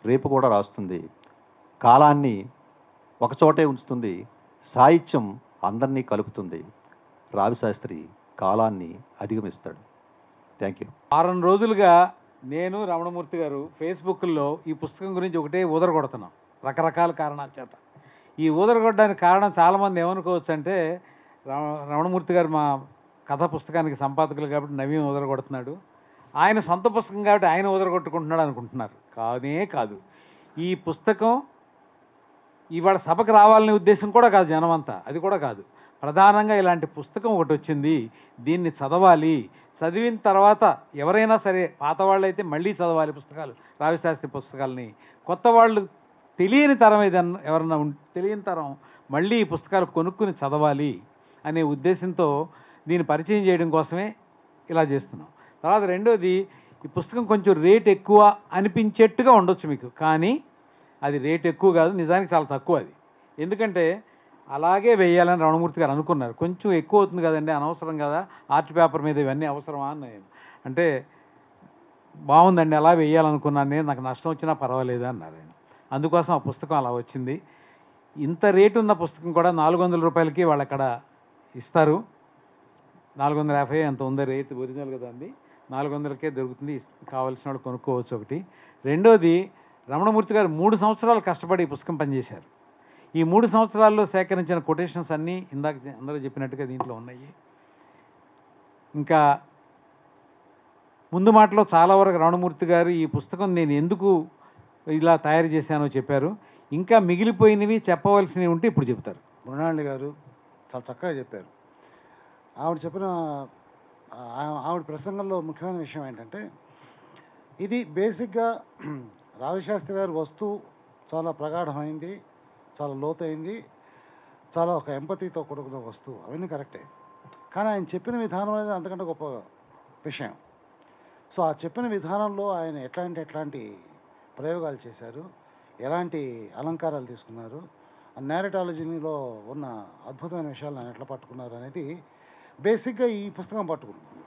[SPEAKER 6] రేపు కూడా రాస్తుంది, కాలాన్ని ఒకచోటే ఉంచుతుంది, సాహిత్యం అందరినీ కలుపుతుంది. రావిశాస్త్రి కాలాన్ని అధిగమిస్తాడు. Thank you.
[SPEAKER 2] వారం రోజులుగా నేను రమణమూర్తి గారు ఫేస్బుక్లో ఈ పుస్తకం గురించి ఒకటే ఊదరగొడుతున్నాం రకరకాల కారణాల చేత. ఈ ఊదరగొట్టడానికి కారణం చాలామంది ఏమనుకోవచ్చు అంటే రమణమూర్తి గారు మా కథ పుస్తకానికి సంపాదకులు కాబట్టి నవీన్ ఊదరగొడుతున్నాడు, ఆయన సొంత పుస్తకం కాబట్టి ఆయన ఊదరగొట్టుకుంటున్నాడు అనుకుంటున్నారు. కాదు. ఈ పుస్తకం ఇవాళ సభకు రావాలనే ఉద్దేశం కూడా కాదు జనం అంతా, అది కూడా కాదు. ప్రధానంగా ఇలాంటి పుస్తకం ఒకటి వచ్చింది, దీన్ని చదవాలి, చదివిన తర్వాత ఎవరైనా సరే పాత వాళ్ళు అయితే మళ్ళీ చదవాలి పుస్తకాలు, రావిశాస్త్రి పుస్తకాలని. కొత్త వాళ్ళు తెలియని తరం ఏదన్నా ఎవరన్నా తెలియని తరం మళ్ళీ ఈ పుస్తకాలు కొనుక్కుని చదవాలి అనే ఉద్దేశంతో దీన్ని పరిచయం చేయడం కోసమే ఇలా చేస్తున్నాం. తర్వాత రెండోది, ఈ పుస్తకం కొంచెం రేట్ ఎక్కువ అనిపించేట్టుగా ఉండొచ్చు మీకు, కానీ అది రేట్ ఎక్కువ కాదు, నిజానికి చాలా తక్కువ అది. ఎందుకంటే అలాగే వేయాలని రమణమూర్తి గారు అనుకున్నారు. కొంచెం ఎక్కువ అవుతుంది కదండి, అనవసరం కదా, ఆర్ట్ పేపర్ మీద ఇవన్నీ అవసరమా అని అంటే బాగుందండి అలా వేయాలనుకున్నాను నేను, నాకు నష్టం వచ్చినా పర్వాలేదు అన్నారు ఆయన. అందుకోసం ఆ పుస్తకం అలా వచ్చింది. ఇంత రేటు ఉన్న పుస్తకం కూడా 400 రూపాయలకి వాళ్ళు అక్కడ ఇస్తారు. 450 ఎంత ఉందో రేటు ఒరిజినల్ కదండి, 400కే దొరుకుతుంది, కావాల్సిన వాళ్ళు కొనుక్కోవచ్చు ఒకటి. రెండోది, రమణమూర్తి గారు 3 సంవత్సరాలు కష్టపడి ఈ పుస్తకం పనిచేశారు. ఈ 3 సంవత్సరాల్లో సేకరించిన కొటేషన్స్ అన్నీ ఇందాక అందరూ చెప్పినట్టుగా దీంట్లో ఉన్నాయి. ఇంకా ముందు మాటలో చాలా వరకు రమణమూర్తి గారు ఈ పుస్తకం నేను ఎందుకు ఇలా తయారు చేశానో చెప్పారు. ఇంకా మిగిలిపోయినవి చెప్పవలసినవి ఉంటే ఇప్పుడు చెప్తారు.
[SPEAKER 7] మృణాళి గారు చాలా చక్కగా చెప్పారు. ఆవిడ చెప్పిన ఆవిడ ప్రసంగంలో ముఖ్యమైన విషయం ఏంటంటే, ఇది బేసిక్గా రావిశాస్త్రి గారి వస్తువు చాలా ప్రగాఢమైంది, చాలా లోతైంది, చాలా ఒక ఎంపతితో కూడుకున్న వస్తువు, అవన్నీ కరెక్టే. కానీ ఆయన చెప్పిన విధానం అనేది అంతకంటే గొప్ప విషయం. సో ఆ చెప్పిన విధానంలో ఆయన ఎట్లాంటి ప్రయోగాలు చేశారు, ఎలాంటి అలంకారాలు తీసుకున్నారు, నేరేటాలజీలో ఉన్న అద్భుతమైన విషయాలను ఆయన ఎట్లా పట్టుకున్నారు అనేది బేసిక్గా ఈ పుస్తకం పట్టుకుంటుంది.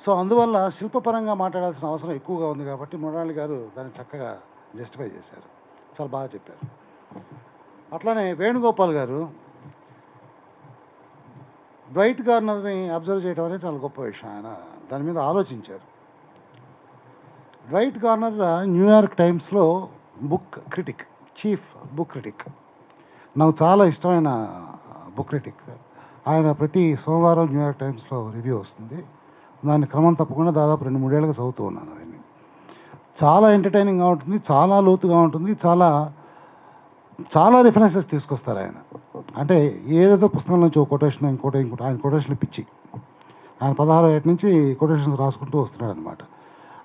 [SPEAKER 7] సో అందువల్ల శిల్పపరంగా మాట్లాడాల్సిన అవసరం ఎక్కువగా ఉంది కాబట్టి మృణాళి గారు దాన్ని చక్కగా జస్టిఫై చేశారు, చాలా బాగా చెప్పారు. అట్లానే వేణుగోపాల్ గారు బ్రైట్ కార్నర్ని అబ్జర్వ్ చేయడం అనేది చాలా గొప్ప విషయం. ఆయన దాని మీద ఆలోచించారు. బ్రైట్ కార్నర్ న్యూయార్క్ టైమ్స్లో book critic, chief book critic, నాకు చాలా ఇష్టమైన బుక్ క్రిటిక్. ఆయన ప్రతి సోమవారం న్యూయార్క్ టైమ్స్లో రివ్యూ వస్తుంది, దాన్ని క్రమం తప్పకుండా దాదాపు 2-3 ఏళ్ళుగా చదువుతూ ఉన్నాను. అవన్నీ చాలా ఎంటర్టైనింగ్గా ఉంటుంది, చాలా లోతుగా ఉంటుంది, చాలా రిఫరెన్సెస్ తీసుకొస్తారు ఆయన. అంటే ఏదేదో పుస్తకం నుంచి ఒక కొటేషన్ ఇంకోటి ఆయన కొటేషన్లు పిచ్చి, ఆయన 16వ ఏట నుంచి కొటేషన్స్ రాసుకుంటూ వస్తున్నాడు అనమాట.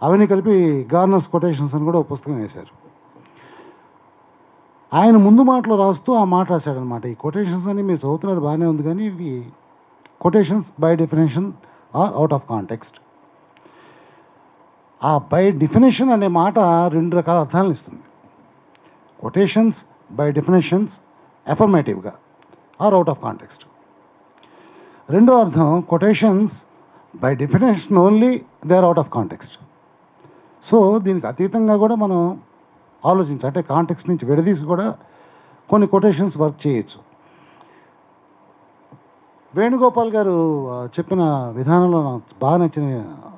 [SPEAKER 7] అవన్నీ కలిపి గార్నర్స్ కొటేషన్స్ అని కూడా ఒక పుస్తకం వేశారు. ఆయన ముందు మాటలో రాస్తూ ఆ మాట రాశాడనమాట. ఈ కొటేషన్స్ అని మీరు చదువుతున్నారు బాగానే ఉంది, కానీ ఇవి quotations by definition are out of context. ఆ బై డెఫినేషన్ అనే మాట 2 రకాల అర్థాలను ఇస్తుంది. కొటేషన్స్ బై డెఫినేషన్స్ అఫర్మేటివ్గా ఆర్ అవుట్ ఆఫ్ కాంటెక్స్ట్. రెండో అర్థం quotations by definition only they are out of context. So దీనికి అతీతంగా కూడా మనం ఆలోచించాలి, అంటే కాంటెక్స్ట్ నుంచి విడదీసి కూడా కొన్ని కొటేషన్స్ వర్క్ చేయొచ్చు. వేణుగోపాల్ గారు చెప్పిన విధానంలో నాకు బాగా నచ్చిన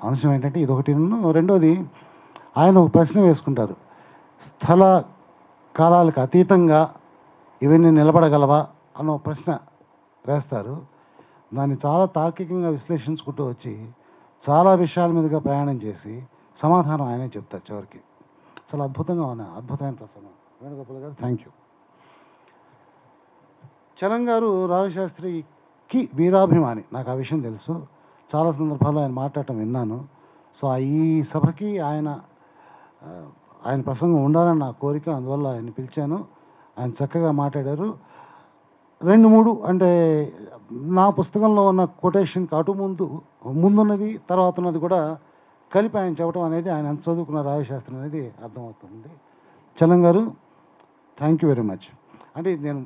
[SPEAKER 7] అంశం ఏంటంటే ఇదొకటి. రెండోది, ఆయన ఒక ప్రశ్న వేసుకుంటారు, స్థల కాలాలకు అతీతంగా ఇవన్నీ నిలబడగలవా అన్న ప్రశ్న వేస్తారు. దాన్ని చాలా తార్కికంగా విశ్లేషించుకుంటూ వచ్చి చాలా విషయాల మీదుగా ప్రయాణం చేసి సమాధానం ఆయనే చెప్తారు చివరికి. చాలా అద్భుతమైన ప్రసంగం వేణుగోపాల్ గారు, థ్యాంక్ యూ. చలం గారు రావిశాస్త్రికి వీరాభిమాని, నాకు ఆ విషయం తెలుసు, చాలా సందర్భాల్లో ఆయన మాట్లాడటం విన్నాను. సో ఈ సభకి ఆయన ప్రసంగం ఉండాలని నా కోరిక, అందువల్ల ఆయన పిలిచాను. ఆయన చక్కగా మాట్లాడారు. 2-3 అంటే నా పుస్తకంలో ఉన్న కొటేషన్కి ముందున్నది తర్వాత ఉన్నది కూడా కలిపి ఆయన చెప్పడం అనేది ఆయన ఎంత చదువుకున్న రావిశాస్త్రి అనేది అర్థమవుతుంది. చలం గారు, థ్యాంక్ యూ వెరీ మచ్. అంటే నేను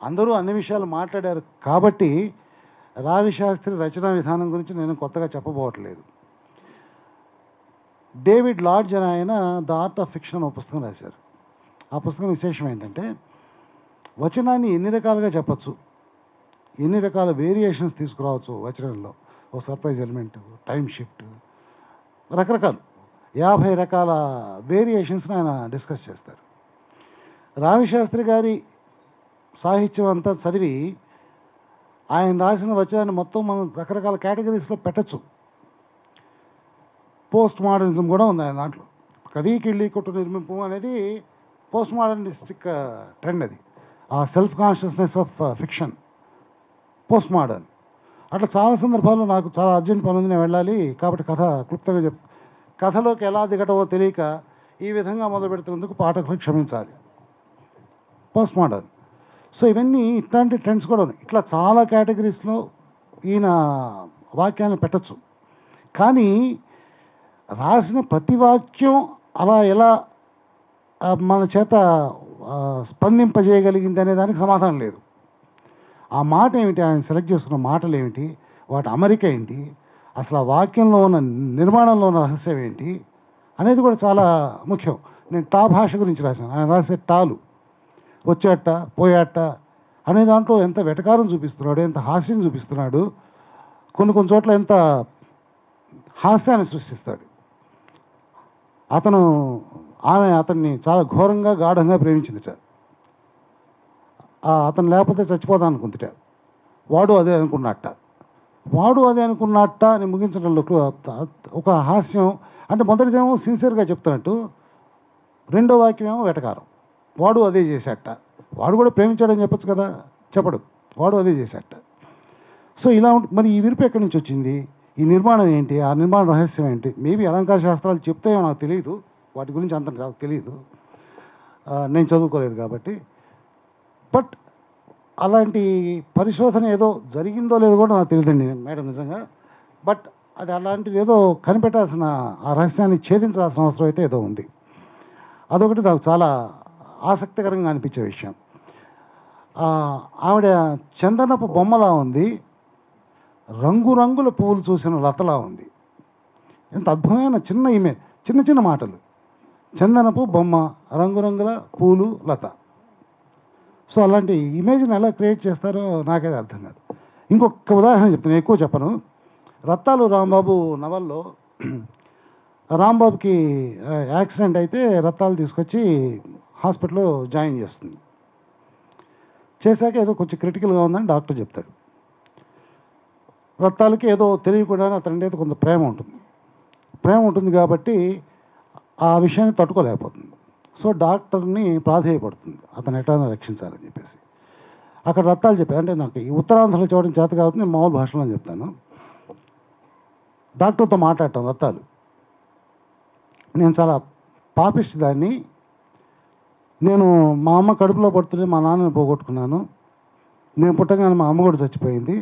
[SPEAKER 7] అందరూ అన్ని విషయాలు మాట్లాడారు కాబట్టి రావిశాస్త్రి రచనా విధానం గురించి నేను కొత్తగా చెప్పబోవట్లేదు. డేవిడ్ లాడ్జ్ అని ఆయన ద ఆర్ట్ ఆఫ్ ఫిక్షన్ ఒక పుస్తకం రాశారు. ఆ పుస్తకం విశేషం ఏంటంటే వచనాన్ని ఎన్ని రకాలుగా చెప్పచ్చు, ఎన్ని రకాల వేరియేషన్స్ తీసుకురావచ్చు వచనంలో. ఓ సర్ప్రైజ్ ఎలిమెంట్, టైం షిఫ్ట్, రకరకాలు 50 రకాల వేరియేషన్స్ని ఆయన డిస్కస్ చేస్తారు. రావిశాస్త్రి గారి సాహిత్యం అంతా చదివి ఆయన రాసిన వచనాన్ని మొత్తం మనం రకరకాల కేటగిరీస్లో పెట్టచ్చు. పోస్ట్ మోడర్నిజం కూడా ఉంది ఆయన దాంట్లో. కవికి వెళ్ళి కొట్టు నిర్మింపు అనేది పోస్ట్ మోడర్నిస్టిక్ ట్రెండ్. అది ఆ self consciousness of fiction, post modern. అట్లా చాలా సందర్భాల్లో నాకు చాలా అర్జెంట్ పని ఉంది, నేను వెళ్ళాలి కాబట్టి కథ క్లుప్తంగా కథలోకి ఎలా దిగటమో తెలియక ఈ విధంగా మొదలు పెడుతున్నందుకు పాఠకులకు క్షమించాలి. Post modern. సో ఇవన్నీ ఇట్లాంటి ట్రెండ్స్ కూడా ఉన్నాయి. ఇట్లా చాలా కేటగిరీస్లో ఈయన వాక్యాలను పెట్టచ్చు. కానీ రాసిన ప్రతి వాక్యం అలా ఎలా మన చేత స్పందింపజేయగలిగింది అనే దానికి సమాధానం లేదు. ఆ మాట ఏమిటి, ఆయన సెలెక్ట్ చేసుకున్న మాటలు ఏమిటి, వాటి అమరిక ఏంటి, అసలు ఆ వాక్యంలో ఉన్న నిర్మాణంలో ఉన్న రహస్యం ఏంటి అనేది కూడా చాలా ముఖ్యం. నేను టా భాష గురించి రాశాను. ఆయన రాసే టాలు, వచ్చేట పోయాట అనే దాంట్లో ఎంత వెటకారం చూపిస్తున్నాడు, ఎంత హాస్యం చూపిస్తున్నాడు, కొన్ని చోట్ల ఎంత హాస్యాన్ని సృష్టిస్తాడు. అతన్ని చాలా ఘోరంగా గాఢంగా ప్రేమించిందిట. అతను లేకపోతే చచ్చిపోతాను అనుకుందిట. వాడు అదే అనుకున్నట్ట అని ముగించడంలో ఒక హాస్యం. అంటే మొదటిదేమో సిన్సియర్గా చెప్తున్నట్టు, రెండో వాక్యమేమో వెటకారం. వాడు అదే చేశాట. వాడు కూడా ప్రేమించాడని చెప్పచ్చు కదా, చెప్పడు. వాడు అదే చేశాట. సో ఇలా మరి ఈ విరుపు ఎక్కడి నుంచి వచ్చింది, ఈ నిర్మాణం ఏంటి, ఆ నిర్మాణ రహస్యం ఏంటి? మేబీ అలంకార శాస్త్రాలు చెప్తాయో నాకు తెలియదు, వాటి గురించి అంత నాకు తెలియదు, నేను చదువుకోలేదు కాబట్టి. బట్ అలాంటి పరిశోధన ఏదో జరిగిందో లేదో కూడా నాకు తెలియదండి మేడం నిజంగా. బట్ అది అలాంటిది ఏదో కనిపెట్టాల్సిన, ఆ రహస్యాన్ని ఛేదించాల్సిన అవసరం అయితే ఏదో ఉంది. అదొకటి నాకు చాలా ఆసక్తికరంగా అనిపించే విషయం. ఆవిడ చందనపు బొమ్మలా ఉంది, రంగురంగుల పువ్వులు చూసిన లతలా ఉంది. ఎంత అద్భుతమైన చిన్న ఇమేజ్, చిన్న చిన్న మాటలు. చందనపు బొమ్మ, రంగురంగుల పూలు, లత. సో అలాంటి ఇమేజ్ని ఎలా క్రియేట్ చేస్తారో నాకైతే అర్థం కాదు. ఇంకొక ఉదాహరణ చెప్తాను, ఎక్కువ చెప్పను. రత్తాలు రాంబాబు నవల్లో రాంబాబుకి యాక్సిడెంట్ అయితే రత్తాలు తీసుకొచ్చి హాస్పిటల్లో జాయిన్ చేస్తుంది. చేశాక ఏదో కొంచెం క్రిటికల్గా ఉందని డాక్టర్ చెప్తాడు. రత్తాలకి ఏదో తెలియకుండానే అతని అయితే కొంత ప్రేమ ఉంటుంది కాబట్టి ఆ విషయాన్ని తట్టుకోలేకపోతుంది. సో డాక్టర్ని ప్రాధేయపడుతుంది అతను ఎట్లా రక్షించాలని చెప్పేసి. అక్కడ రత్తాలు చెప్పారు, అంటే నాకు ఈ ఉత్తరాంధ్రలో చూడడం చేత కాబట్టి నేను మామూలు భాషలో చెప్తాను. డాక్టర్తో మాట్లాడటం రత్తాలు, నేను చాలా పాపిష్టి దాన్ని, నేను మా అమ్మ కడుపులో పడుతుంటే మా నాన్నని పోగొట్టుకున్నాను, నేను పుట్టగానే మా అమ్మ కూడా చచ్చిపోయింది,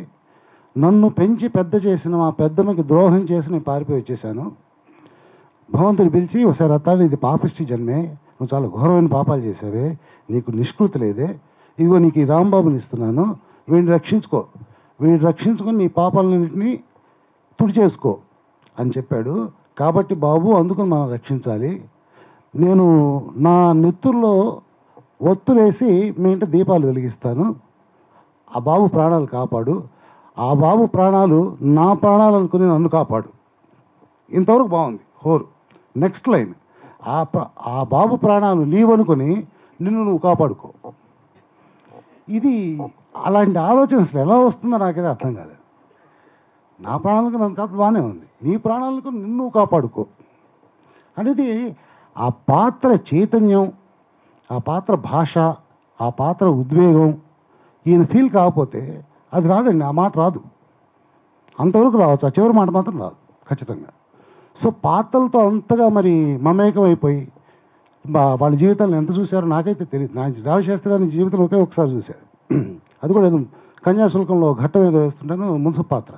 [SPEAKER 7] నన్ను పెంచి పెద్ద చేసిన మా పెద్దమ్మకి ద్రోహం చేసి నేను పారిపోయి వచ్చేసాను. భగవంతుడు పిలిచి, ఒకసారి రత్తాలు ఇది పాపిష్టి జన్మే, నువ్వు చాలా ఘోరమైన పాపాలు చేసావే, నీకు నిష్కృతి లేదే, ఇదిగో నీకు ఈ రాంబాబుని ఇస్తున్నాను, వీడిని రక్షించుకొని నీ పాపాలన్నింటినీ తుడిచేసుకో అని చెప్పాడు. కాబట్టి బాబు అందుకని మనం రక్షించాలి. నేను నా నెత్తుల్లో ఒత్తులేసి మీ ఇంటి దీపాలు వెలిగిస్తాను, ఆ బాబు ప్రాణాలు కాపాడు, ఆ బాబు ప్రాణాలు నా ప్రాణాలు అనుకుని నన్ను కాపాడు. ఇంతవరకు బాగుంది హోరు. నెక్స్ట్ లైన్, ఆ బాబు ప్రాణాలు నీవనుకొని నిన్ను నువ్వు కాపాడుకో. ఇది అలాంటి ఆలోచన అసలు ఎలా వస్తుందో నాకైతే అర్థం కాలేదు. నా ప్రాణాలకు నన్ను కాపాడు బాగానే ఉంది, నీ ప్రాణాలకు నిన్ను కాపాడుకో అనేది ఆ పాత్ర చైతన్యం, ఆ పాత్ర భాష, ఆ పాత్ర ఉద్వేగం ఈయన ఫీల్ కాకపోతే అది రాదండి, ఆ మాట రాదు. అంతవరకు రావచ్చు, ఆ చివరి మాట మాత్రం రాదు ఖచ్చితంగా. సో పాత్రలతో అంతగా మరి మమేకం అయిపోయి వాళ్ళ జీవితాలను ఎంత చూశారో నాకైతే తెలియదు. నా రావిశాస్త్రి గారి జీవితం ఒకే ఒకసారి చూశాను, అది కూడా ఏదో కన్యాశుల్కంలో ఘట్టం ఏదో వేస్తుంటాను, మున్సిపల్ పాత్ర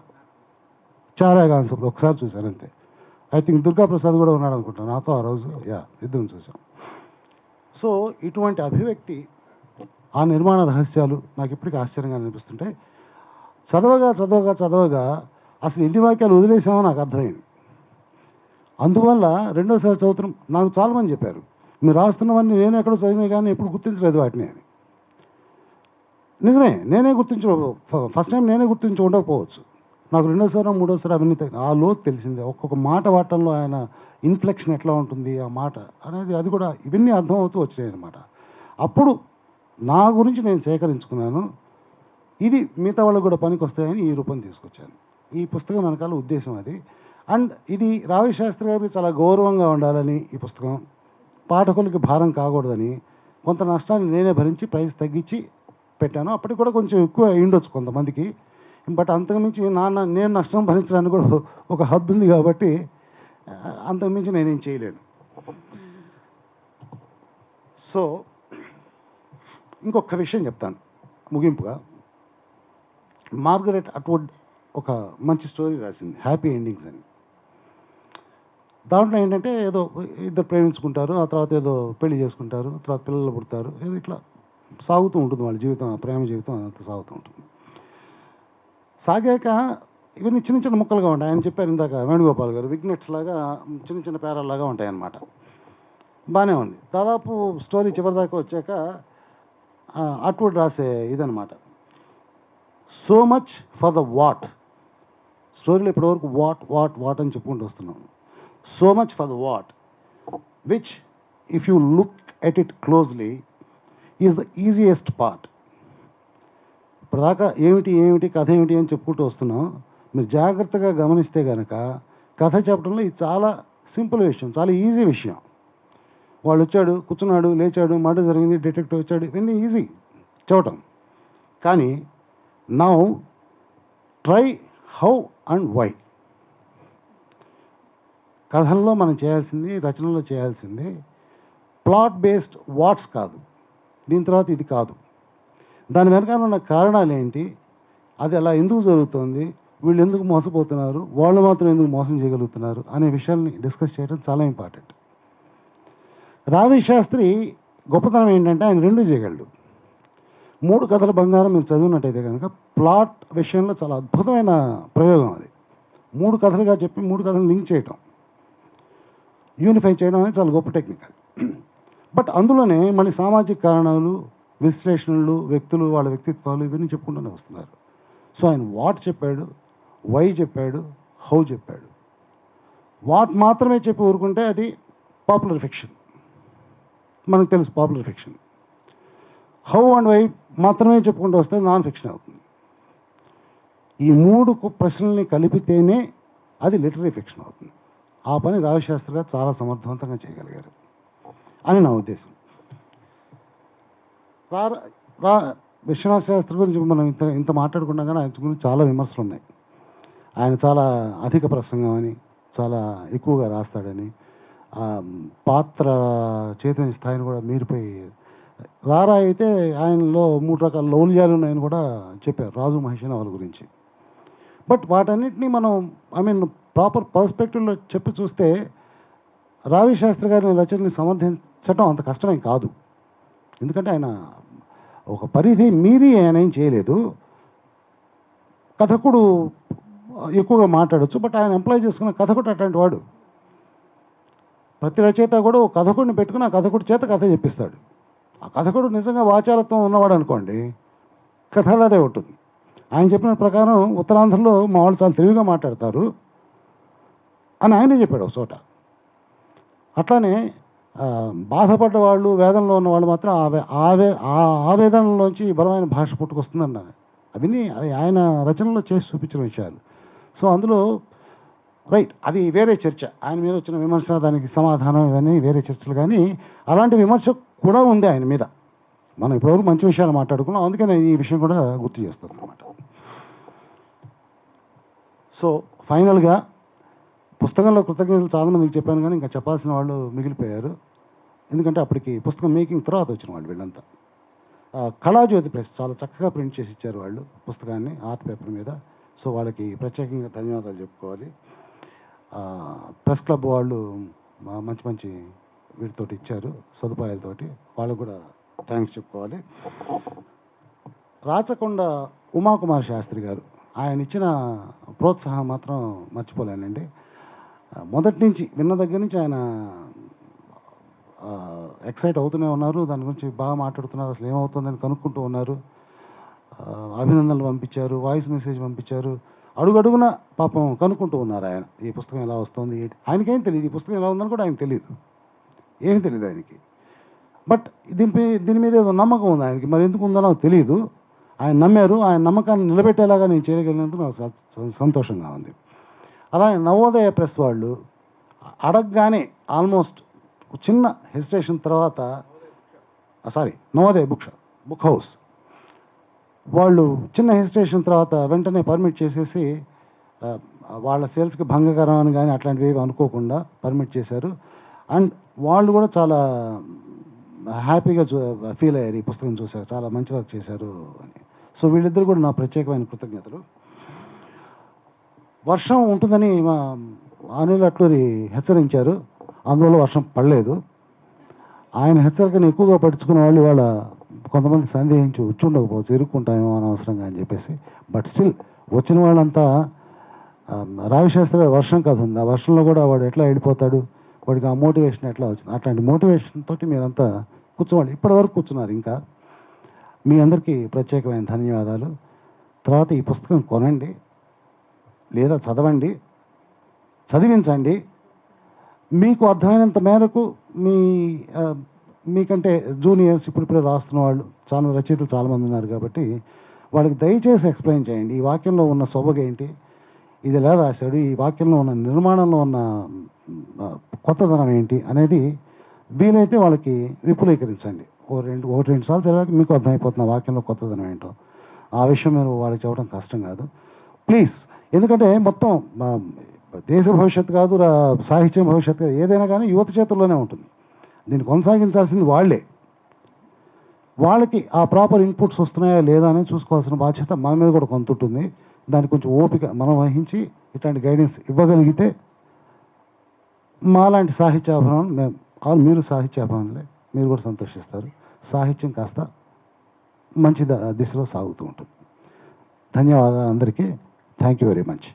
[SPEAKER 7] చారాగాన్సప్పుడు ఒకసారి చూశాను అంతే. ఐ థింక్ దుర్గాప్రసాద్ కూడా ఉన్నాడు అనుకుంటాను నాతో ఆ రోజు, ఇద్దరం చూసాం. సో ఇటువంటి అభివ్యక్తి, ఆ నిర్మాణ రహస్యాలు నాకు ఇప్పటికీ ఆశ్చర్యంగా అనిపిస్తుంటాయి. చదవగా అసలు ఎన్ని వాక్యాలు వదిలేసామో నాకు అర్థమైంది. అందువల్ల రెండోసారి చదువుతున్నాం. నాకు చాలామంది చెప్పారు, మీరు రాస్తున్నవన్నీ నేను ఎక్కడో చదివినా కానీ ఎప్పుడు గుర్తించలేదు వాటిని అని. నిజమే, నేనే ఫస్ట్ టైం నేనే గుర్తించి ఉండకపోవచ్చు. నాకు రెండోసారి మూడోసారి అవన్నీ ఆ లోతు తెలిసిందే. ఒక్కొక్క మాట వాటంలో ఆయన ఇన్ఫ్లెక్షన్ ఎట్లా ఉంటుంది, ఆ మాట అనేది, అది కూడా ఇవన్నీ అర్థమవుతూ వచ్చాయి అనమాట. అప్పుడు నా గురించి నేను సేకరించుకున్నాను, ఇది మిగతా వాళ్ళకు కూడా పనికి వస్తాయని ఈ రూపం తీసుకొచ్చాను. ఈ పుస్తకం వెనకాల ఉద్దేశం అది. అండ్ ఇది రావి శాస్త్రి గారికి చాలా గౌరవంగా ఉండాలని, ఈ పుస్తకం పాఠకులకి భారం కాకూడదని కొంత నష్టాన్ని నేనే భరించి ప్రైస్ తగ్గించి పెట్టాను. అప్పటికి కూడా కొంచెం ఎక్కువ అయ్యుండొచ్చు కొంతమందికి, బట్ అంతకుమించి నేను నష్టం భరించడానికి కూడా ఒక హద్దు ఉంది కాబట్టి అంతకుమించి నేనేం చేయలేను. సో ఇంకొక విషయం చెప్తాను ముగింపుగా. మార్గరెట్ అట్వుడ్ ఒక మంచి స్టోరీ రాసింది, హ్యాపీ ఎండింగ్స్ అని. దాంట్లో ఏంటంటే ఏదో ఇద్దరు ప్రేమించుకుంటారు, ఆ తర్వాత ఏదో పెళ్లి చేసుకుంటారు, తర్వాత పిల్లలు పుడతారు, ఏదో ఇట్లా సాగుతూ ఉంటుంది వాళ్ళ జీవితం, ప్రేమ జీవితం అంతా సాగుతూ ఉంటుంది. సాగాక ఇవన్నీ చిన్న చిన్న ముక్కలుగా ఉంటాయి. ఆయన చెప్పారు ఇందాక వేణుగోపాల్ గారు, విగ్నెట్స్ లాగా చిన్న చిన్న పేరాల్లాగా ఉంటాయి అన్నమాట. బాగానే ఉంది. దాదాపు స్టోరీ చివరిదాకా వచ్చాక అట్వుడ్ రాసే ఇదనమాట, so much for the what. స్టోరీలో ఇప్పటివరకు వాట్ అని చెప్పుకుంటూ వస్తున్నాం. So much for the what which if you look at it closely is the easiest part. ఇప్పటిదాకా ఏమిటి కథ ఏమిటి అని చెప్పుకుంటూ వస్తున్నాం. మీరు జాగ్రత్తగా గమనిస్తే కనుక కథ చెప్పడంలో ఇది చాలా సింపుల్ విషయం, చాలా ఈజీ విషయం. వాళ్ళు వచ్చాడు, కూర్చున్నాడు, లేచాడు, మాట జరిగింది, డిటెక్టివ్ వచ్చాడు, ఇవన్నీ ఈజీ చెప్పటం. కానీ now try how and why. కథల్లో మనం చేయాల్సింది, రచనలో చేయాల్సింది ప్లాట్ బేస్డ్ వాట్స్ కాదు, దీని తర్వాత ఇది కాదు, దాని వెనకాల ఉన్న కారణాలు ఏంటి, అది అలా ఎందుకు జరుగుతుంది, వీళ్ళు ఎందుకు మోసపోతున్నారు, వాళ్ళు మాత్రం ఎందుకు మోసం చేయగలుగుతున్నారు అనే విషయాల్ని డిస్కస్ చేయడం చాలా ఇంపార్టెంట్. రావి శాస్త్రి గొప్పతనం ఏంటంటే ఆయన రెండు చేయగలడు. 3 కథల బంగారం మీరు చదివినట్టయితే కనుక ప్లాట్ విషయంలో చాలా అద్భుతమైన ప్రయోగం అది. 3 కథలుగా చెప్పి 3 కథలు లింక్ చేయటం, యూనిఫై చేయడం అనేది చాలా గొప్ప టెక్నిక్. బట్ అందులోనే మళ్ళీ సామాజిక కారణాలు, విశ్లేషణలు, వ్యక్తులు, వాళ్ళ వ్యక్తిత్వాలు ఇవన్నీ చెప్పుకుంటూనే వస్తున్నారు. సో ఆయన వాట్ చెప్పాడు, వై చెప్పాడు, హౌ చెప్పాడు. వాట్ మాత్రమే చెప్పి ఊరుకుంటే అది పాపులర్ ఫిక్షన్, మనకు తెలుసు popular fiction. How and why మాత్రమే చెప్పుకుంటూ వస్తే నాన్ ఫిక్షన్ అవుతుంది. ఈ 3 ప్రశ్నల్ని కలిపితేనే అది లిటరీ ఫిక్షన్ అవుతుంది. ఆ పని రావిశాస్త్రి గారు చాలా సమర్థవంతంగా చేయగలిగారు అని నా ఉద్దేశం. విశ్వనాథ శాస్త్రి గురించి మనం ఇంత మాట్లాడుకున్నా కానీ ఆయన గురించి చాలా విమర్శలు ఉన్నాయి. ఆయన చాలా అధిక ప్రసంగం అని, చాలా ఎక్కువగా రాస్తాడని, పాత్ర చైతన్య స్థాయిని కూడా మీరిపోయి, రారా అయితే ఆయనలో 3 రకాల లౌల్యాలు ఉన్నాయని కూడా చెప్పారు రాజు మహేష్ వాళ్ళ గురించి. బట్ వాటన్నిటినీ మనం ప్రాపర్ పర్స్పెక్టివ్లో చెప్పి చూస్తే రావి శాస్త్రి గారిని రచనని సమర్థించడం అంత కష్టమేం కాదు. ఎందుకంటే ఆయన ఒక పరిధి మీరి ఆయన ఏం చేయలేదు. కథకుడు ఎక్కువగా మాట్లాడచ్చు, బట్ ఆయన ఎంప్లాయ్ చేసుకున్న కథకుడు అట్లాంటి వాడు. ప్రతి రచయిత కూడా ఒక కథకుడిని పెట్టుకుని ఆ కథకుడి చేత కథ చెప్పిస్తాడు. ఆ కథకుడు నిజంగా వాచాలత్వం ఉన్నవాడు అనుకోండి, కథ అలాగే ఉంటుంది. ఆయన చెప్పిన ప్రకారం ఉత్తరాంధ్రలో మా వాళ్ళు చాలా తెలివిగా మాట్లాడతారు అని ఆయనే చెప్పాడు ఒక చోట. అట్లానే బాధపడ్డ వాళ్ళు, వేదనలో ఉన్న వాళ్ళు మాత్రం ఆవేదనలోంచి బలమైన భాష పుట్టుకొస్తుందన్నారు. అవన్నీ ఆయన రచనలో చేసి చూపించిన విషయాలు. సో అందులో రైట్, అది వేరే చర్చ. ఆయన మీద వచ్చిన విమర్శ, దానికి సమాధానం, ఇవన్నీ వేరే చర్చలు. కానీ అలాంటి విమర్శ కూడా ఉంది ఆయన మీద. మనం ఇప్పటివరకు మంచి విషయాలు మాట్లాడుకున్నాం, అందుకే నేను ఈ విషయం కూడా గుర్తు చేస్తాను అన్నమాట. సో ఫైనల్గా పుస్తకంలో కృతజ్ఞతలు చాలామందికి చెప్పాను, కానీ ఇంకా చెప్పాల్సిన వాళ్ళు మిగిలిపోయారు. ఎందుకంటే అప్పటికి పుస్తకం మేకింగ్ తర్వాత వచ్చిన వాళ్ళు వీళ్ళంతా. కళాజ్యోతి ప్రెస్ చాలా చక్కగా ప్రింట్ చేసి ఇచ్చారు వాళ్ళు పుస్తకాన్ని ఆర్ట్ పేపర్ మీద. సో వాళ్ళకి ప్రత్యేకంగా ధన్యవాదాలు చెప్పుకోవాలి. ప్రెస్ క్లబ్ వాళ్ళు మంచి మంచి వీటితోటి ఇచ్చారు, సదుపాయాలతోటి. వాళ్ళకు కూడా థ్యాంక్స్ చెప్పుకోవాలి. రాచకొండ ఉమాకుమార్ శాస్త్రి గారు, ఆయన ఇచ్చిన ప్రోత్సాహం మాత్రం మర్చిపోలేనండి. మొదటి నుంచి విన్న దగ్గర నుంచి ఆయన ఎక్సైట్ అవుతూనే ఉన్నారు, దాని గురించి బాగా మాట్లాడుతున్నారు, అసలు ఏమవుతుందని కనుక్కుంటూ ఉన్నారు. అభినందనలు పంపించారు, వాయిస్ మెసేజ్ పంపించారు, అడుగడుగున పాపం కనుక్కుంటూ ఉన్నారు ఆయన. ఈ పుస్తకం ఎలా వస్తుంది ఏంటి, ఆయనకేం తెలియదు, ఈ పుస్తకం ఎలా ఉందని కూడా ఆయనకు తెలియదు, ఏం తెలియదు ఆయనకి. బట్ దీని మీద ఏదో నమ్మకం ఉంది ఆయనకి, మరి ఎందుకు ఉందో నాకు తెలియదు. ఆయన నమ్మారు, ఆయన నమ్మకాన్ని నిలబెట్టేలాగా నేను చేయగలిగినందుకు నాకు సంతోషంగా ఉంది. అలాగే నవోదయ ప్రెస్ వాళ్ళు అడగగానే ఆల్మోస్ట్ చిన్న హెసిటేషన్ తర్వాత, నవోదయ బుక్ హౌస్ వాళ్ళు చిన్న హెసిటేషన్ తర్వాత వెంటనే పర్మిట్ చేసేసి, వాళ్ళ సేల్స్కి భంగకరం అని కానీ అట్లాంటివి ఏవి అనుకోకుండా పర్మిట్ చేశారు. అండ్ వాళ్ళు కూడా చాలా హ్యాపీగా ఫీల్ అయ్యారు, ఈ పుస్తకం చూశారు, చాలా మంచి వర్క్ చేశారు అని. సో వీళ్ళిద్దరు కూడా నా ప్రత్యేకమైన కృతజ్ఞతలు. వర్షం ఉంటుందని మా అనిల్ అట్లూరి హెచ్చరించారు, అందువల్ల వర్షం పడలేదు. ఆయన హెచ్చరికను ఎక్కువగా పట్టించుకున్న వాళ్ళు ఇవాళ కొంతమంది సందేహించి వచ్చి ఉండకపోవచ్చు, ఇరుక్కుంటామేమో అనవసరంగా అని చెప్పేసి. బట్ స్టిల్ వచ్చిన వాళ్ళంతా రావిశాస్త్రి గారి వర్షం కథ ఉంది, ఆ వర్షంలో కూడా వాడు ఎట్లా వెళ్ళిపోతాడు, వాడికి ఆ మోటివేషన్ ఎట్లా వచ్చింది, అట్లాంటి మోటివేషన్ తోటి మీరంతా కూర్చోవాలి. ఇప్పటివరకు కూర్చున్నారు. ఇంకా మీ అందరికీ ప్రత్యేకమైన ధన్యవాదాలు. తర్వాత ఈ పుస్తకం కొనండి, లేదా చదవండి, చదివించండి. మీకు అర్థమైనంత మేరకు మీకంటే జూనియర్స్ ఇప్పుడిప్పుడే రాస్తున్న వాళ్ళు చాలా రచయితలు చాలామంది ఉన్నారు కాబట్టి వాళ్ళకి దయచేసి ఎక్స్ప్లెయిన్ చేయండి, ఈ వాక్యంలో ఉన్న సొబగేంటి, ఇది ఎలా రాశాడు, ఈ వాక్యంలో ఉన్న నిర్మాణంలో ఉన్న కొత్తదనం ఏంటి అనేది వీలైతే వాళ్ళకి విపులీకరించండి. ఒకటి రెండు సార్లు చదివాక మీకు అర్థమైపోతున్న వాక్యంలో కొత్తదనం ఏంటో. ఆ విషయం మీరు వాళ్ళకి చెప్పడం కష్టం కాదు, ప్లీజ్. ఎందుకంటే మొత్తం దేశ భవిష్యత్తు కాదు, సాహిత్యం భవిష్యత్తు కాదు, ఏదైనా కానీ యువత చేతుల్లోనే ఉంటుంది. దీన్ని కొనసాగించాల్సింది వాళ్ళే. వాళ్ళకి ఆ ప్రాపర్ ఇన్పుట్స్ వస్తున్నాయా లేదా అని చూసుకోవాల్సిన బాధ్యత మన మీద కూడా కొంత ఉంటుంది. దానికి కొంచెం ఓపిక మనం వహించి ఇట్లాంటి గైడెన్స్ ఇవ్వగలిగితే మాలాంటి సాహిత్యాభిమానం మీరు సాహిత్యాభిమానులే, మీరు కూడా సంతోషిస్తారు. సాహిత్యం కాస్త మంచి దిశలో సాగుతూ ఉంటుంది. ధన్యవాదాలు అందరికీ. Thank you very much.